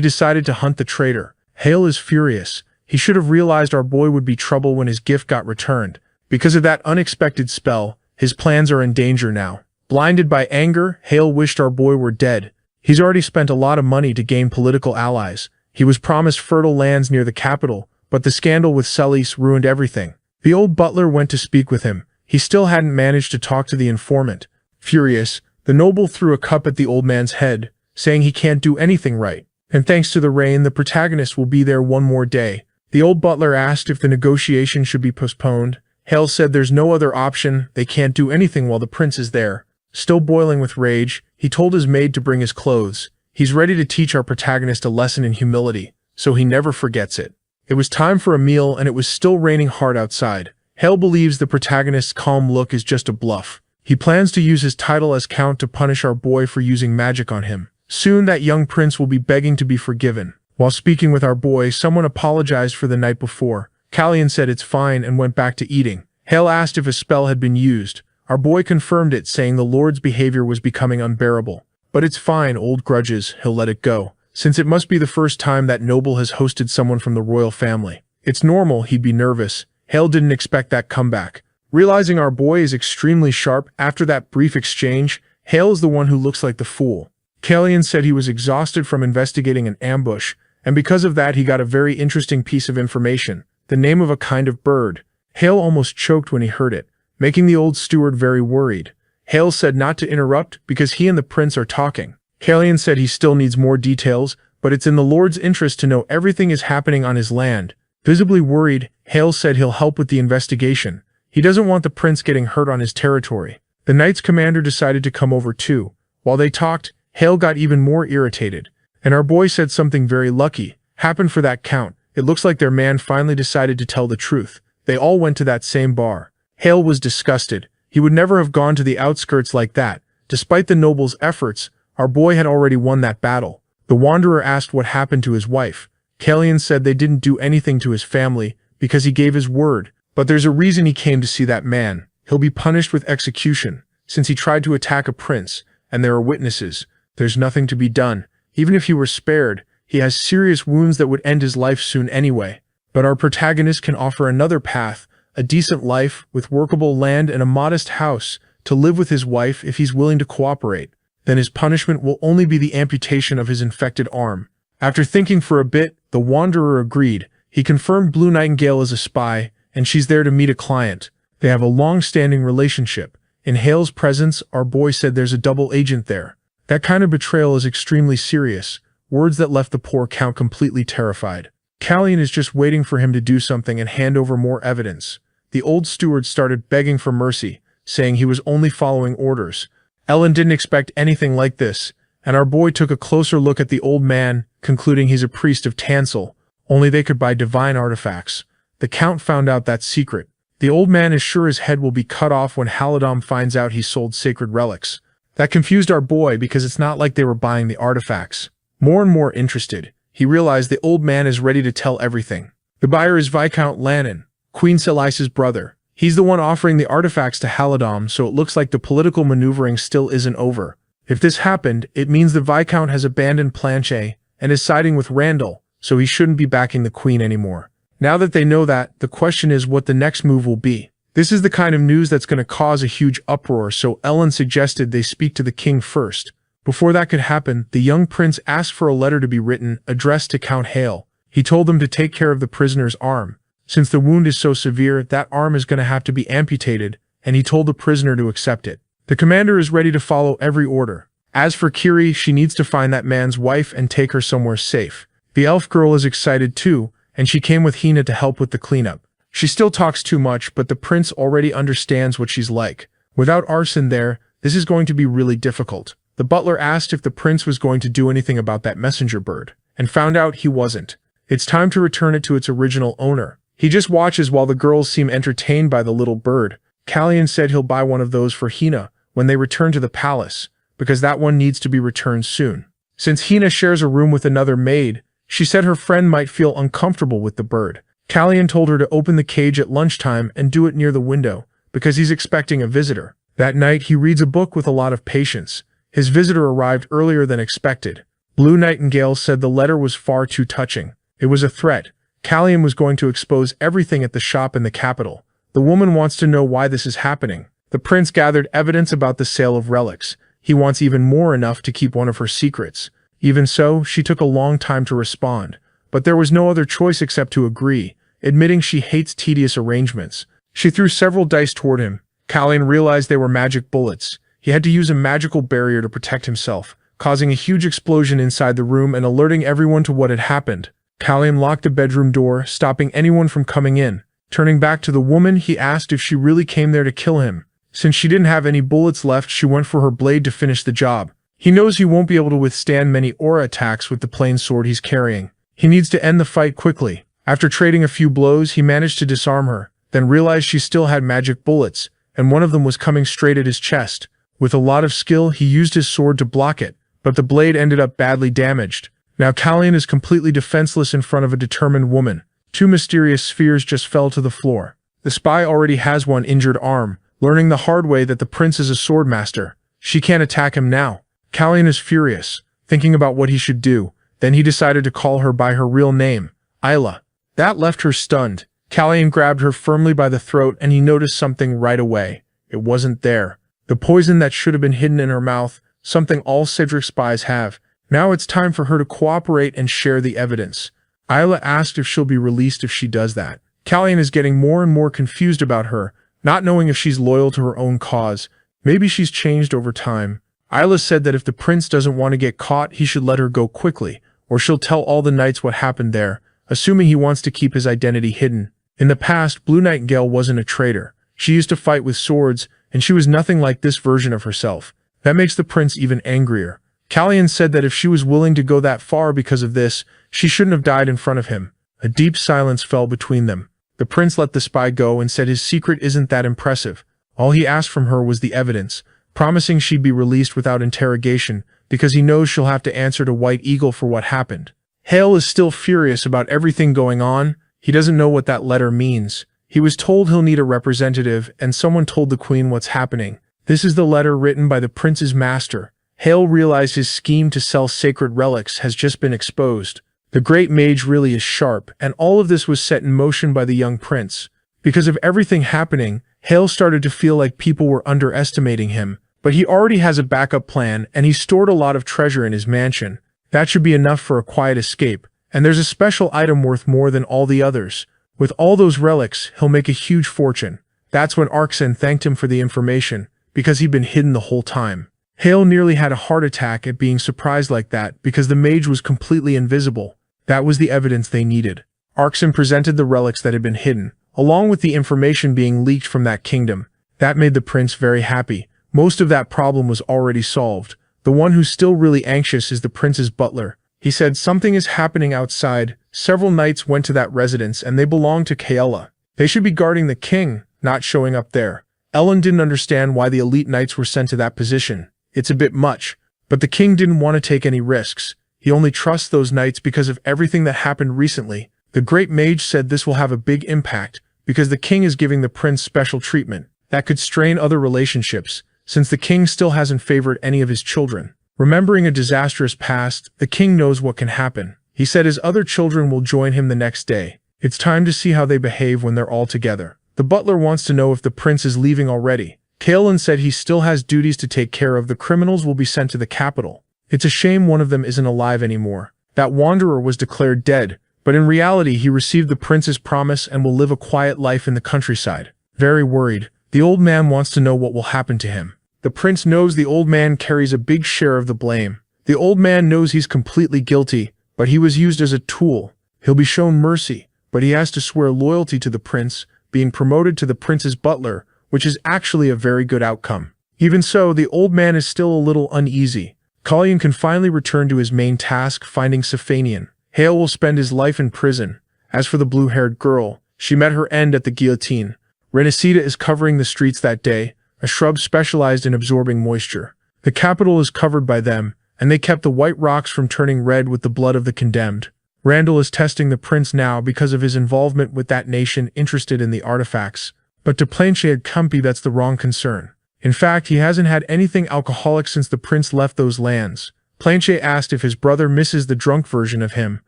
decided to hunt the traitor. Hale is furious. He should have realized our boy would be trouble when his gift got returned. Because of that unexpected spell, his plans are in danger now. Blinded by anger, Hale wished our boy were dead. He's already spent a lot of money to gain political allies. He was promised fertile lands near the capital, but the scandal with Celis ruined everything. The old butler went to speak with him. He still hadn't managed to talk to the informant. Furious, the noble threw a cup at the old man's head, saying he can't do anything right. And thanks to the rain, the protagonist will be there one more day. The old butler asked if the negotiation should be postponed. Hale said there's no other option, they can't do anything while the prince is there. Still boiling with rage, he told his maid to bring his clothes. He's ready to teach our protagonist a lesson in humility, so he never forgets it. It was time for a meal and it was still raining hard outside. Hale believes the protagonist's calm look is just a bluff. He plans to use his title as Count to punish our boy for using magic on him. Soon that young prince will be begging to be forgiven. While speaking with our boy, someone apologized for the night before. Callian said it's fine and went back to eating. Hale asked if a spell had been used. Our boy confirmed it, saying the Lord's behavior was becoming unbearable. But it's fine, old grudges, he'll let it go, since it must be the first time that noble has hosted someone from the royal family. It's normal he'd be nervous. Hale didn't expect that comeback. Realizing our boy is extremely sharp after that brief exchange, Hale is the one who looks like the fool. Callian said he was exhausted from investigating an ambush, and because of that he got a very interesting piece of information, the name of a kind of bird. Hale almost choked when he heard it, making the old steward very worried. Hale said not to interrupt because he and the prince are talking. Callian said he still needs more details, but it's in the Lord's interest to know everything is happening on his land. Visibly worried, Hale said he'll help with the investigation. He doesn't want the prince getting hurt on his territory. The knight's commander decided to come over too. While they talked, Hale got even more irritated. And our boy said something very lucky happened for that count. It looks like their man finally decided to tell the truth. They all went to that same bar. Hale was disgusted. He would never have gone to the outskirts like that. Despite the noble's efforts, our boy had already won that battle. The wanderer asked what happened to his wife. Callian said they didn't do anything to his family because he gave his word. But there's a reason he came to see that man. He'll be punished with execution, since he tried to attack a prince, and there are witnesses. There's nothing to be done. Even if he were spared, he has serious wounds that would end his life soon anyway. But our protagonist can offer another path, a decent life with workable land and a modest house to live with his wife if he's willing to cooperate. Then his punishment will only be the amputation of his infected arm. After thinking for a bit, the wanderer agreed. He confirmed Blue Nightingale is a spy, and she's there to meet a client. They have a long-standing relationship. In Hale's presence, our boy said there's a double agent there. That kind of betrayal is extremely serious, words that left the poor Count completely terrified. Callian is just waiting for him to do something and hand over more evidence. The old steward started begging for mercy, saying he was only following orders. Ellen didn't expect anything like this, and our boy took a closer look at the old man, concluding he's a priest of Tansel. Only they could buy divine artifacts. The Count found out that secret. The old man is sure his head will be cut off when Halidom finds out he sold sacred relics. That confused our boy because it's not like they were buying the artifacts. More and more interested, he realized the old man is ready to tell everything. The buyer is Viscount Lannon, Queen Selice's brother. He's the one offering the artifacts to Halidom, so it looks like the political maneuvering still isn't over. If this happened, it means the Viscount has abandoned Planchet and is siding with Randall, so he shouldn't be backing the Queen anymore. Now that they know that, the question is what the next move will be. This is the kind of news that's going to cause a huge uproar, so Ellen suggested they speak to the king first. Before that could happen, the young prince asked for a letter to be written, addressed to Count Hale. He told them to take care of the prisoner's arm. Since the wound is so severe, that arm is going to have to be amputated, and he told the prisoner to accept it. The commander is ready to follow every order. As for Kiri, she needs to find that man's wife and take her somewhere safe. The elf girl is excited too, and she came with Hina to help with the cleanup. She still talks too much, but the prince already understands what she's like. Without Arson there, this is going to be really difficult. The butler asked if the prince was going to do anything about that messenger bird, and found out he wasn't. It's time to return it to its original owner. He just watches while the girls seem entertained by the little bird. Callian said he'll buy one of those for Hina when they return to the palace, because that one needs to be returned soon. Since Hina shares a room with another maid, she said her friend might feel uncomfortable with the bird. Callian told her to open the cage at lunchtime and do it near the window, because he's expecting a visitor. That night, he reads a book with a lot of patience. His visitor arrived earlier than expected. Blue Nightingale said the letter was far too touching. It was a threat. Callian was going to expose everything at the shop in the capital. The woman wants to know why this is happening. The prince gathered evidence about the sale of relics. He wants even more, enough to keep one of her secrets. Even so, she took a long time to respond. But there was no other choice except to agree, admitting she hates tedious arrangements. She threw several dice toward him. Callian realized they were magic bullets. He had to use a magical barrier to protect himself, causing a huge explosion inside the room and alerting everyone to what had happened. Callian locked the bedroom door, stopping anyone from coming in. Turning back to the woman, he asked if she really came there to kill him. Since she didn't have any bullets left, she went for her blade to finish the job. He knows he won't be able to withstand many aura attacks with the plain sword he's carrying. He needs to end the fight quickly. After trading a few blows, he managed to disarm her, then realized she still had magic bullets, and one of them was coming straight at his chest. With a lot of skill, he used his sword to block it, but the blade ended up badly damaged. Now Kalyan is completely defenseless in front of a determined woman. 2 mysterious spheres just fell to the floor. The spy already has one injured arm, learning the hard way that the prince is a sword master. She can't attack him now. Kalyan is furious, thinking about what he should do. Then he decided to call her by her real name, Isla. That left her stunned. Kalyan grabbed her firmly by the throat and he noticed something right away. It wasn't there. The poison that should have been hidden in her mouth, something all Cedric spies have. Now it's time for her to cooperate and share the evidence. Isla asked if she'll be released if she does that. Kalyan is getting more and more confused about her, not knowing if she's loyal to her own cause. Maybe she's changed over time. Isla said that if the prince doesn't want to get caught, he should let her go quickly, or she'll tell all the knights what happened there, assuming he wants to keep his identity hidden. In the past, Blue Nightingale wasn't a traitor. She used to fight with swords, and she was nothing like this version of herself. That makes the prince even angrier. Kalyan said that if she was willing to go that far because of this, she shouldn't have died in front of him. A deep silence fell between them. The prince let the spy go and said his secret isn't that impressive. All he asked from her was the evidence, promising she'd be released without interrogation, because he knows she'll have to answer to White Eagle for what happened. Hale is still furious about everything going on. He doesn't know what that letter means. He was told he'll need a representative, and someone told the queen what's happening. This is the letter written by the prince's master. Hale realized his scheme to sell sacred relics has just been exposed. The great mage really is sharp, and all of this was set in motion by the young prince. Because of everything happening, Hale started to feel like people were underestimating him. But he already has a backup plan, and he stored a lot of treasure in his mansion. That should be enough for a quiet escape, and there's a special item worth more than all the others. With all those relics, he'll make a huge fortune. That's when Arksen thanked him for the information, because he'd been hidden the whole time. Hale nearly had a heart attack at being surprised like that because the mage was completely invisible. That was the evidence they needed. Arksen presented the relics that had been hidden, along with the information being leaked from that kingdom. That made the prince very happy. Most of that problem was already solved. The one who's still really anxious is the prince's butler. He said something is happening outside. Several knights went to that residence and they belong to Yahello. They should be guarding the king, not showing up there. Ellen didn't understand why the elite knights were sent to that position. It's a bit much, but the king didn't want to take any risks. He only trusts those knights because of everything that happened recently. The great mage said this will have a big impact because the king is giving the prince special treatment that could strain other relationships, since the king still hasn't favored any of his children. Remembering a disastrous past, the king knows what can happen. He said his other children will join him the next day. It's time to see how they behave when they're all together. The butler wants to know if the prince is leaving already. Kaelin said he still has duties to take care of. The criminals will be sent to the capital. It's a shame one of them isn't alive anymore. That wanderer was declared dead, but in reality he received the prince's promise and will live a quiet life in the countryside. Very worried, the old man wants to know what will happen to him. The prince knows the old man carries a big share of the blame. The old man knows he's completely guilty, but he was used as a tool. He'll be shown mercy, but he has to swear loyalty to the prince, being promoted to the prince's butler, which is actually a very good outcome. Even so, the old man is still a little uneasy. Kalyan can finally return to his main task, finding Safanian. Hale will spend his life in prison. As for the blue-haired girl, she met her end at the guillotine. Renesita is covering the streets that day, a shrub specialized in absorbing moisture. The capital is covered by them, and they kept the white rocks from turning red with the blood of the condemned. Randall is testing the prince now because of his involvement with that nation interested in the artifacts. But to Planchet Cumpy, that's the wrong concern. In fact, he hasn't had anything alcoholic since the prince left those lands. Planchet asked if his brother misses the drunk version of him.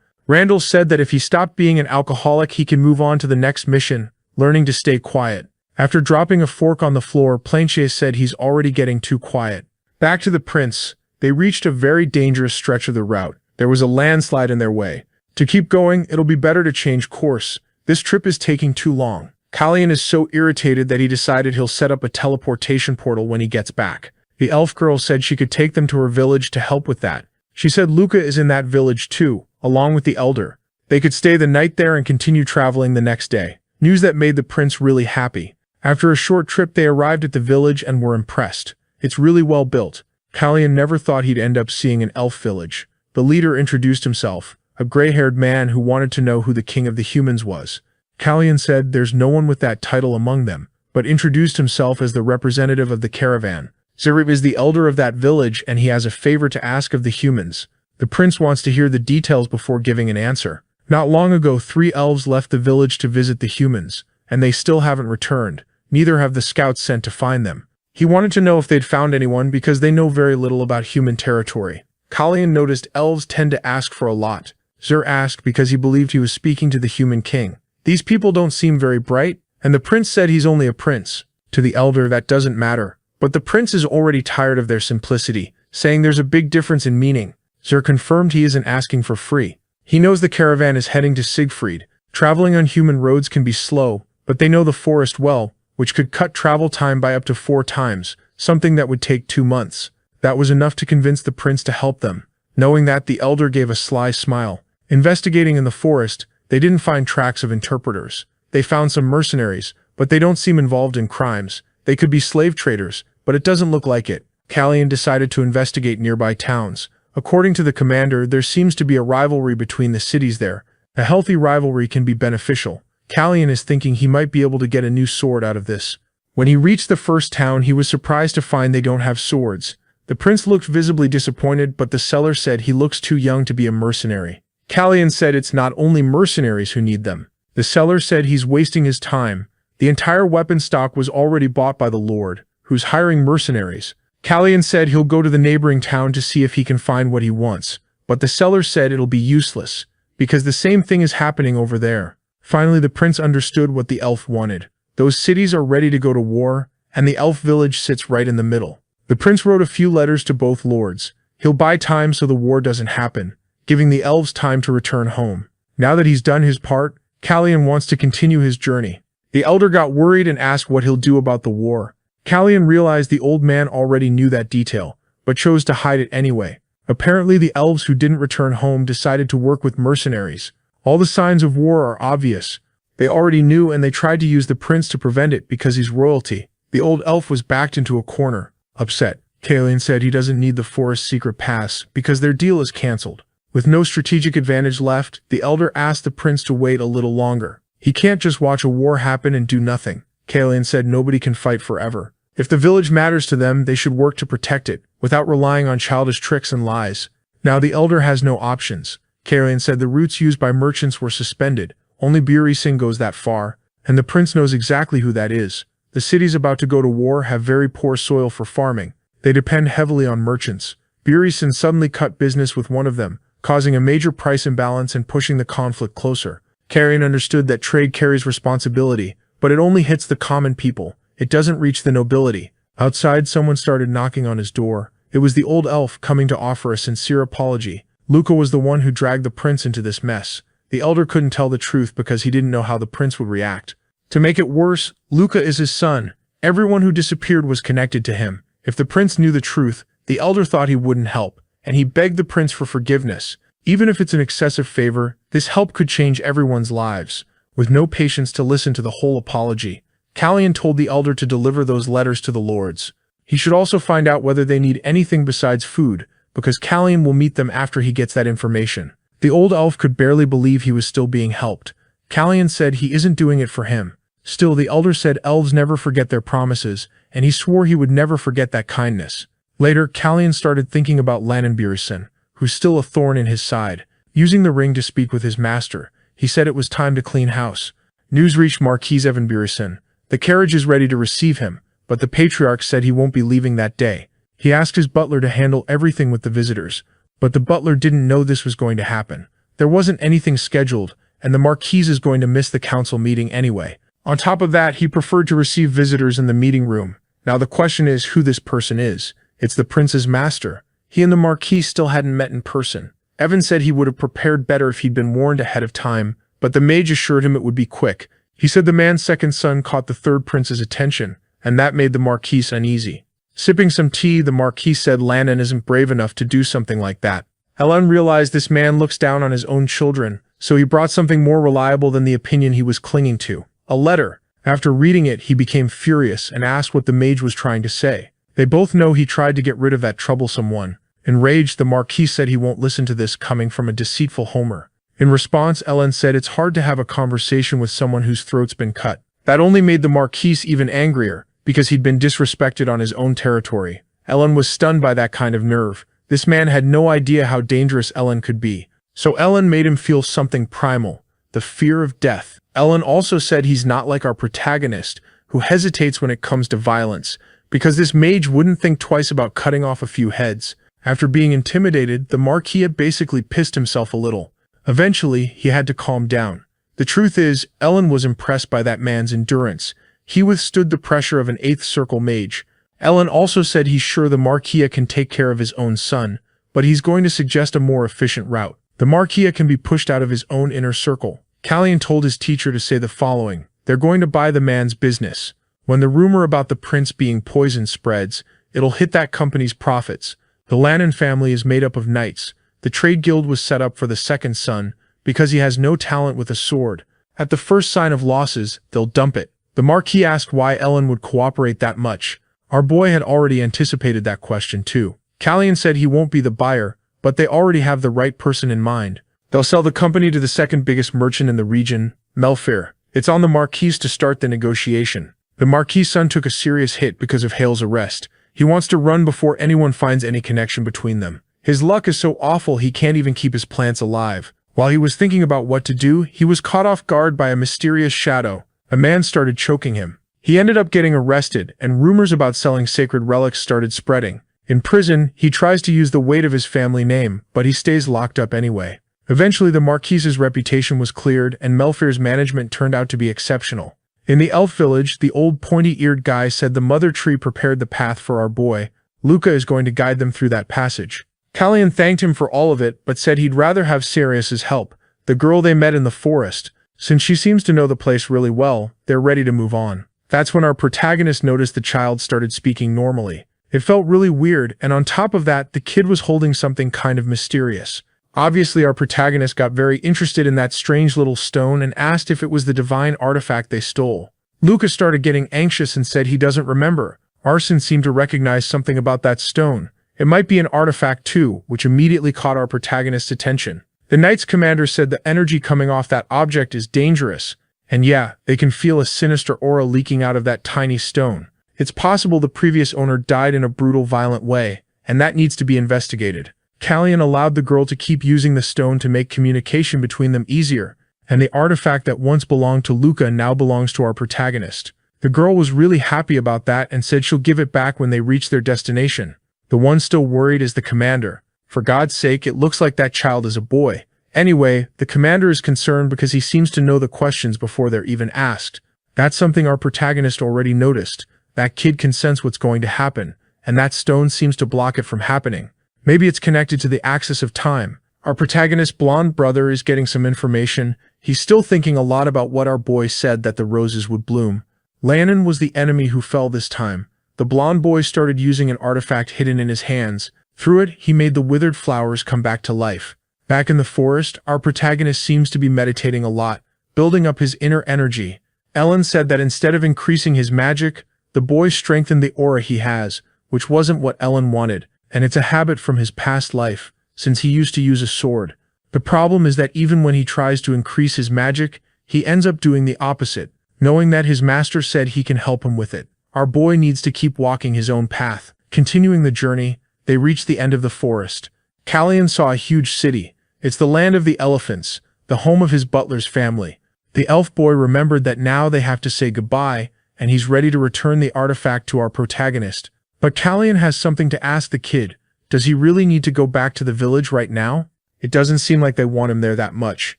Randall said that if he stopped being an alcoholic, he can move on to the next mission, learning to stay quiet. After dropping a fork on the floor, Planchet said he's already getting too quiet. Back to the prince. They reached a very dangerous stretch of the route. There was a landslide in their way. To keep going, it'll be better to change course. This trip is taking too long. Kalyan is so irritated that he decided he'll set up a teleportation portal when he gets back. The elf girl said she could take them to her village to help with that. She said Luca is in that village too, along with the elder. They could stay the night there and continue traveling the next day. News that made the prince really happy. After a short trip, they arrived at the village and were impressed. It's really well built. Kalyan never thought he'd end up seeing an elf village. The leader introduced himself, a gray-haired man who wanted to know who the king of the humans was. Kalyan said there's no one with that title among them, but introduced himself as the representative of the caravan. Zerib is the elder of that village and he has a favor to ask of the humans. The prince wants to hear the details before giving an answer. Not long ago 3 elves left the village to visit the humans, and they still haven't returned. Neither have the scouts sent to find them. He wanted to know if they'd found anyone because they know very little about human territory. Kalyan noticed elves tend to ask for a lot. Zer asked because he believed he was speaking to the human king. These people don't seem very bright, and the prince said he's only a prince. To the elder, that doesn't matter. But the prince is already tired of their simplicity, saying there's a big difference in meaning. Zer confirmed he isn't asking for free. He knows the caravan is heading to Siegfried. Traveling on human roads can be slow, but they know the forest well, which could cut travel time by up to 4 times, something that would take 2 months. That was enough to convince the prince to help them. Knowing that, the elder gave a sly smile. Investigating in the forest, they didn't find tracks of interpreters. They found some mercenaries, but they don't seem involved in crimes. They could be slave traders, but it doesn't look like it. Kalyan decided to investigate nearby towns. According to the commander, there seems to be a rivalry between the cities there. A healthy rivalry can be beneficial. Kalyan is thinking he might be able to get a new sword out of this. When he reached the first town, he was surprised to find they don't have swords. The prince looked visibly disappointed, but the seller said he looks too young to be a mercenary. Kalyan said it's not only mercenaries who need them. The seller said he's wasting his time. The entire weapon stock was already bought by the lord, who's hiring mercenaries. Kalyan said he'll go to the neighboring town to see if he can find what he wants, but the seller said it'll be useless, because the same thing is happening over there. Finally, the prince understood what the elf wanted. Those cities are ready to go to war, and the elf village sits right in the middle. The prince wrote a few letters to both lords. He'll buy time so the war doesn't happen, giving the elves time to return home. Now that he's done his part, Kalyan wants to continue his journey. The elder got worried and asked what he'll do about the war. Kalyan realized the old man already knew that detail, but chose to hide it anyway. Apparently, the elves who didn't return home decided to work with mercenaries. All the signs of war are obvious. They already knew, and they tried to use the prince to prevent it because he's royalty. The old elf was backed into a corner. Upset, Kalyan said he doesn't need the forest's secret pass because their deal is cancelled. With no strategic advantage left, the elder asked the prince to wait a little longer. He can't just watch a war happen and do nothing. Kalyan said nobody can fight forever. If the village matters to them, they should work to protect it, without relying on childish tricks and lies. Now the elder has no options. Kalyan said the routes used by merchants were suspended. Only Buri Singh goes that far, and the prince knows exactly who that is. The cities about to go to war have very poor soil for farming. They depend heavily on merchants. Buri Singh suddenly cut business with one of them, causing a major price imbalance and pushing the conflict closer. Kalyan understood that trade carries responsibility, but it only hits the common people. It doesn't reach the nobility. Outside, someone started knocking on his door. It was the old elf coming to offer a sincere apology. Luca was the one who dragged the prince into this mess. The elder couldn't tell the truth because he didn't know how the prince would react. To make it worse, Luca is his son. Everyone who disappeared was connected to him. If the prince knew the truth, the elder thought he wouldn't help, and he begged the prince for forgiveness. Even if it's an excessive favor, this help could change everyone's lives. With no patience to listen to the whole apology, Kalyan told the elder to deliver those letters to the lords. He should also find out whether they need anything besides food, because Kalyan will meet them after he gets that information. The old elf could barely believe he was still being helped. Kalyan said he isn't doing it for him. Still, the elder said elves never forget their promises, and he swore he would never forget that kindness. Later, Kalyan started thinking about Lananburisin, who's still a thorn in his side. Using the ring to speak with his master, he said it was time to clean house. News reached Marquis Evan Burisin. The carriage is ready to receive him, but the patriarch said he won't be leaving that day. He asked his butler to handle everything with the visitors, but the butler didn't know this was going to happen. There wasn't anything scheduled, and the Marquis is going to miss the council meeting anyway. On top of that, he preferred to receive visitors in the meeting room. Now the question is who this person is. It's the prince's master. He and the Marquis still hadn't met in person. Evan said he would have prepared better if he'd been warned ahead of time, but the mage assured him it would be quick. He said the man's second son caught the third prince's attention, and that made the Marquis uneasy. Sipping some tea, the Marquis said Lannan isn't brave enough to do something like that. Helen realized this man looks down on his own children, so he brought something more reliable than the opinion he was clinging to. A letter. After reading it, he became furious and asked what the mage was trying to say. They both know he tried to get rid of that troublesome one. Enraged, the Marquis said he won't listen to this coming from a deceitful Homer. In response, Ellen said it's hard to have a conversation with someone whose throat's been cut. That only made the Marquis even angrier, because he'd been disrespected on his own territory. Ellen was stunned by that kind of nerve. This man had no idea how dangerous Ellen could be. So Ellen made him feel something primal, the fear of death. Ellen also said he's not like our protagonist, who hesitates when it comes to violence, because this mage wouldn't think twice about cutting off a few heads. After being intimidated, the Marquis basically pissed himself a little. Eventually, he had to calm down. The truth is, Ellen was impressed by that man's endurance. He withstood the pressure of an 8th Circle mage. Ellen also said he's sure the Marquis can take care of his own son, but he's going to suggest a more efficient route. The Marquis can be pushed out of his own inner circle. Callian told his teacher to say the following: they're going to buy the man's business. When the rumor about the prince being poisoned spreads, it'll hit that company's profits. The Lannon family is made up of knights. The trade guild was set up for the second son, because he has no talent with a sword. At the first sign of losses, they'll dump it. The Marquis asked why Ellen would cooperate that much. Our boy had already anticipated that question too. Callian said he won't be the buyer, but they already have the right person in mind. They'll sell the company to the second biggest merchant in the region, Melfair. It's on the Marquis to start the negotiation. The Marquis' son took a serious hit because of Hale's arrest. He wants to run before anyone finds any connection between them. His luck is so awful he can't even keep his plants alive. While he was thinking about what to do, he was caught off guard by a mysterious shadow. A man started choking him. He ended up getting arrested, and rumors about selling sacred relics started spreading. In prison, he tries to use the weight of his family name, but he stays locked up anyway. Eventually, the Marquis's reputation was cleared, and Melfair's management turned out to be exceptional. In the elf village, the old pointy-eared guy said the mother tree prepared the path for our boy. Luca is going to guide them through that passage. Callian thanked him for all of it, but said he'd rather have Sirius's help, the girl they met in the forest. Since she seems to know the place really well, they're ready to move on. That's when our protagonist noticed the child started speaking normally. It felt really weird, and on top of that, the kid was holding something kind of mysterious. Obviously, our protagonist got very interested in that strange little stone and asked if it was the divine artifact they stole. Luca started getting anxious and said he doesn't remember. Arson seemed to recognize something about that stone. It might be an artifact too, which immediately caught our protagonist's attention. The Knight's commander said the energy coming off that object is dangerous. And yeah, they can feel a sinister aura leaking out of that tiny stone. It's possible the previous owner died in a brutal, violent way, and that needs to be investigated. Callian allowed the girl to keep using the stone to make communication between them easier, and the artifact that once belonged to Luca now belongs to our protagonist. The girl was really happy about that and said she'll give it back when they reach their destination. The one still worried is the commander. For God's sake, it looks like that child is a boy. Anyway, the commander is concerned because he seems to know the questions before they're even asked. That's something our protagonist already noticed. That kid can sense what's going to happen, and that stone seems to block it from happening. Maybe it's connected to the axis of time. Our protagonist's blonde brother is getting some information. He's still thinking a lot about what our boy said that the roses would bloom. Lannon was the enemy who fell this time. The blonde boy started using an artifact hidden in his hands. Through it, he made the withered flowers come back to life. Back in the forest, our protagonist seems to be meditating a lot, building up his inner energy. Ellen said that instead of increasing his magic, the boy strengthened the aura he has, which wasn't what Ellen wanted, and it's a habit from his past life, since he used to use a sword. The problem is that even when he tries to increase his magic, he ends up doing the opposite, knowing that his master said he can help him with it. Our boy needs to keep walking his own path. Continuing the journey, they reached the end of the forest. Callian saw a huge city. It's the land of the elephants, the home of his butler's family. The elf boy remembered that now they have to say goodbye, and he's ready to return the artifact to our protagonist. But Callian has something to ask the kid. Does he really need to go back to the village right now? It doesn't seem like they want him there that much.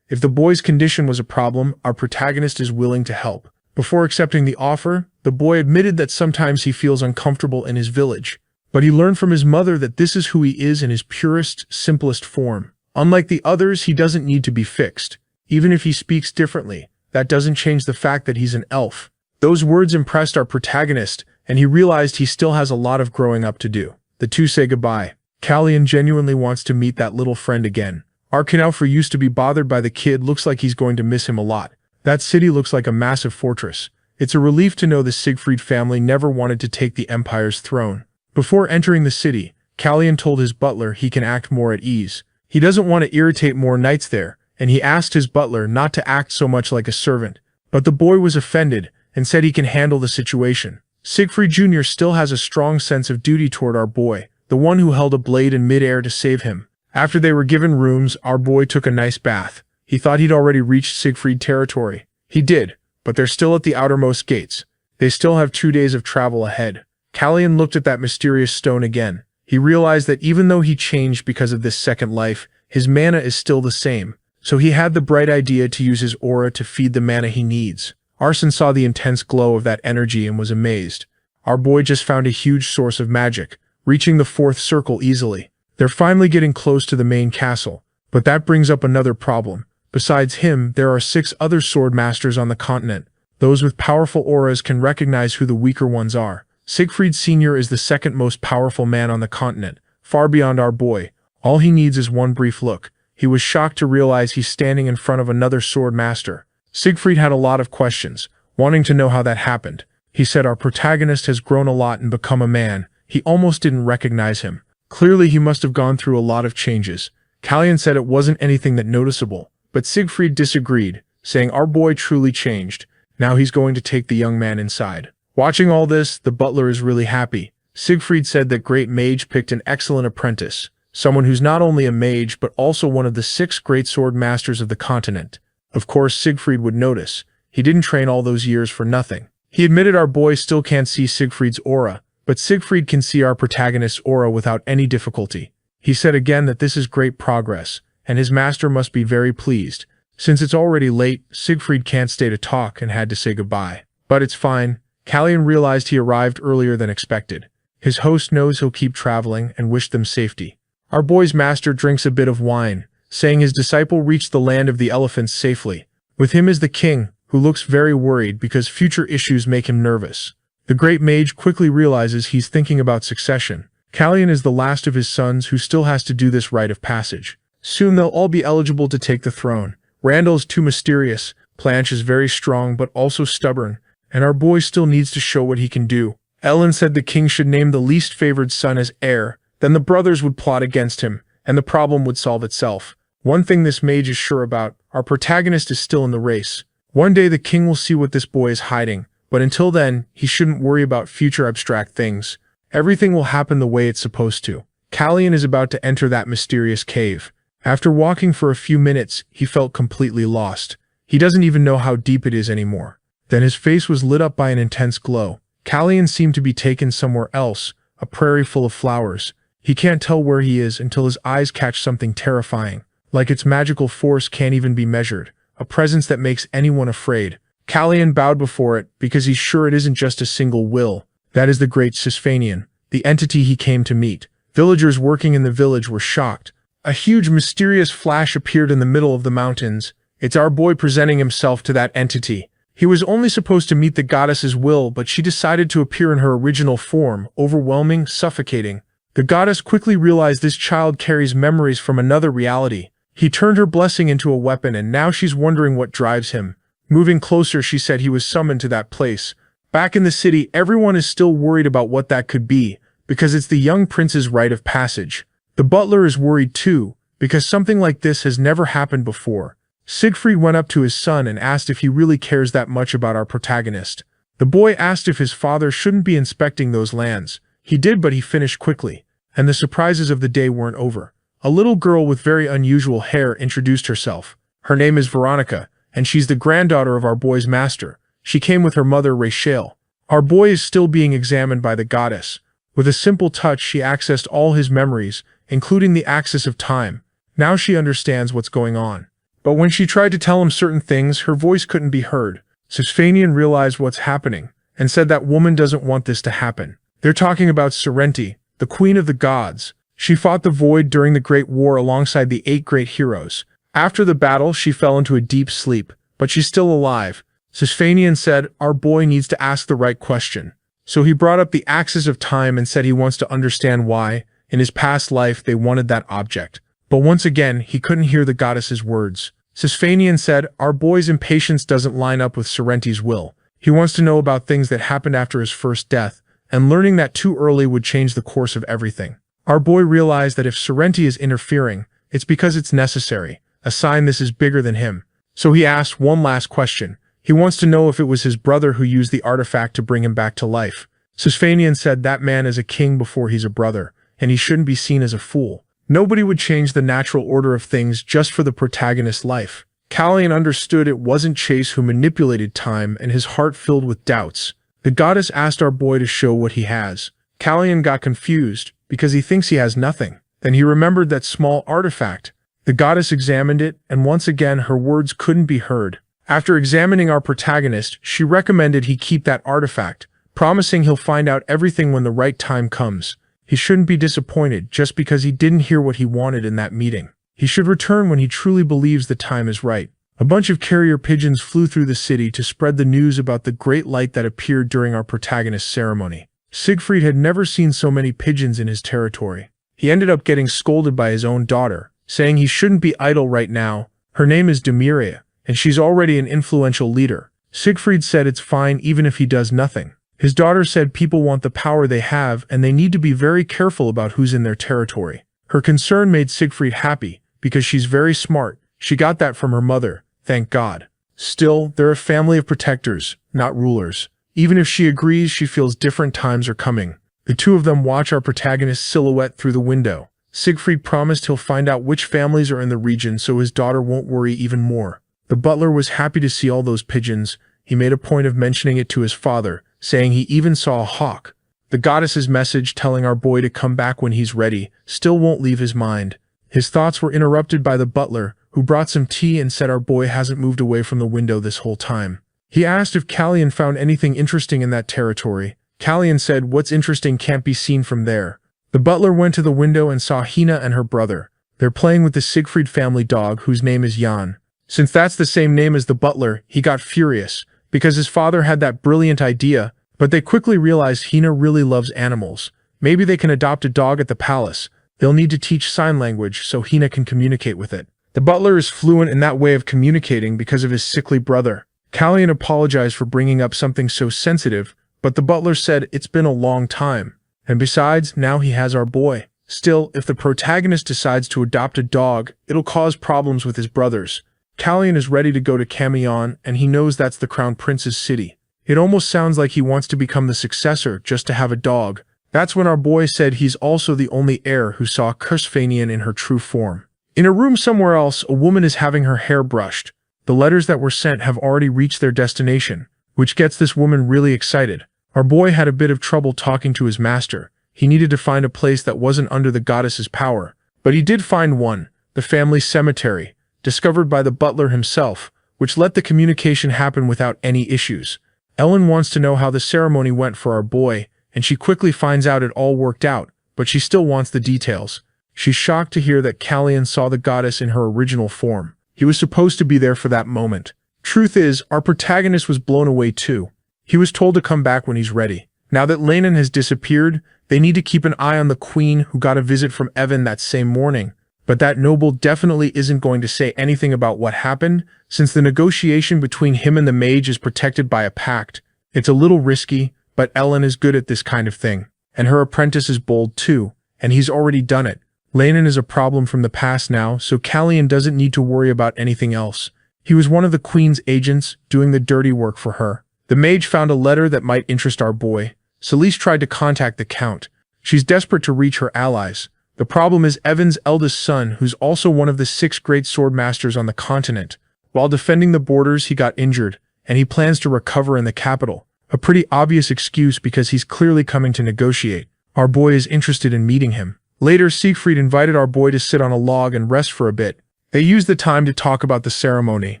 If the boy's condition was a problem, our protagonist is willing to help. Before accepting the offer, the boy admitted that sometimes he feels uncomfortable in his village. But he learned from his mother that this is who he is in his purest, simplest form. Unlike the others, he doesn't need to be fixed. Even if he speaks differently, that doesn't change the fact that he's an elf. Those words impressed our protagonist, and he realized he still has a lot of growing up to do. The two say goodbye. Callian genuinely wants to meet that little friend again. Arkanelfer used to be bothered by the kid, looks like he's going to miss him a lot. That city looks like a massive fortress. It's a relief to know the Siegfried family never wanted to take the Empire's throne. Before entering the city, Callion told his butler he can act more at ease. He doesn't want to irritate more knights there, and he asked his butler not to act so much like a servant. But the boy was offended and said he can handle the situation. Siegfried Jr. still has a strong sense of duty toward our boy, the one who held a blade in midair to save him. After they were given rooms, our boy took a nice bath. He thought he'd already reached Siegfried territory. He did, but they're still at the outermost gates. They still have 2 days of travel ahead. Callion looked at that mysterious stone again. He realized that even though he changed because of this second life, his mana is still the same. So he had the bright idea to use his aura to feed the mana he needs. Arson saw the intense glow of that energy and was amazed. Our boy just found a huge source of magic, reaching the 4th circle easily. They're finally getting close to the main castle, but that brings up another problem. Besides him, there are 6 other sword masters on the continent. Those with powerful auras can recognize who the weaker ones are. Siegfried Sr. is the 2nd most powerful man on the continent, far beyond our boy. All he needs is one brief look. He was shocked to realize he's standing in front of another sword master. Siegfried had a lot of questions, wanting to know how that happened. He said our protagonist has grown a lot and become a man. He almost didn't recognize him. Clearly he must have gone through a lot of changes. Callion said it wasn't anything that noticeable, but Siegfried disagreed, saying our boy truly changed. Now he's going to take the young man inside. Watching all this, the butler is really happy. Siegfried said that Great Mage picked an excellent apprentice, someone who's not only a mage but also one of the 6 great sword masters of the continent. Of course, Siegfried would notice. He didn't train all those years for nothing. He admitted our boy still can't see Siegfried's aura, but Siegfried can see our protagonist's aura without any difficulty. He said again that this is great progress, and his master must be very pleased. Since it's already late, Siegfried can't stay to talk and had to say goodbye. But it's fine. Callion realized he arrived earlier than expected. His host knows he'll keep traveling and wished them safety. Our boy's master drinks a bit of wine, saying his disciple reached the land of the elephants safely. With him is the king, who looks very worried because future issues make him nervous. The great mage quickly realizes he's thinking about succession. Callion is the last of his sons who still has to do this rite of passage. Soon they'll all be eligible to take the throne. Randall's too mysterious, Planche is very strong but also stubborn, and our boy still needs to show what he can do. Ellen said the king should name the least favored son as heir, then the brothers would plot against him, and the problem would solve itself. One thing this mage is sure about, our protagonist is still in the race. One day the king will see what this boy is hiding, but until then, he shouldn't worry about future abstract things. Everything will happen the way it's supposed to. Callion is about to enter that mysterious cave. After walking for a few minutes, he felt completely lost. He doesn't even know how deep it is anymore. Then his face was lit up by an intense glow. Callion seemed to be taken somewhere else, a prairie full of flowers. He can't tell where he is until his eyes catch something terrifying. Like its magical force can't even be measured. A presence that makes anyone afraid. Callion bowed before it because he's sure it isn't just a single will. That is the great Sisfanian, the entity he came to meet. Villagers working in the village were shocked. A huge mysterious flash appeared in the middle of the mountains. It's our boy presenting himself to that entity. He was only supposed to meet the goddess's will, but she decided to appear in her original form, overwhelming, suffocating. The goddess quickly realized this child carries memories from another reality. He turned her blessing into a weapon and now she's wondering what drives him. Moving closer, she said he was summoned to that place. Back in the city, everyone is still worried about what that could be, because it's the young prince's rite of passage. The butler is worried too, because something like this has never happened before. Siegfried went up to his son and asked if he really cares that much about our protagonist. The boy asked if his father shouldn't be inspecting those lands. He did, but he finished quickly. And the surprises of the day weren't over. A little girl with very unusual hair introduced herself. Her name is Veronica, and she's the granddaughter of our boy's master. She came with her mother, Rachel. Our boy is still being examined by the goddess. With a simple touch, she accessed all his memories, including the axis of time. Now she understands what's going on. But when she tried to tell him certain things, her voice couldn't be heard. Sisfanian realized what's happening, and said that woman doesn't want this to happen. They're talking about Sorrenti, the queen of the gods. She fought the void during the Great War alongside the 8 great heroes. After the battle, she fell into a deep sleep, but she's still alive. Sisfanian said, our boy needs to ask the right question. So he brought up the axis of time and said he wants to understand why, in his past life, they wanted that object. But once again, he couldn't hear the goddess's words. Sisfanian said, our boy's impatience doesn't line up with Sorrenti's will. He wants to know about things that happened after his first death, and learning that too early would change the course of everything. Our boy realized that if Sorrenti is interfering, it's because it's necessary, a sign this is bigger than him. So he asked one last question. He wants to know if it was his brother who used the artifact to bring him back to life. Sosphanian said that man is a king before he's a brother, and he shouldn't be seen as a fool. Nobody would change the natural order of things just for the protagonist's life. Callian understood it wasn't Chase who manipulated time, and his heart filled with doubts. The goddess asked our boy to show what he has. Callian got confused, because he thinks he has nothing. Then he remembered that small artifact. The goddess examined it, and once again her words couldn't be heard. After examining our protagonist, she recommended he keep that artifact, promising he'll find out everything when the right time comes. He shouldn't be disappointed just because he didn't hear what he wanted in that meeting. He should return when he truly believes the time is right. A bunch of carrier pigeons flew through the city to spread the news about the great light that appeared during our protagonist's ceremony. Siegfried had never seen so many pigeons in his territory. He ended up getting scolded by his own daughter, saying he shouldn't be idle right now. Her name is Demiria, and she's already an influential leader. Siegfried said it's fine even if he does nothing. His daughter said people want the power they have and they need to be very careful about who's in their territory. Her concern made Siegfried happy, because she's very smart. She got that from her mother, thank God. Still, they're a family of protectors, not rulers. Even if she agrees, she feels different times are coming. The two of them watch our protagonist's silhouette through the window. Siegfried promised he'll find out which families are in the region so his daughter won't worry even more. The butler was happy to see all those pigeons. He made a point of mentioning it to his father, saying he even saw a hawk. The goddess's message telling our boy to come back when he's ready still won't leave his mind. His thoughts were interrupted by the butler, who brought some tea and said our boy hasn't moved away from the window this whole time. He asked if Callian found anything interesting in that territory. Callian said what's interesting can't be seen from there. The butler went to the window and saw Hina and her brother. They're playing with the Siegfried family dog whose name is Jan. Since that's the same name as the butler, he got furious, because his father had that brilliant idea, but they quickly realized Hina really loves animals. Maybe they can adopt a dog at the palace. They'll need to teach sign language so Hina can communicate with it. The butler is fluent in that way of communicating because of his sickly brother. Callian apologized for bringing up something so sensitive, but the butler said it's been a long time. And besides, now he has our boy. Still, if the protagonist decides to adopt a dog, it'll cause problems with his brothers. Callian is ready to go to Camion, and he knows that's the Crown Prince's city. It almost sounds like he wants to become the successor just to have a dog. That's when our boy said he's also the only heir who saw Cursfanian in her true form. In a room somewhere else, a woman is having her hair brushed. The letters that were sent have already reached their destination, which gets this woman really excited. Our boy had a bit of trouble talking to his master. He needed to find a place that wasn't under the goddess's power. But he did find one, the family cemetery, discovered by the butler himself, which let the communication happen without any issues. Ellen wants to know how the ceremony went for our boy, and she quickly finds out it all worked out, but she still wants the details. She's shocked to hear that Callian saw the goddess in her original form. He was supposed to be there for that moment. Truth is, our protagonist was blown away too. He was told to come back when he's ready. Now that Lenin has disappeared, they need to keep an eye on the queen who got a visit from Evan that same morning. But that noble definitely isn't going to say anything about what happened, since the negotiation between him and the mage is protected by a pact. It's a little risky, but Ellen is good at this kind of thing. And her apprentice is bold too, and he's already done it. Lenin is a problem from the past now, so Callian doesn't need to worry about anything else. He was one of the queen's agents, doing the dirty work for her. The mage found a letter that might interest our boy. Celeste tried to contact the count. She's desperate to reach her allies. The problem is Evan's eldest son, who's also one of the 6 great sword masters on the continent. While defending the borders, he got injured, and he plans to recover in the capital. A pretty obvious excuse because he's clearly coming to negotiate. Our boy is interested in meeting him. Later, Siegfried invited our boy to sit on a log and rest for a bit. They used the time to talk about the ceremony.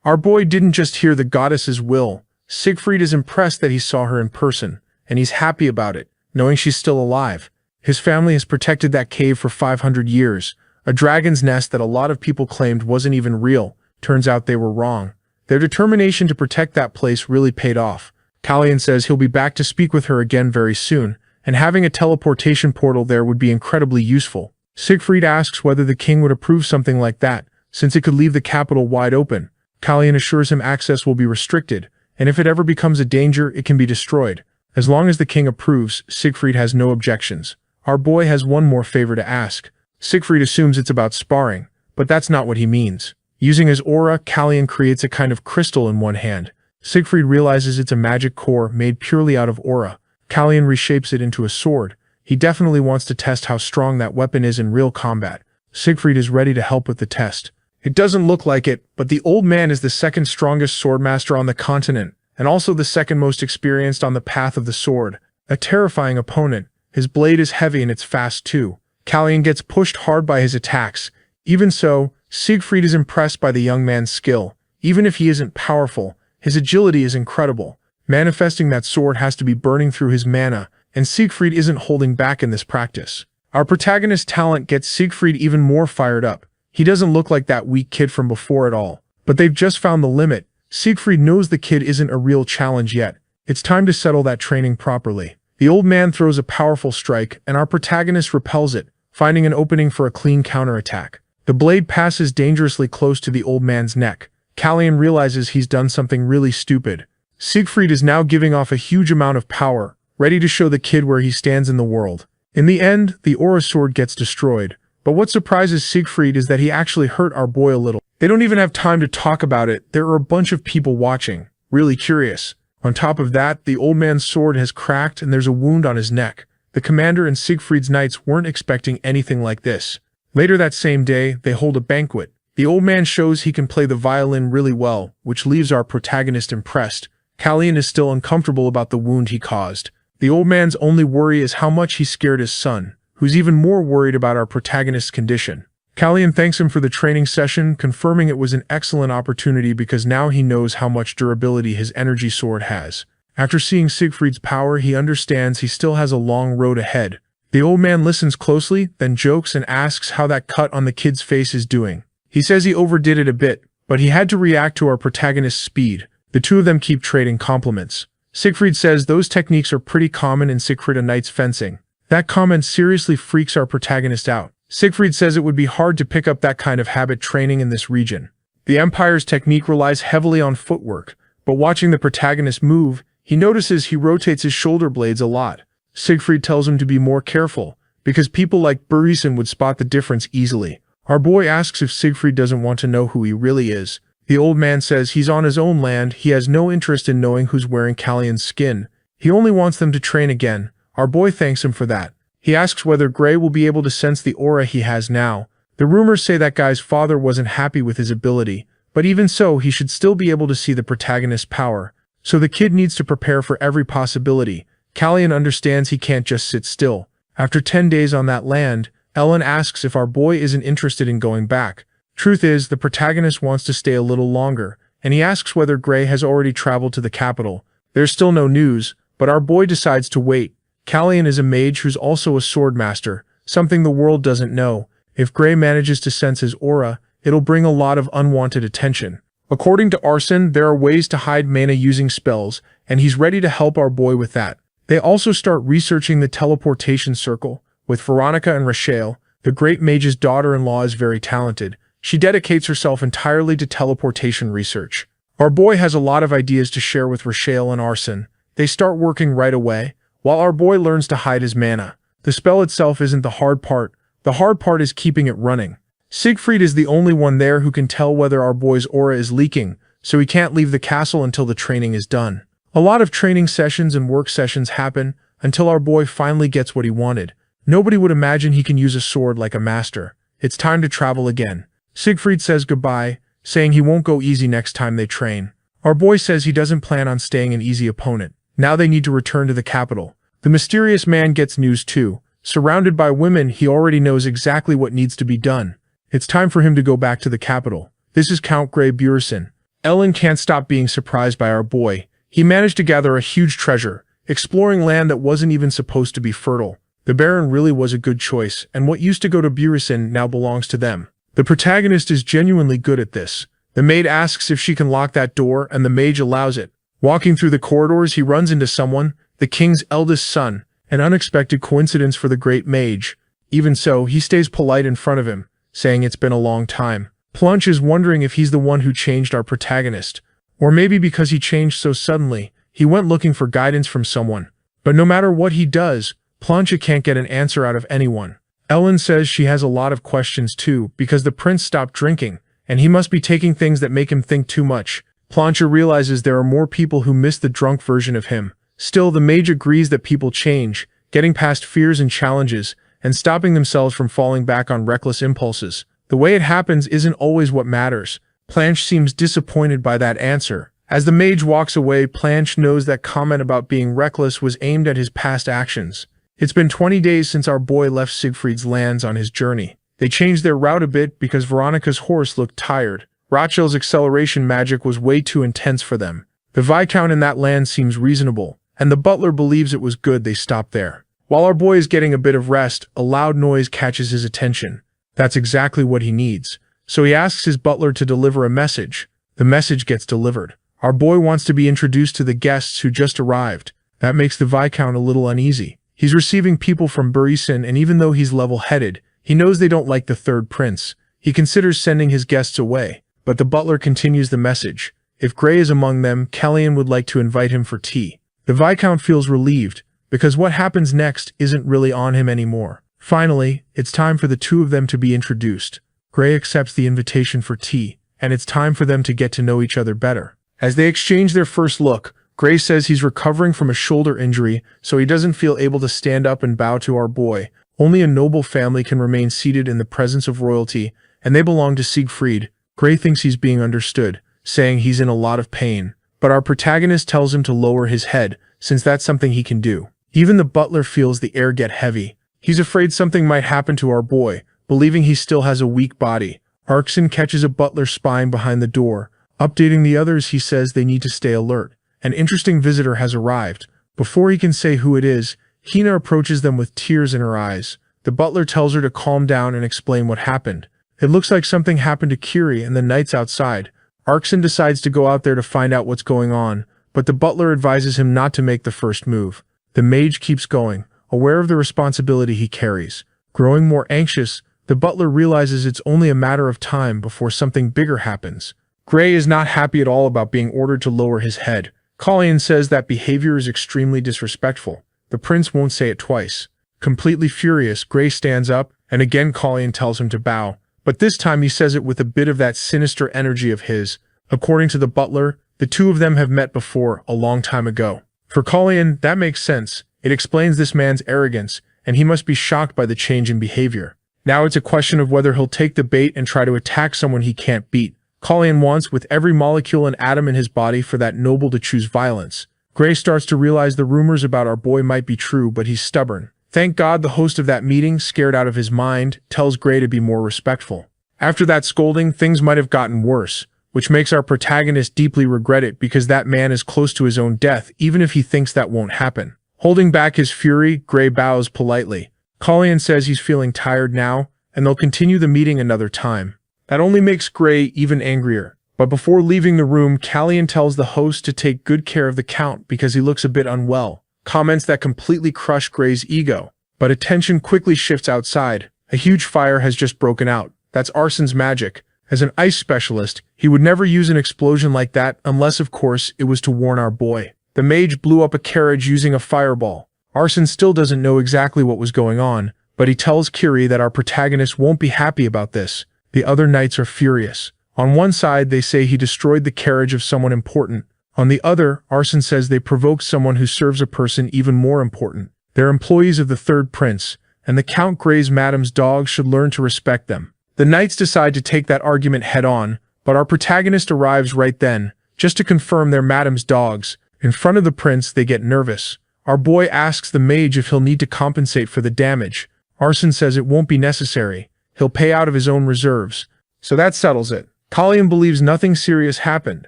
Our boy didn't just hear the goddess's will. Siegfried is impressed that he saw her in person, and he's happy about it, knowing she's still alive. His family has protected that cave for 500 years, a dragon's nest that a lot of people claimed wasn't even real. Turns out they were wrong. Their determination to protect that place really paid off. Callian says he'll be back to speak with her again very soon, and having a teleportation portal there would be incredibly useful. Siegfried asks whether the king would approve something like that, since it could leave the capital wide open. Callian assures him access will be restricted, and if it ever becomes a danger, it can be destroyed. As long as the king approves, Siegfried has no objections. Our boy has one more favor to ask. Siegfried assumes it's about sparring, but that's not what he means. Using his aura, Kallian creates a kind of crystal in one hand. Siegfried realizes it's a magic core made purely out of aura. Kallian reshapes it into a sword. He definitely wants to test how strong that weapon is in real combat. Siegfried is ready to help with the test. It doesn't look like it, but the old man is the second strongest swordmaster on the continent, and also the second most experienced on the path of the sword. A terrifying opponent. His blade is heavy and it's fast too. Kallian gets pushed hard by his attacks. Even so, Siegfried is impressed by the young man's skill. Even if he isn't powerful, his agility is incredible. Manifesting that sword has to be burning through his mana, and Siegfried isn't holding back in this practice. Our protagonist's talent gets Siegfried even more fired up. He doesn't look like that weak kid from before at all. But they've just found the limit. Siegfried knows the kid isn't a real challenge yet. It's time to settle that training properly. The old man throws a powerful strike, and our protagonist repels it, finding an opening for a clean counterattack. The blade passes dangerously close to the old man's neck. Kallian realizes he's done something really stupid. Siegfried is now giving off a huge amount of power, ready to show the kid where he stands in the world. In the end, the aura sword gets destroyed. But what surprises Siegfried is that he actually hurt our boy a little. They don't even have time to talk about it. There are a bunch of people watching, really curious. On top of that, the old man's sword has cracked and there's a wound on his neck. The commander and Siegfried's knights weren't expecting anything like this. Later that same day, they hold a banquet. The old man shows he can play the violin really well, which leaves our protagonist impressed. Kallian is still uncomfortable about the wound he caused. The old man's only worry is how much he scared his son, who's even more worried about our protagonist's condition. Kallian thanks him for the training session, confirming it was an excellent opportunity because now he knows how much durability his energy sword has. After seeing Siegfried's power, he understands he still has a long road ahead. The old man listens closely, then jokes and asks how that cut on the kid's face is doing. He says he overdid it a bit, but he had to react to our protagonist's speed. The two of them keep trading compliments. Siegfried says those techniques are pretty common in Siegfried a Knight's fencing. That comment seriously freaks our protagonist out. Siegfried says it would be hard to pick up that kind of habit training in this region. The Empire's technique relies heavily on footwork, but watching the protagonist move, he notices he rotates his shoulder blades a lot. Siegfried tells him to be more careful, because people like Burisen would spot the difference easily. Our boy asks if Siegfried doesn't want to know who he really is. The old man says he's on his own land, he has no interest in knowing who's wearing Kallian's skin. He only wants them to train again. Our boy thanks him for that. He asks whether Gray will be able to sense the aura he has now. The rumors say that guy's father wasn't happy with his ability, but even so, he should still be able to see the protagonist's power. So the kid needs to prepare for every possibility. Kallian understands he can't just sit still. After 10 days on that land, Ellen asks if our boy isn't interested in going back. Truth is, the protagonist wants to stay a little longer, and he asks whether Gray has already traveled to the capital. There's still no news, but our boy decides to wait. Kallian is a mage who's also a swordmaster, something the world doesn't know. If Gray manages to sense his aura, it'll bring a lot of unwanted attention. According to Arsene, there are ways to hide mana using spells, and he's ready to help our boy with that. They also start researching the teleportation circle. With Veronica and Rachel, the great mage's daughter-in-law is very talented. She dedicates herself entirely to teleportation research. Our boy has a lot of ideas to share with Rachel and Arsene. They start working right away, while our boy learns to hide his mana. The spell itself isn't the hard part. The hard part is keeping it running. Siegfried is the only one there who can tell whether our boy's aura is leaking, so he can't leave the castle until the training is done. A lot of training sessions and work sessions happen until our boy finally gets what he wanted. Nobody would imagine he can use a sword like a master. It's time to travel again. Siegfried says goodbye, saying he won't go easy next time they train. Our boy says he doesn't plan on staying an easy opponent. Now they need to return to the capital. The mysterious man gets news too. Surrounded by women, he already knows exactly what needs to be done. It's time for him to go back to the capital. This is Count Grey Burison. Ellen can't stop being surprised by our boy. He managed to gather a huge treasure, exploring land that wasn't even supposed to be fertile. The Baron really was a good choice, and what used to go to Burison now belongs to them. The protagonist is genuinely good at this. The maid asks if she can lock that door, and the mage allows it. Walking through the corridors, he runs into someone, the king's eldest son, an unexpected coincidence for the great mage. Even so, he stays polite in front of him, saying it's been a long time. Plunch is wondering if he's the one who changed our protagonist. Or maybe because he changed so suddenly, he went looking for guidance from someone. But no matter what he does, Plancha can't get an answer out of anyone. Ellen says she has a lot of questions too, because the prince stopped drinking, and he must be taking things that make him think too much. Plancha realizes there are more people who miss the drunk version of him. Still, the mage agrees that people change, getting past fears and challenges, and stopping themselves from falling back on reckless impulses. The way it happens isn't always what matters. Planche seems disappointed by that answer. As the mage walks away, Planche knows that comment about being reckless was aimed at his past actions. It's been 20 days since our boy left Siegfried's lands on his journey. They changed their route a bit because Veronica's horse looked tired. Rachel's acceleration magic was way too intense for them. The Viscount in that land seems reasonable, and the butler believes it was good they stopped there. While our boy is getting a bit of rest, a loud noise catches his attention. That's exactly what he needs. So he asks his butler to deliver a message. The message gets delivered. Our boy wants to be introduced to the guests who just arrived. That makes the Viscount a little uneasy. He's receiving people from Burison, and even though he's level-headed, he knows they don't like the third prince. He considers sending his guests away, but the butler continues the message. If Gray is among them, Kellyan would like to invite him for tea. The Viscount feels relieved, because what happens next isn't really on him anymore. Finally, it's time for the two of them to be introduced. Gray accepts the invitation for tea, and it's time for them to get to know each other better. As they exchange their first look, Gray says he's recovering from a shoulder injury, so he doesn't feel able to stand up and bow to our boy. Only a noble family can remain seated in the presence of royalty, and they belong to Siegfried. Gray thinks he's being understood, saying he's in a lot of pain, but our protagonist tells him to lower his head, since that's something he can do. Even the butler feels the air get heavy. He's afraid something might happen to our boy, believing he still has a weak body. Arkson catches a butler spying behind the door. Updating the others, he says they need to stay alert. An interesting visitor has arrived. Before he can say who it is, Hina approaches them with tears in her eyes. The butler tells her to calm down and explain what happened. It looks like something happened to Kiri and the knights outside. Arkson decides to go out there to find out what's going on, but the butler advises him not to make the first move. The mage keeps going, aware of the responsibility he carries. Growing more anxious, the butler realizes it's only a matter of time before something bigger happens. Gray is not happy at all about being ordered to lower his head. Kellyan says that behavior is extremely disrespectful. The prince won't say it twice. Completely furious, Gray stands up, and again Kellyan tells him to bow, but this time he says it with a bit of that sinister energy of his. According to the butler, the two of them have met before, a long time ago. For Kellyan, that makes sense. It explains this man's arrogance, and he must be shocked by the change in behavior. Now it's a question of whether he'll take the bait and try to attack someone he can't beat. Kellyan wants with every molecule and atom in his body for that noble to choose violence. Gray starts to realize the rumors about our boy might be true, but he's stubborn. Thank God the host of that meeting, scared out of his mind, tells Gray to be more respectful. After that scolding, things might have gotten worse, which makes our protagonist deeply regret it because that man is close to his own death even if he thinks that won't happen. Holding back his fury, Gray bows politely. Kellyan says he's feeling tired now, and they'll continue the meeting another time. That only makes Gray even angrier. But before leaving the room, Kellyan tells the host to take good care of the Count because he looks a bit unwell. Comments that completely crush Gray's ego. But attention quickly shifts outside. A huge fire has just broken out. That's Arson's magic. As an ice specialist, he would never use an explosion like that unless, of course, it was to warn our boy. The mage blew up a carriage using a fireball. Arson still doesn't know exactly what was going on, but he tells Kiri that our protagonist won't be happy about this. The other knights are furious. On one side, they say he destroyed the carriage of someone important. On the other, Arson says they provoked someone who serves a person even more important. They're employees of the third prince, and the Count Gray's madam's dogs should learn to respect them. The knights decide to take that argument head-on, but our protagonist arrives right then, just to confirm they're madam's dogs. In front of the prince, they get nervous. Our boy asks the mage if he'll need to compensate for the damage. Arson says it won't be necessary. He'll pay out of his own reserves. So that settles it. Kellyan believes nothing serious happened.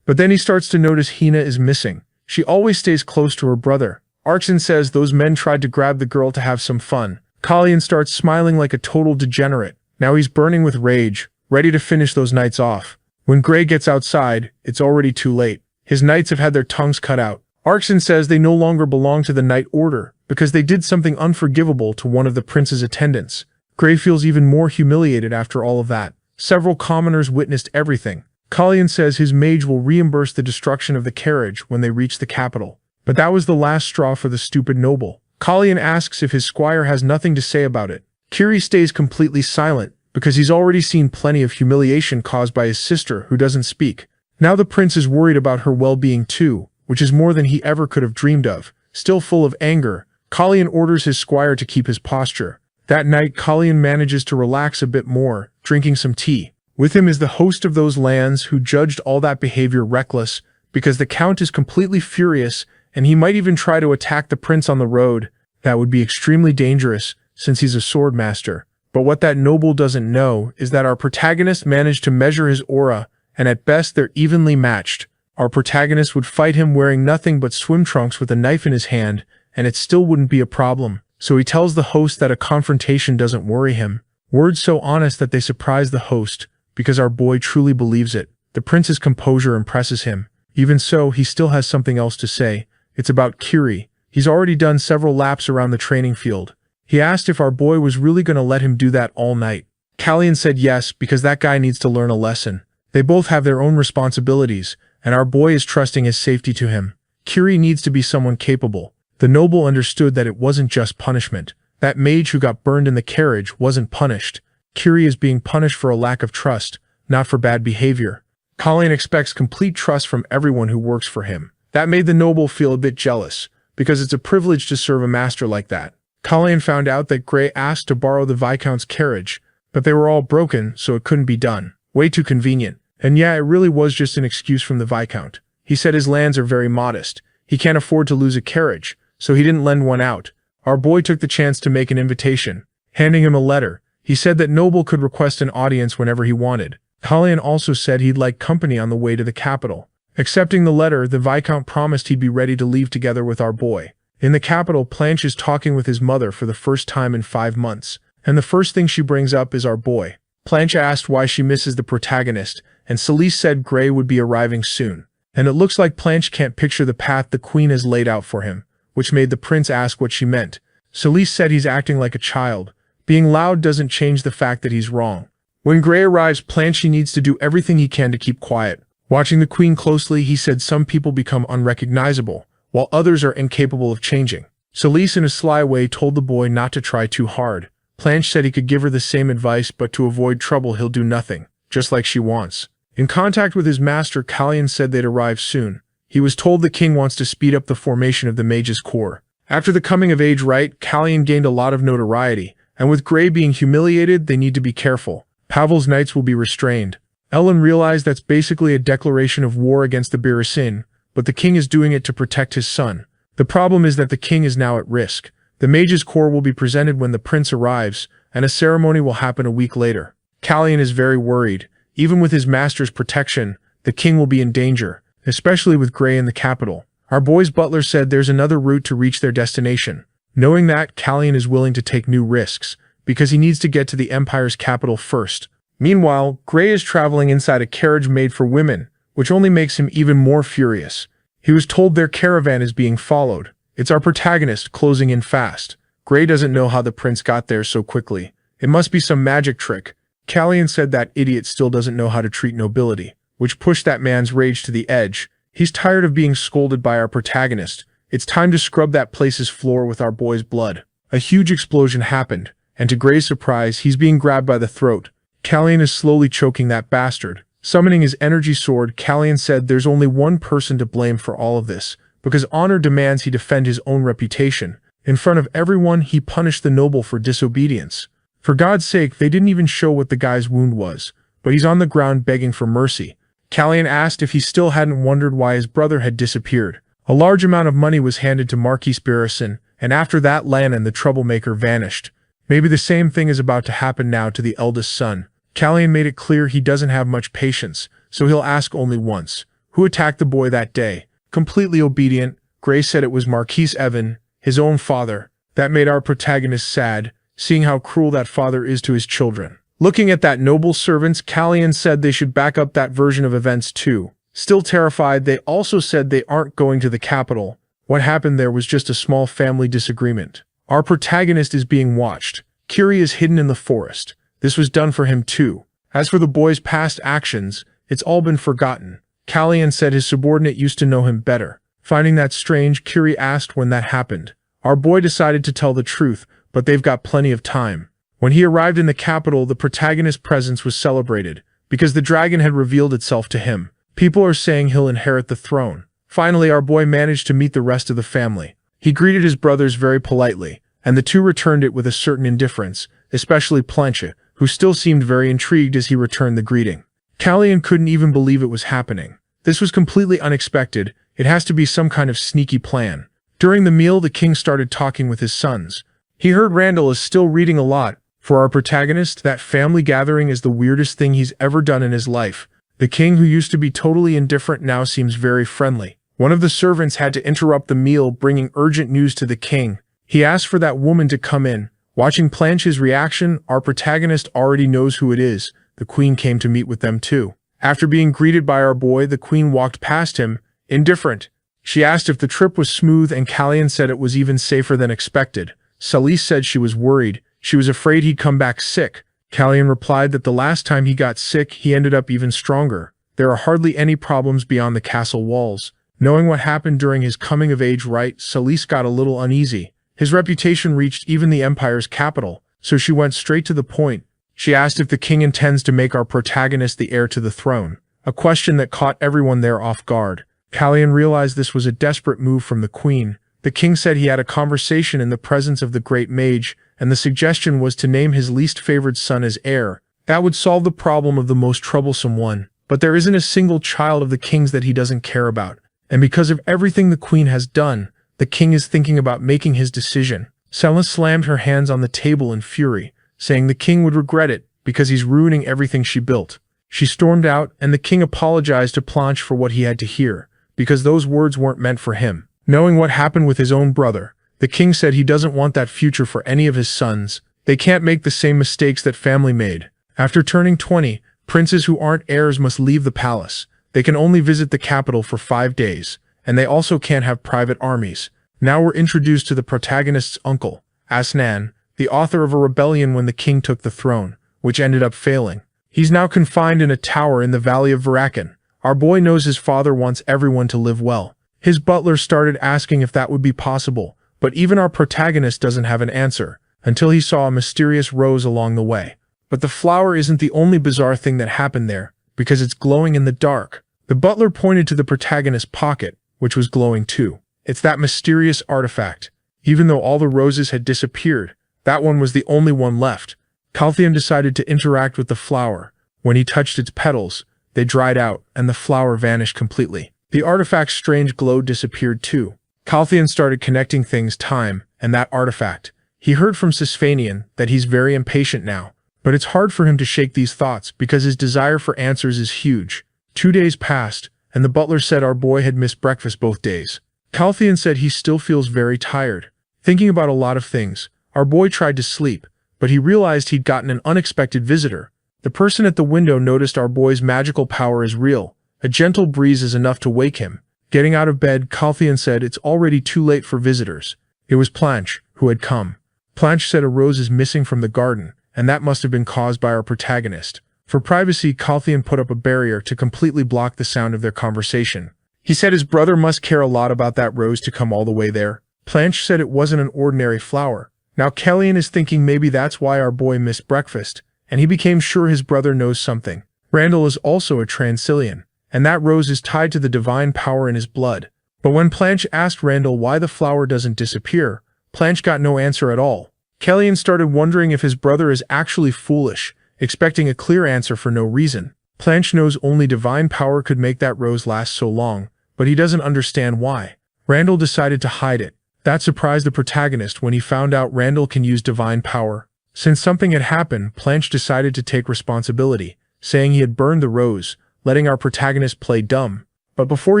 But then he starts to notice Hina is missing. She always stays close to her brother. Arkson says those men tried to grab the girl to have some fun. Kellyan starts smiling like a total degenerate. Now he's burning with rage, ready to finish those knights off. When Gray gets outside, it's already too late. His knights have had their tongues cut out. Arkson says they no longer belong to the Knight Order because they did something unforgivable to one of the prince's attendants. Gray feels even more humiliated after all of that. Several commoners witnessed everything. Kellyan says his mage will reimburse the destruction of the carriage when they reach the capital. But that was the last straw for the stupid noble. Kalyan asks if his squire has nothing to say about it. Kiri stays completely silent, because he's already seen plenty of humiliation caused by his sister who doesn't speak. Now the prince is worried about her well-being too, which is more than he ever could have dreamed of. Still full of anger, Kalyan orders his squire to keep his posture. That night, Kalyan manages to relax a bit more, drinking some tea. With him is the host of those lands who judged all that behavior reckless, because the count is completely furious and he might even try to attack the prince on the road. That would be extremely dangerous, since he's a sword master. But what that noble doesn't know is that our protagonist managed to measure his aura, and at best they're evenly matched. Our protagonist would fight him wearing nothing but swim trunks with a knife in his hand, and it still wouldn't be a problem. So he tells the host that a confrontation doesn't worry him. Words so honest that they surprise the host, because our boy truly believes it. The prince's composure impresses him. Even so, he still has something else to say. It's about Kiri. He's already done several laps around the training field. He asked if our boy was really going to let him do that all night. Kalyan said yes, because that guy needs to learn a lesson. They both have their own responsibilities, and our boy is trusting his safety to him. Kiri needs to be someone capable. The noble understood that it wasn't just punishment. That mage who got burned in the carriage wasn't punished. Kiri is being punished for a lack of trust, not for bad behavior. Kalyan expects complete trust from everyone who works for him. That made the noble feel a bit jealous, because it's a privilege to serve a master like that. Kalyan found out that Gray asked to borrow the Viscount's carriage, but they were all broken, so it couldn't be done. Way too convenient. And yeah, it really was just an excuse from the Viscount. He said his lands are very modest. He can't afford to lose a carriage, so he didn't lend one out. Our boy took the chance to make an invitation, handing him a letter. He said that noble could request an audience whenever he wanted. Kalyan also said he'd like company on the way to the capital. Accepting the letter, the Viscount promised he'd be ready to leave together with our boy. In the capital, Planche is talking with his mother for the first time in 5 months, and the first thing she brings up is our boy. Planche asked why she misses the protagonist, and Celise said Gray would be arriving soon. And it looks like Planche can't picture the path the queen has laid out for him, which made the prince ask what she meant. Celise said he's acting like a child. Being loud doesn't change the fact that he's wrong. When Gray arrives, Planche needs to do everything he can to keep quiet. Watching the queen closely, he said some people become unrecognizable, while others are incapable of changing. Celise in a sly way told the boy not to try too hard. Planche said he could give her the same advice, but to avoid trouble he'll do nothing, just like she wants. In contact with his master, Kalyan said they'd arrive soon. He was told the king wants to speed up the formation of the Mage's Corps. After the coming-of-age rite, Kalyan gained a lot of notoriety, and with Gray being humiliated, they need to be careful. Pavel's knights will be restrained. Ellen realized that's basically a declaration of war against the Birasin, but the king is doing it to protect his son. The problem is that the king is now at risk. The Mage's Corps will be presented when the prince arrives, and a ceremony will happen a week later. Kalyan is very worried. Even with his master's protection, the king will be in danger, especially with Gray in the capital. Our boy's butler said there's another route to reach their destination. Knowing that, Kalyan is willing to take new risks, because he needs to get to the Empire's capital first. Meanwhile, Gray is traveling inside a carriage made for women, which only makes him even more furious. He was told their caravan is being followed. It's our protagonist closing in fast. Gray doesn't know how the prince got there so quickly. It must be some magic trick. Kalyan said that idiot still doesn't know how to treat nobility, which pushed that man's rage to the edge. He's tired of being scolded by our protagonist. It's time to scrub that place's floor with our boy's blood. A huge explosion happened, and to Gray's surprise, he's being grabbed by the throat. Kalyan is slowly choking that bastard. Summoning his energy sword, Kalyan said there's only one person to blame for all of this, because honor demands he defend his own reputation. In front of everyone, he punished the noble for disobedience. For God's sake, they didn't even show what the guy's wound was, but he's on the ground begging for mercy. Kalyan asked if he still hadn't wondered why his brother had disappeared. A large amount of money was handed to Marquis Birasin, and after that Lannan, the troublemaker, vanished. Maybe the same thing is about to happen now to the eldest son. Kalyan made it clear he doesn't have much patience, so he'll ask only once. Who attacked the boy that day? Completely obedient, Gray said it was Marquis Evan, his own father. That made our protagonist sad, seeing how cruel that father is to his children. Looking at that noble's servants, Kalyan said they should back up that version of events too. Still terrified, they also said they aren't going to the capital. What happened there was just a small family disagreement. Our protagonist is being watched. Kiri is hidden in the forest. This was done for him too. As for the boy's past actions, it's all been forgotten. Kalyan said his subordinate used to know him better. Finding that strange, Kiri asked when that happened. Our boy decided to tell the truth, but they've got plenty of time. When he arrived in the capital, the protagonist's presence was celebrated, because the dragon had revealed itself to him. People are saying he'll inherit the throne. Finally, our boy managed to meet the rest of the family. He greeted his brothers very politely, and the two returned it with a certain indifference, especially Planche, who still seemed very intrigued as he returned the greeting. Callian couldn't even believe it was happening. This was completely unexpected. It has to be some kind of sneaky plan. During the meal, the king started talking with his sons. He heard Randall is still reading a lot. For our protagonist, that family gathering is the weirdest thing he's ever done in his life. The king, who used to be totally indifferent, now seems very friendly. One of the servants had to interrupt the meal, bringing urgent news to the king. He asked for that woman to come in. Watching Planche's reaction, our protagonist already knows who it is. The queen came to meet with them too. After being greeted by our boy, the queen walked past him, indifferent. She asked if the trip was smooth, and Callian said it was even safer than expected. Celise said she was worried. She was afraid he'd come back sick. Callian replied that the last time he got sick, he ended up even stronger. There are hardly any problems beyond the castle walls. Knowing what happened during his coming-of-age rite, Celise got a little uneasy. His reputation reached even the Empire's capital, so she went straight to the point. She asked if the king intends to make our protagonist the heir to the throne, a question that caught everyone there off guard. Callian realized this was a desperate move from the queen. The king said he had a conversation in the presence of the great mage, and the suggestion was to name his least favored son as heir. That would solve the problem of the most troublesome one. But there isn't a single child of the king's that he doesn't care about. And because of everything the queen has done, the king is thinking about making his decision. Selma slammed her hands on the table in fury, saying the king would regret it because he's ruining everything she built. She stormed out, and the king apologized to Planche for what he had to hear, because those words weren't meant for him. Knowing what happened with his own brother, the king said he doesn't want that future for any of his sons. They can't make the same mistakes that family made. After turning 20, princes who aren't heirs must leave the palace. They can only visit the capital for 5 days, and they also can't have private armies. Now we're introduced to the protagonist's uncle, Asnan, the author of a rebellion when the king took the throne, which ended up failing. He's now confined in a tower in the Valley of Varakan. Our boy knows his father wants everyone to live well. His butler started asking if that would be possible, but even our protagonist doesn't have an answer, until he saw a mysterious rose along the way. But the flower isn't the only bizarre thing that happened there, because it's glowing in the dark. The butler pointed to the protagonist's pocket, which was glowing too. It's that mysterious artifact. Even though all the roses had disappeared, that one was the only one left. Calthian decided to interact with the flower. When he touched its petals, they dried out, and the flower vanished completely. The artifact's strange glow disappeared too. Calthian started connecting things, time, and that artifact. He heard from Sisfanian that he's very impatient now, but it's hard for him to shake these thoughts because his desire for answers is huge. 2 days passed, and the butler said our boy had missed breakfast both days. Calthian said he still feels very tired, thinking about a lot of things. Our boy tried to sleep, but he realized he'd gotten an unexpected visitor. The person at the window noticed our boy's magical power is real. A gentle breeze is enough to wake him. Getting out of bed, Calthian said it's already too late for visitors. It was Planche who had come. Planche said a rose is missing from the garden, and that must have been caused by our protagonist. For privacy, Calthian put up a barrier to completely block the sound of their conversation. He said his brother must care a lot about that rose to come all the way there. Planche said it wasn't an ordinary flower. Now Callian is thinking maybe that's why our boy missed breakfast, and he became sure his brother knows something. Randall is also a Transilian, and that rose is tied to the divine power in his blood. But when Planche asked Randall why the flower doesn't disappear, Planche got no answer at all. Callian started wondering if his brother is actually foolish, expecting a clear answer for no reason. Planche knows only divine power could make that rose last so long, but he doesn't understand why. Randall decided to hide it. That surprised the protagonist when he found out Randall can use divine power. Since something had happened, Planche decided to take responsibility, saying he had burned the rose, letting our protagonist play dumb. But before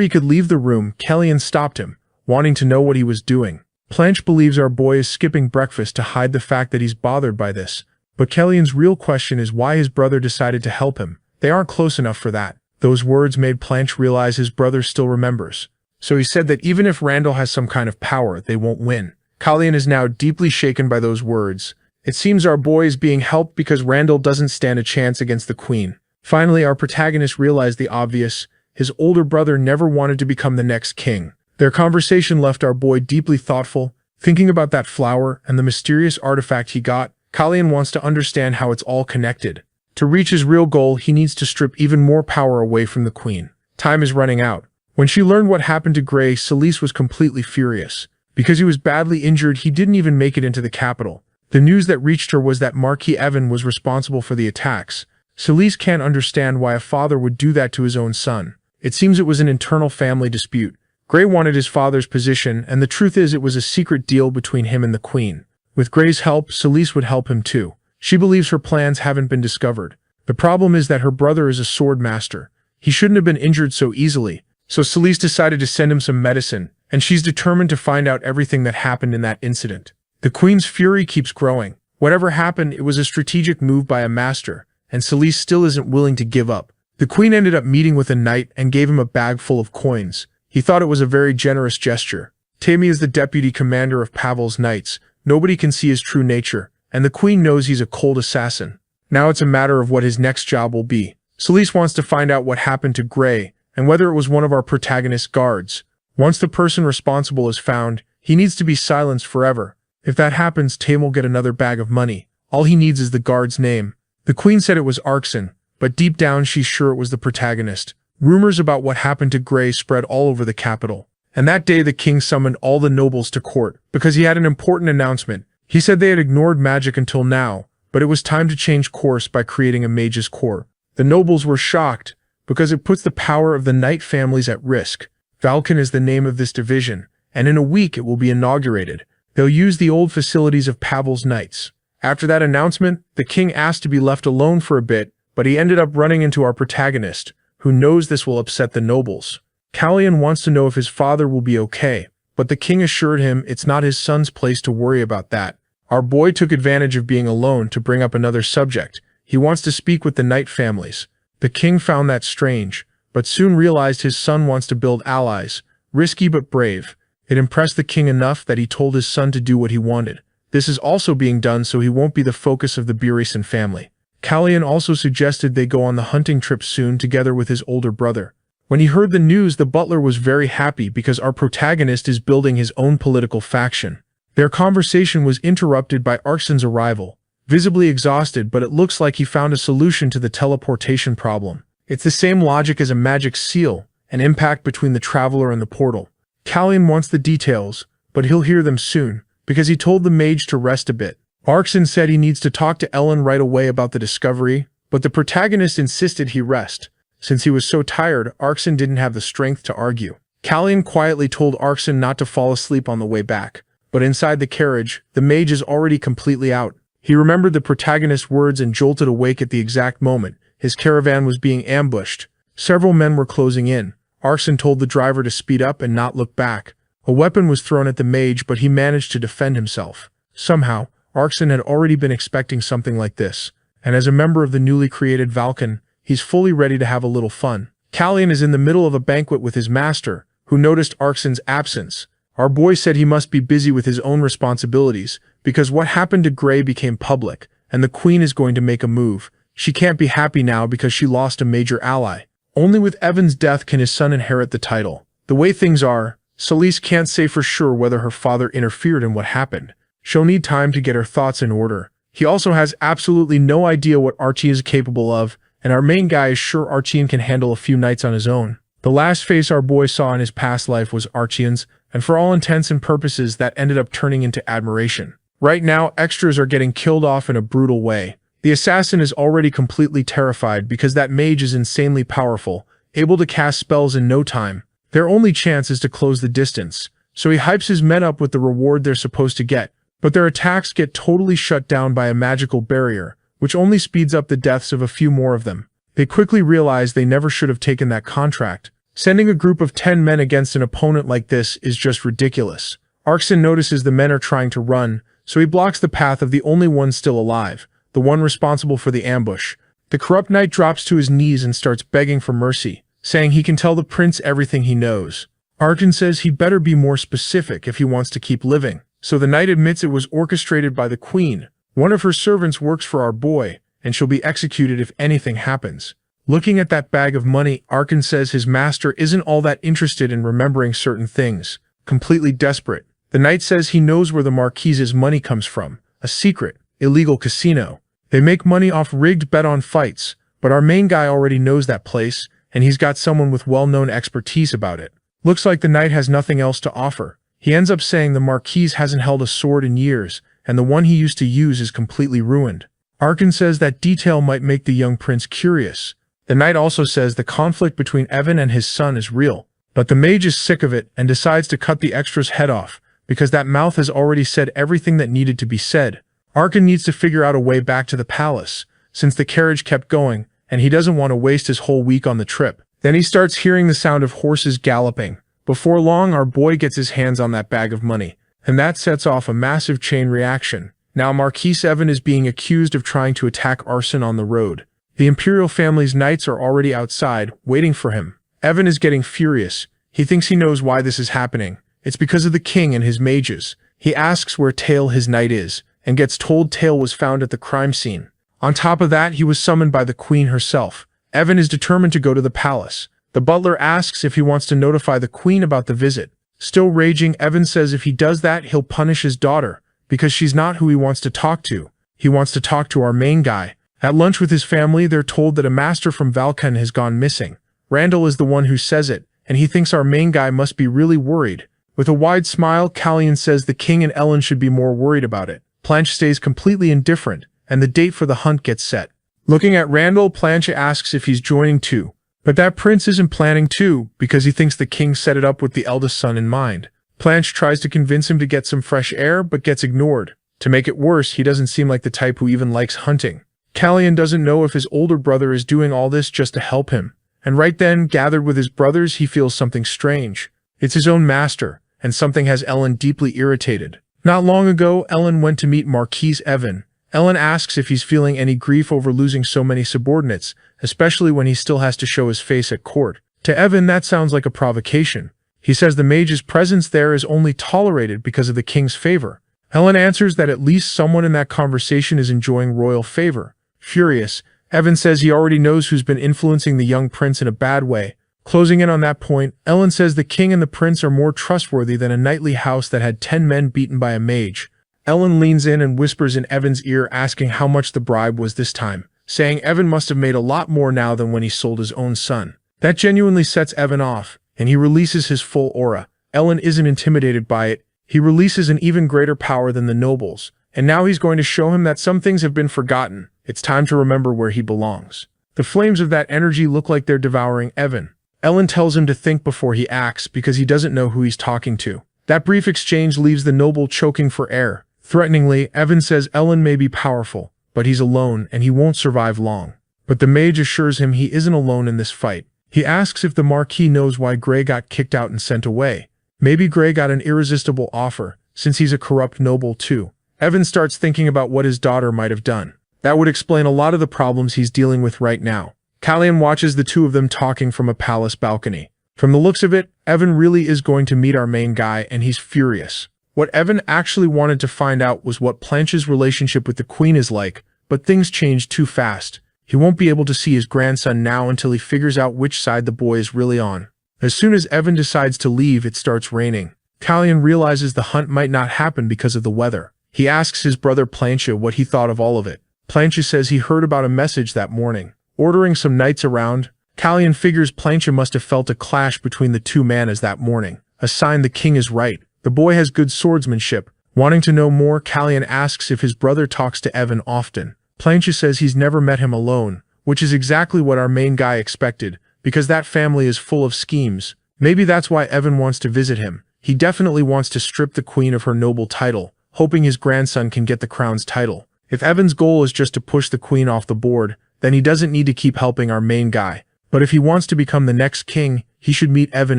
he could leave the room, Callian stopped him, wanting to know what he was doing. Planche believes our boy is skipping breakfast to hide the fact that he's bothered by this. But Callian's real question is why his brother decided to help him. They aren't close enough for that. Those words made Planche realize his brother still remembers. So he said that even if Randall has some kind of power, they won't win. Callian is now deeply shaken by those words. It seems our boy is being helped because Randall doesn't stand a chance against the queen. Finally, our protagonist realized the obvious. His older brother never wanted to become the next king. Their conversation left our boy deeply thoughtful, thinking about that flower and the mysterious artifact he got. Kalyan wants to understand how it's all connected. To reach his real goal, he needs to strip even more power away from the queen. Time is running out. When she learned what happened to Gray, Celise was completely furious. Because he was badly injured, he didn't even make it into the capital. The news that reached her was that Marquis Evan was responsible for the attacks. Celise can't understand why a father would do that to his own son. It seems it was an internal family dispute. Gray wanted his father's position, and the truth is it was a secret deal between him and the queen. With Gray's help, Celise would help him too. She believes her plans haven't been discovered. The problem is that her brother is a sword master. He shouldn't have been injured so easily. So Celise decided to send him some medicine, and she's determined to find out everything that happened in that incident. The queen's fury keeps growing. Whatever happened, it was a strategic move by a master, and Celise still isn't willing to give up. The queen ended up meeting with a knight and gave him a bag full of coins. He thought it was a very generous gesture. Tammy is the deputy commander of Pavel's knights. Nobody can see his true nature, and the queen knows he's a cold assassin. Now it's a matter of what his next job will be. Celise wants to find out what happened to Gray, and whether it was one of our protagonist's guards. Once the person responsible is found, he needs to be silenced forever. If that happens, Tam will get another bag of money. All he needs is the guard's name. The queen said it was Arkson, but deep down she's sure it was the protagonist. Rumors about what happened to Gray spread all over the capital. And that day the king summoned all the nobles to court, because he had an important announcement. He said they had ignored magic until now, but it was time to change course by creating a mage's corps. The nobles were shocked, because it puts the power of the knight families at risk. Valken is the name of this division, and in a week it will be inaugurated. They'll use the old facilities of Pavel's knights. After that announcement, the king asked to be left alone for a bit, but he ended up running into our protagonist, who knows this will upset the nobles. Kalyan wants to know if his father will be okay, but the king assured him it's not his son's place to worry about that. Our boy took advantage of being alone to bring up another subject. He wants to speak with the knight families. The king found that strange, but soon realized his son wants to build allies. Risky but brave. It impressed the king enough that he told his son to do what he wanted. This is also being done so he won't be the focus of the Beerison family. Kalyan also suggested they go on the hunting trip soon together with his older brother. When he heard the news, the butler was very happy because our protagonist is building his own political faction. Their conversation was interrupted by Arkson's arrival. Visibly exhausted, but it looks like he found a solution to the teleportation problem. It's the same logic as a magic seal, an impact between the traveler and the portal. Kalyan wants the details, but he'll hear them soon, because he told the mage to rest a bit. Arkson said he needs to talk to Ellen right away about the discovery, but the protagonist insisted he rest. Since he was so tired, Arkson didn't have the strength to argue. Kalyan quietly told Arkson not to fall asleep on the way back, but inside the carriage, the mage is already completely out. He remembered the protagonist's words and jolted awake at the exact moment. His caravan was being ambushed. Several men were closing in. Arkson told the driver to speed up and not look back. A weapon was thrown at the mage, but he managed to defend himself. Somehow, Arkson had already been expecting something like this, and as a member of the newly created Valken, he's fully ready to have a little fun. Kalyan is in the middle of a banquet with his master, who noticed Arkson's absence. Our boy said he must be busy with his own responsibilities, because what happened to Gray became public, and the queen is going to make a move. She can't be happy now because she lost a major ally. Only with Evan's death can his son inherit the title. The way things are, Celise can't say for sure whether her father interfered in what happened. She'll need time to get her thoughts in order. He also has absolutely no idea what Archie is capable of, and our main guy is sure Archie can handle a few nights on his own. The last face our boy saw in his past life was Archian's, and for all intents and purposes that ended up turning into admiration. Right now, extras are getting killed off in a brutal way. The assassin is already completely terrified because that mage is insanely powerful, able to cast spells in no time. Their only chance is to close the distance, so he hypes his men up with the reward they're supposed to get, but their attacks get totally shut down by a magical barrier, which only speeds up the deaths of a few more of them. They quickly realize they never should have taken that contract. Sending a group of 10 men against an opponent like this is just ridiculous. Arkson notices the men are trying to run, so he blocks the path of the only one still alive, the one responsible for the ambush. The corrupt knight drops to his knees and starts begging for mercy, saying he can tell the prince everything he knows. Arkson says he better be more specific if he wants to keep living. So the knight admits it was orchestrated by the queen. One of her servants works for our boy, and she'll be executed if anything happens. Looking at that bag of money, Arkan says his master isn't all that interested in remembering certain things. Completely desperate. The knight says he knows where the Marquise's money comes from. A secret, illegal casino. They make money off rigged bet-on fights, but our main guy already knows that place, and he's got someone with well-known expertise about it. Looks like the knight has nothing else to offer. He ends up saying the Marquise hasn't held a sword in years, and the one he used to use is completely ruined. Arkan says that detail might make the young prince curious. The knight also says the conflict between Evan and his son is real, but the mage is sick of it and decides to cut the extra's head off, because that mouth has already said everything that needed to be said. Arkan needs to figure out a way back to the palace, since the carriage kept going, and he doesn't want to waste his whole week on the trip. Then he starts hearing the sound of horses galloping. Before long, our boy gets his hands on that bag of money, and that sets off a massive chain reaction. Now Marquise Evan is being accused of trying to attack arson on the road. The imperial family's knights are already outside, waiting for him. Evan is getting furious. He thinks he knows why this is happening. It's because of the king and his mages. He asks where Tail, his knight, is, and gets told Tail was found at the crime scene. On top of that, he was summoned by the queen herself. Evan is determined to go to the palace. The butler asks if he wants to notify the queen about the visit. Still raging, Evan says if he does that, he'll punish his daughter, because she's not who he wants to talk to. He wants to talk to our main guy. At lunch with his family, they're told that a master from Valkan has gone missing. Randall is the one who says it, and he thinks our main guy must be really worried. With a wide smile, Callian says the king and Ellen should be more worried about it. Planche stays completely indifferent, and the date for the hunt gets set. Looking at Randall, Planche asks if he's joining too. But that prince isn't planning to, because he thinks the king set it up with the eldest son in mind. Planche tries to convince him to get some fresh air, but gets ignored. To make it worse, he doesn't seem like the type who even likes hunting. Callian doesn't know if his older brother is doing all this just to help him. And right then, gathered with his brothers, he feels something strange. It's his own master, and something has Ellen deeply irritated. Not long ago, Ellen went to meet Marquise Evan. Ellen asks if he's feeling any grief over losing so many subordinates, especially when he still has to show his face at court. To Evan, that sounds like a provocation. He says the mage's presence there is only tolerated because of the king's favor. Ellen answers that at least someone in that conversation is enjoying royal favor. Furious, Evan says he already knows who's been influencing the young prince in a bad way. Closing in on that point, Ellen says the king and the prince are more trustworthy than a knightly house that had 10 men beaten by a mage. Ellen leans in and whispers in Evan's ear, asking how much the bribe was this time, saying Evan must have made a lot more now than when he sold his own son. That genuinely sets Evan off, and he releases his full aura. Ellen isn't intimidated by it. He releases an even greater power than the nobles, and now he's going to show him that some things have been forgotten. It's time to remember where he belongs. The flames of that energy look like they're devouring Evan. Ellen tells him to think before he acts because he doesn't know who he's talking to. That brief exchange leaves the noble choking for air. Threateningly, Evan says Ellen may be powerful, but he's alone and he won't survive long. But the mage assures him he isn't alone in this fight. He asks if the Marquis knows why Grey got kicked out and sent away. Maybe Grey got an irresistible offer, since he's a corrupt noble too. Evan starts thinking about what his daughter might have done. That would explain a lot of the problems he's dealing with right now. Callian watches the two of them talking from a palace balcony. From the looks of it, Evan really is going to meet our main guy, and he's furious. What Evan actually wanted to find out was what Planche's relationship with the queen is like, but things changed too fast. He won't be able to see his grandson now until he figures out which side the boy is really on. As soon as Evan decides to leave, it starts raining. Callian realizes the hunt might not happen because of the weather. He asks his brother Planche what he thought of all of it. Planche says he heard about a message that morning, ordering some knights around. Callian figures Planche must have felt a clash between the two manas that morning, a sign the king is right. The boy has good swordsmanship. Wanting to know more, Callian asks if his brother talks to Evan often. Planche says he's never met him alone, which is exactly what our main guy expected, because that family is full of schemes. Maybe that's why Evan wants to visit him. He definitely wants to strip the queen of her noble title, hoping his grandson can get the crown's title. If Evan's goal is just to push the queen off the board, then he doesn't need to keep helping our main guy. But if he wants to become the next king, he should meet Evan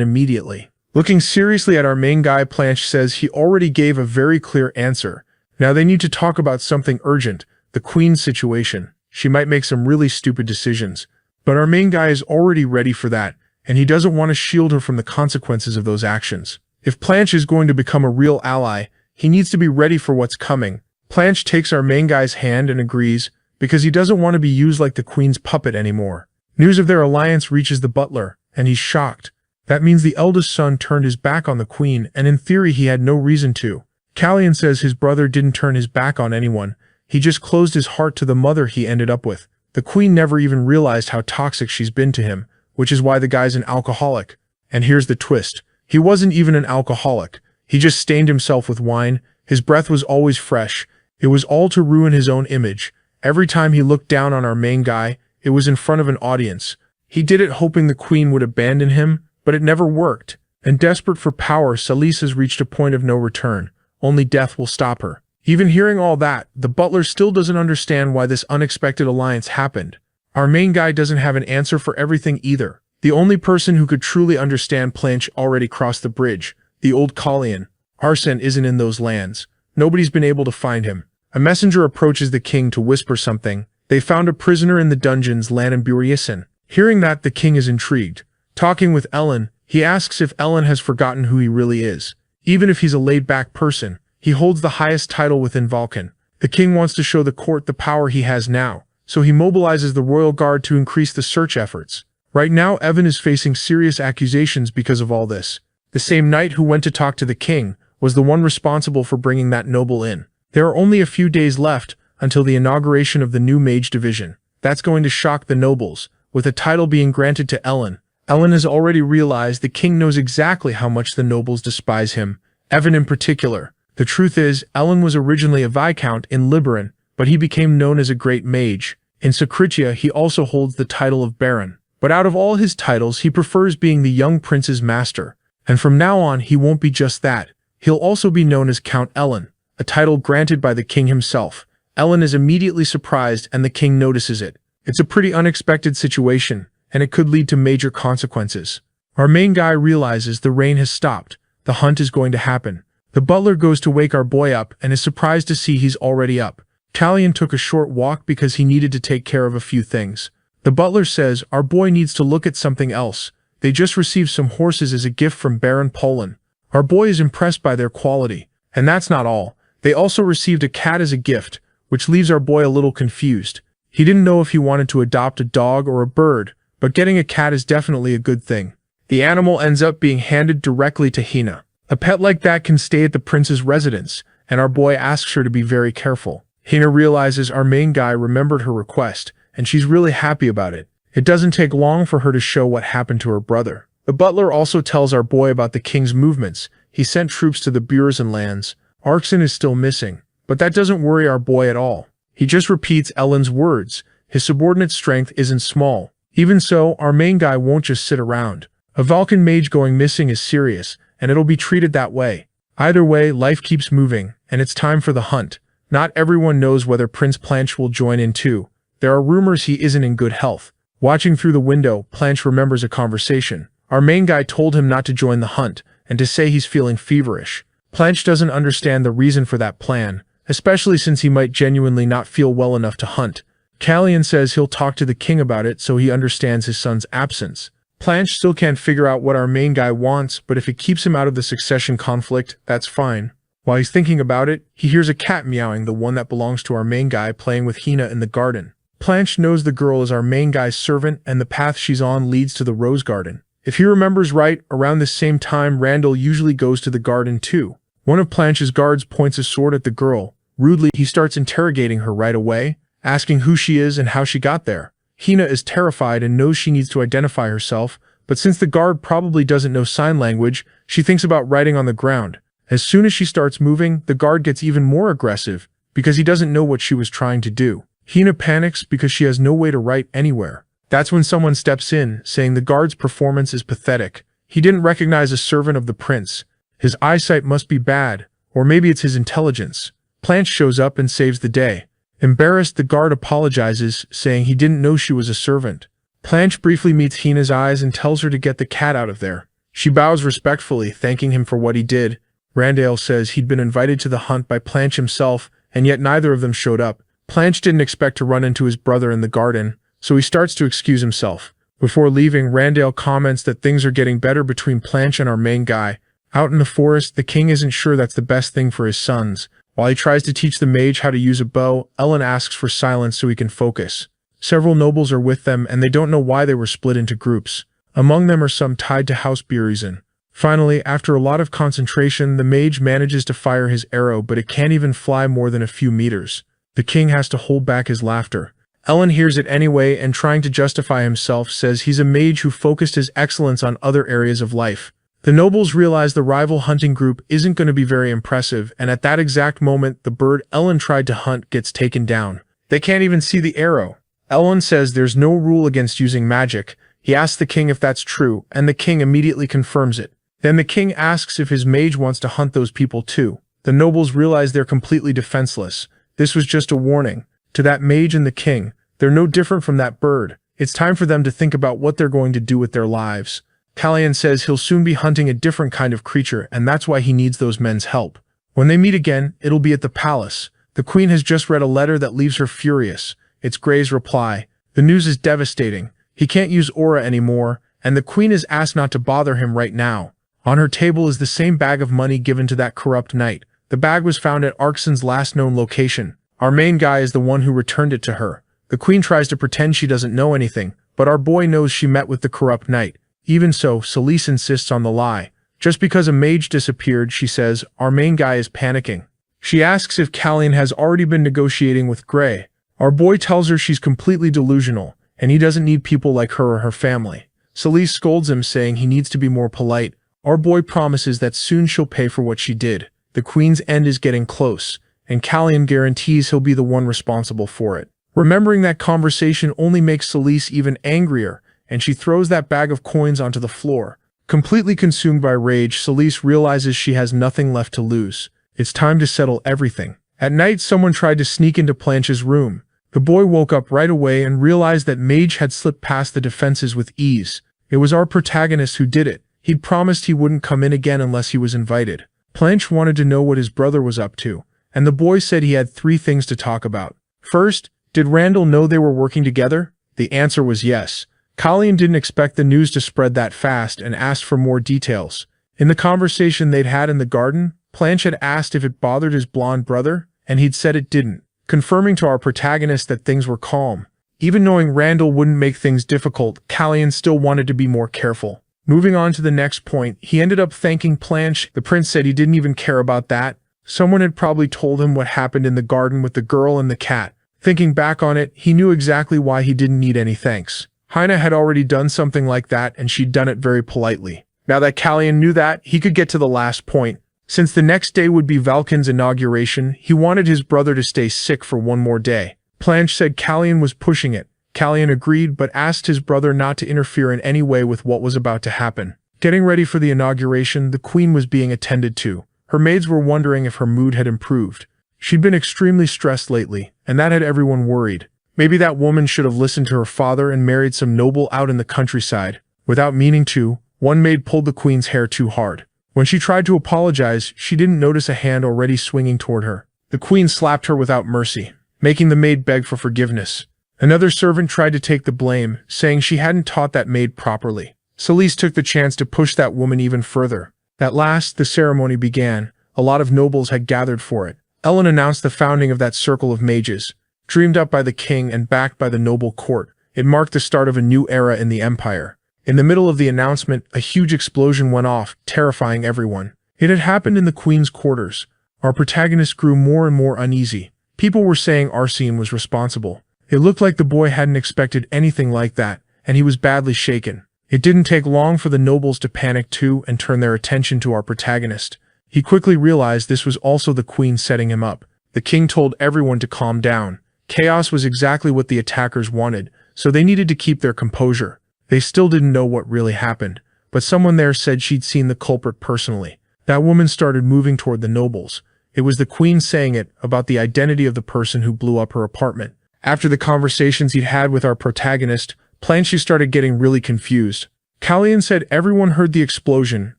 immediately. Looking seriously at our main guy, Planche says he already gave a very clear answer. Now they need to talk about something urgent, the queen's situation. She might make some really stupid decisions. But our main guy is already ready for that, and he doesn't want to shield her from the consequences of those actions. If Planche is going to become a real ally, he needs to be ready for what's coming. Planche takes our main guy's hand and agrees, because he doesn't want to be used like the queen's puppet anymore. News of their alliance reaches the butler, and he's shocked. That means the eldest son turned his back on the queen, and in theory he had no reason to. Callian says his brother didn't turn his back on anyone, he just closed his heart to the mother he ended up with. The queen never even realized how toxic she's been to him, which is why the guy's an alcoholic. And here's the twist. He wasn't even an alcoholic. He just stained himself with wine. His breath was always fresh. It was all to ruin his own image. Every time he looked down on our main guy, it was in front of an audience. He did it hoping the queen would abandon him, but it never worked. And desperate for power, Salise has reached a point of no return. Only death will stop her. Even hearing all that, the butler still doesn't understand why this unexpected alliance happened. Our main guy doesn't have an answer for everything either. The only person who could truly understand Planche already crossed the bridge, the old Callian. Arsene isn't in those lands. Nobody's been able to find him. A messenger approaches the king to whisper something. They found a prisoner in the dungeons, Lanenburieson. Hearing that, the king is intrigued. Talking with Ellen, he asks if Ellen has forgotten who he really is. Even if he's a laid-back person, he holds the highest title within Vulcan. The king wants to show the court the power he has now, so he mobilizes the royal guard to increase the search efforts. Right now, Evan is facing serious accusations because of all this. The same knight who went to talk to the king was the one responsible for bringing that noble in. There are only a few days left until the inauguration of the new mage division. That's going to shock the nobles, with a title being granted to Ellen. Ellen has already realized the king knows exactly how much the nobles despise him, Evan in particular. The truth is, Ellen was originally a viscount in Liberin, but he became known as a great mage. In Secretia, he also holds the title of baron. But out of all his titles, he prefers being the young prince's master. And from now on, he won't be just that. He'll also be known as Count Ellen, a title granted by the king himself. Ellen is immediately surprised and the king notices it. It's a pretty unexpected situation, and it could lead to major consequences. Our main guy realizes the rain has stopped. The hunt is going to happen. The butler goes to wake our boy up and is surprised to see he's already up. Callian took a short walk because he needed to take care of a few things. The butler says our boy needs to look at something else. They just received some horses as a gift from Baron Polan. Our boy is impressed by their quality. And that's not all. They also received a cat as a gift, which leaves our boy a little confused. He didn't know if he wanted to adopt a dog or a bird, but getting a cat is definitely a good thing. The animal ends up being handed directly to Hina. A pet like that can stay at the prince's residence, and our boy asks her to be very careful. Hina realizes our main guy remembered her request, and she's really happy about it. It doesn't take long for her to show what happened to her brother. The butler also tells our boy about the king's movements. He sent troops to the Burzan lands. Arxen is still missing, but that doesn't worry our boy at all. He just repeats Ellen's words. His subordinate strength isn't small. Even so, our main guy won't just sit around. A Vulcan mage going missing is serious, and it'll be treated that way. Either way, life keeps moving, and it's time for the hunt. Not everyone knows whether Prince Planche will join in too. There are rumors he isn't in good health. Watching through the window, Planche remembers a conversation. Our main guy told him not to join the hunt, and to say he's feeling feverish. Planche doesn't understand the reason for that plan, especially since he might genuinely not feel well enough to hunt. Callian says he'll talk to the king about it so he understands his son's absence. Planche still can't figure out what our main guy wants, but if it keeps him out of the succession conflict, that's fine. While he's thinking about it, he hears a cat meowing, the one that belongs to our main guy, playing with Hina in the garden. Planche knows the girl is our main guy's servant and the path she's on leads to the rose garden. If he remembers right, around this same time Randall usually goes to the garden too. One of Planche's guards points a sword at the girl. Rudely, he starts interrogating her right away, asking who she is and how she got there. Hina is terrified and knows she needs to identify herself, but since the guard probably doesn't know sign language, she thinks about writing on the ground. As soon as she starts moving, the guard gets even more aggressive, because he doesn't know what she was trying to do. Hina panics because she has no way to write anywhere. That's when someone steps in, saying the guard's performance is pathetic. He didn't recognize a servant of the prince. His eyesight must be bad, or maybe it's his intelligence. Planche shows up and saves the day. Embarrassed, the guard apologizes, saying he didn't know she was a servant. Planche briefly meets Hina's eyes and tells her to get the cat out of there. She bows respectfully, thanking him for what he did. Randall says he'd been invited to the hunt by Planche himself, and yet neither of them showed up. Planche didn't expect to run into his brother in the garden, so he starts to excuse himself. Before leaving, Randall comments that things are getting better between Planche and our main guy. Out in the forest, the king isn't sure that's the best thing for his sons. While he tries to teach the mage how to use a bow, Ellen asks for silence so he can focus. Several nobles are with them and they don't know why they were split into groups. Among them are some tied to House Burizen. Finally, after a lot of concentration, the mage manages to fire his arrow, but it can't even fly more than a few meters. The king has to hold back his laughter. Ellen hears it anyway and, trying to justify himself, says he's a mage who focused his excellence on other areas of life. The nobles realize the rival hunting group isn't going to be very impressive, and at that exact moment, the bird Ellen tried to hunt gets taken down. They can't even see the arrow. Ellen says there's no rule against using magic. He asks the king if that's true, and the king immediately confirms it. Then the king asks if his mage wants to hunt those people too. The nobles realize they're completely defenseless. This was just a warning. To that mage and the king, they're no different from that bird. It's time for them to think about what they're going to do with their lives. Kallian says he'll soon be hunting a different kind of creature, and that's why he needs those men's help. When they meet again, it'll be at the palace. The queen has just read a letter that leaves her furious. It's Gray's reply. The news is devastating. He can't use aura anymore, and the queen is asked not to bother him right now. On her table is the same bag of money given to that corrupt knight. The bag was found at Arkson's last known location. Our main guy is the one who returned it to her. The queen tries to pretend she doesn't know anything, but our boy knows she met with the corrupt knight. Even so, Celise insists on the lie. Just because a mage disappeared, she says, our main guy is panicking. She asks if Kallian has already been negotiating with Gray. Our boy tells her she's completely delusional, and he doesn't need people like her or her family. Celise scolds him, saying he needs to be more polite. Our boy promises that soon she'll pay for what she did. The queen's end is getting close, and Kallian guarantees he'll be the one responsible for it. Remembering that conversation only makes Celise even angrier, and she throws that bag of coins onto the floor. Completely consumed by rage, Celise realizes she has nothing left to lose. It's time to settle everything. At night, someone tried to sneak into Planche's room. The boy woke up right away and realized that Mage had slipped past the defenses with ease. It was our protagonist who did it. He'd promised he wouldn't come in again unless he was invited. Planche wanted to know what his brother was up to, and the boy said he had 3 things to talk about. First, did Randall know they were working together? The answer was yes. Kallian didn't expect the news to spread that fast and asked for more details. In the conversation they'd had in the garden, Planche had asked if it bothered his blonde brother, and he'd said it didn't, confirming to our protagonist that things were calm. Even knowing Randall wouldn't make things difficult, Kallian still wanted to be more careful. Moving on to the next point, he ended up thanking Planche. The prince said he didn't even care about that. Someone had probably told him what happened in the garden with the girl and the cat. Thinking back on it, he knew exactly why he didn't need any thanks. Heine had already done something like that, and she'd done it very politely. Now that Kallian knew that, he could get to the last point. Since the next day would be Valken's inauguration, he wanted his brother to stay sick for one more day. Planche said Kallian was pushing it. Kallian agreed, but asked his brother not to interfere in any way with what was about to happen. Getting ready for the inauguration, the queen was being attended to. Her maids were wondering if her mood had improved. She'd been extremely stressed lately, and that had everyone worried. Maybe that woman should have listened to her father and married some noble out in the countryside. Without meaning to, one maid pulled the queen's hair too hard. When she tried to apologize, she didn't notice a hand already swinging toward her. The queen slapped her without mercy, making the maid beg for forgiveness. Another servant tried to take the blame, saying she hadn't taught that maid properly. Celise took the chance to push that woman even further. At last, the ceremony began. A lot of nobles had gathered for it. Ellen announced the founding of that circle of mages. Dreamed up by the king and backed by the noble court, it marked the start of a new era in the empire. In the middle of the announcement, a huge explosion went off, terrifying everyone. It had happened in the queen's quarters. Our protagonist grew more and more uneasy. People were saying Arsene was responsible. It looked like the boy hadn't expected anything like that, and he was badly shaken. It didn't take long for the nobles to panic too and turn their attention to our protagonist. He quickly realized this was also the queen setting him up. The king told everyone to calm down. Chaos was exactly what the attackers wanted, so they needed to keep their composure. They still didn't know what really happened, but someone there said she'd seen the culprit personally. That woman started moving toward the nobles. It was the queen saying it, about the identity of the person who blew up her apartment. After the conversations he'd had with our protagonist, Planche started getting really confused. Kallian said everyone heard the explosion,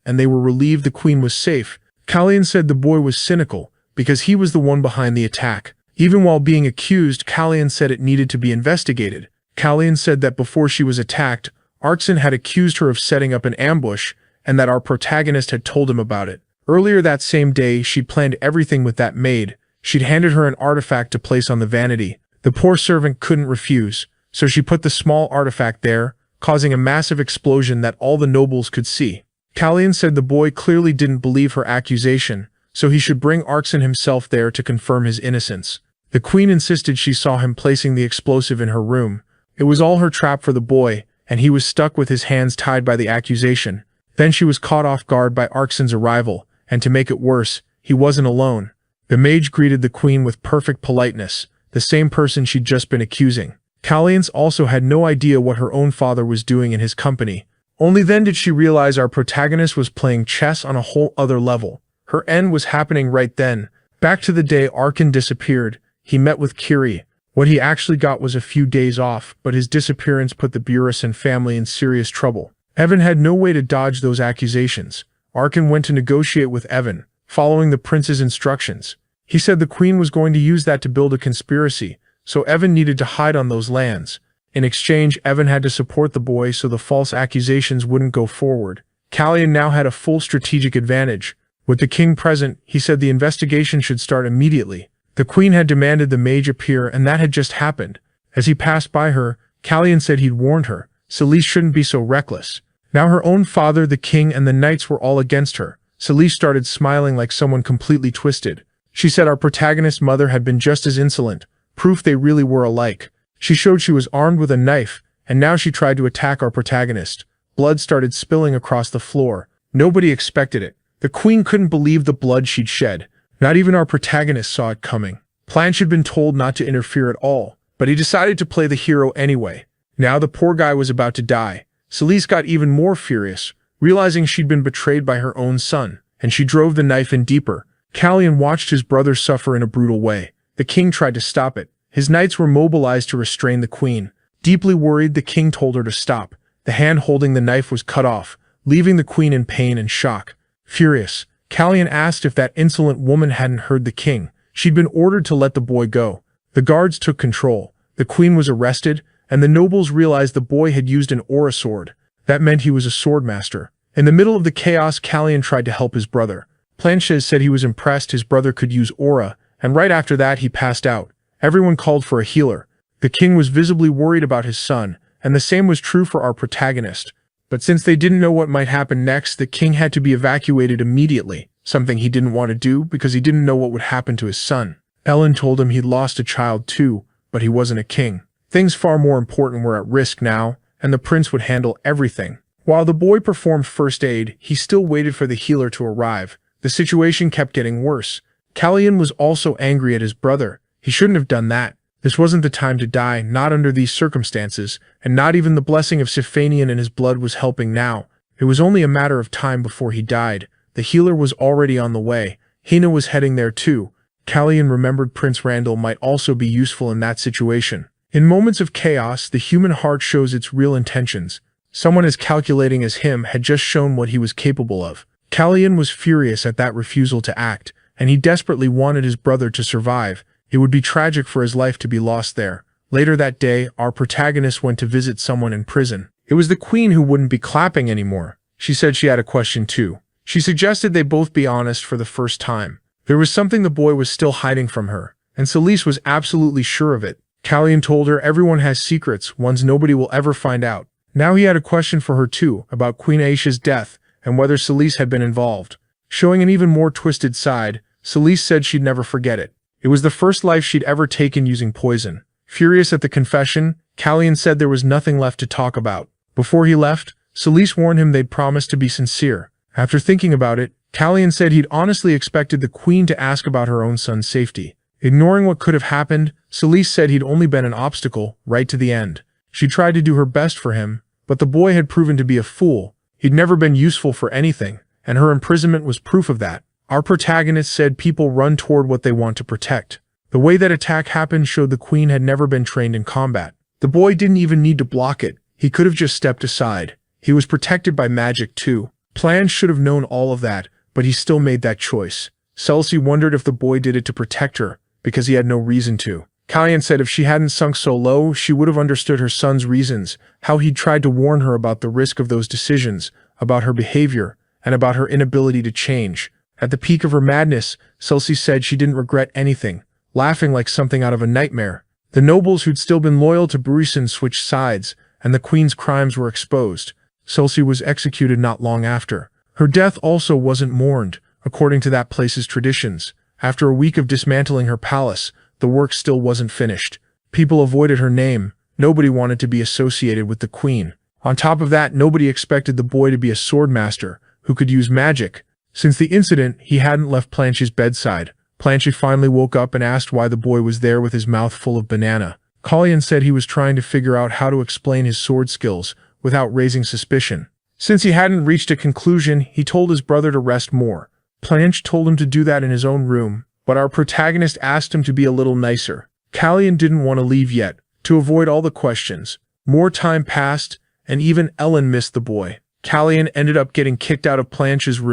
and they were relieved the queen was safe. Kallian said the boy was cynical, because he was the one behind the attack. Even while being accused, Kallian said it needed to be investigated. Kallian said that before she was attacked, Arkson had accused her of setting up an ambush, and that our protagonist had told him about it. Earlier that same day, she'd planned everything with that maid. She'd handed her an artifact to place on the vanity. The poor servant couldn't refuse, so she put the small artifact there, causing a massive explosion that all the nobles could see. Kallian said the boy clearly didn't believe her accusation, so he should bring Arkson himself there to confirm his innocence. The queen insisted she saw him placing the explosive in her room. It was all her trap for the boy, and he was stuck with his hands tied by the accusation. Then she was caught off guard by Arkson's arrival, and to make it worse, he wasn't alone. The mage greeted the queen with perfect politeness, the same person she'd just been accusing. Kallian also had no idea what her own father was doing in his company. Only then did she realize our protagonist was playing chess on a whole other level. Her end was happening right then. Back to the day Arkson disappeared, he met with Kiri. What he actually got was a few days off, but his disappearance put the Burrison family in serious trouble. Evan had no way to dodge those accusations. Arkson went to negotiate with Evan, following the prince's instructions. He said the queen was going to use that to build a conspiracy, so Evan needed to hide on those lands. In exchange, Evan had to support the boy so the false accusations wouldn't go forward. Kallian now had a full strategic advantage. With the king present, he said the investigation should start immediately. The queen had demanded the mage appear, and that had just happened. As he passed by her, Kallian said he'd warned her. Celeste shouldn't be so reckless. Now her own father, the king, and the knights were all against her. Celeste started smiling like someone completely twisted. She said our protagonist's mother had been just as insolent, proof they really were alike. She showed she was armed with a knife, and now she tried to attack our protagonist. Blood started spilling across the floor. Nobody expected it. The queen couldn't believe the blood she'd shed. Not even our protagonist saw it coming. Planche had been told not to interfere at all, but he decided to play the hero anyway. Now the poor guy was about to die. Celeste got even more furious, realizing she'd been betrayed by her own son, and she drove the knife in deeper. Kallian watched his brother suffer in a brutal way. The king tried to stop it. His knights were mobilized to restrain the queen. Deeply worried, the king told her to stop. The hand holding the knife was cut off, leaving the queen in pain and shock. Furious, Kallian asked if that insolent woman hadn't heard the king. She'd been ordered to let the boy go. The guards took control. The queen was arrested, and the nobles realized the boy had used an aura sword. That meant he was a swordmaster. In the middle of the chaos, Kallian tried to help his brother. Planche said he was impressed his brother could use aura, and right after that he passed out. Everyone called for a healer. The king was visibly worried about his son, and the same was true for our protagonist. But since they didn't know what might happen next, the king had to be evacuated immediately, something he didn't want to do because he didn't know what would happen to his son. Ellen told him he'd lost a child too, but he wasn't a king. Things far more important were at risk now, and the prince would handle everything. While the boy performed first aid, he still waited for the healer to arrive. The situation kept getting worse. Kallian was also angry at his brother. He shouldn't have done that. This wasn't the time to die, not under these circumstances, and not even the blessing of Siphanian in his blood was helping now. It was only a matter of time before he died. The healer was already on the way. Hina was heading there too. Kallian remembered Prince Randall might also be useful in that situation. In moments of chaos, the human heart shows its real intentions. Someone as calculating as him had just shown what he was capable of. Kallian was furious at that refusal to act, and he desperately wanted his brother to survive. It would be tragic for his life to be lost there. Later that day, our protagonist went to visit someone in prison. It was the queen who wouldn't be clapping anymore. She said she had a question too. She suggested they both be honest for the first time. There was something the boy was still hiding from her, and Celeste was absolutely sure of it. Kallian told her everyone has secrets, ones nobody will ever find out. Now he had a question for her too, about Queen Aisha's death, and whether Celeste had been involved. Showing an even more twisted side, Celeste said she'd never forget it. It was the first life she'd ever taken using poison. Furious at the confession, Kallian said there was nothing left to talk about. Before he left, Celeste warned him they'd promised to be sincere. After thinking about it, Kallian said he'd honestly expected the queen to ask about her own son's safety. Ignoring what could have happened, Celeste said he'd only been an obstacle, right to the end. She tried to do her best for him, but the boy had proven to be a fool. He'd never been useful for anything, and her imprisonment was proof of that. Our protagonist said people run toward what they want to protect. The way that attack happened showed the queen had never been trained in combat. The boy didn't even need to block it. He could have just stepped aside. He was protected by magic too. Planche should have known all of that, but he still made that choice. Celsi wondered if the boy did it to protect her, because he had no reason to. Kallian said if she hadn't sunk so low, she would have understood her son's reasons, how he'd tried to warn her about the risk of those decisions, about her behavior, and about her inability to change. At the peak of her madness, Celsi said she didn't regret anything, laughing like something out of a nightmare. The nobles who'd still been loyal to Bruisen switched sides, and the queen's crimes were exposed. Celsi was executed not long after. Her death also wasn't mourned, according to that place's traditions. After a week of dismantling her palace, the work still wasn't finished. People avoided her name. Nobody wanted to be associated with the queen. On top of that, nobody expected the boy to be a swordmaster who could use magic. Since the incident, he hadn't left Planche's bedside. Planche finally woke up and asked why the boy was there with his mouth full of banana. Collian said he was trying to figure out how to explain his sword skills without raising suspicion. Since he hadn't reached a conclusion, he told his brother to rest more. Planche told him to do that in his own room, but our protagonist asked him to be a little nicer. Callian didn't want to leave yet, to avoid all the questions. More time passed, and even Ellen missed the boy. Callian ended up getting kicked out of Planche's room.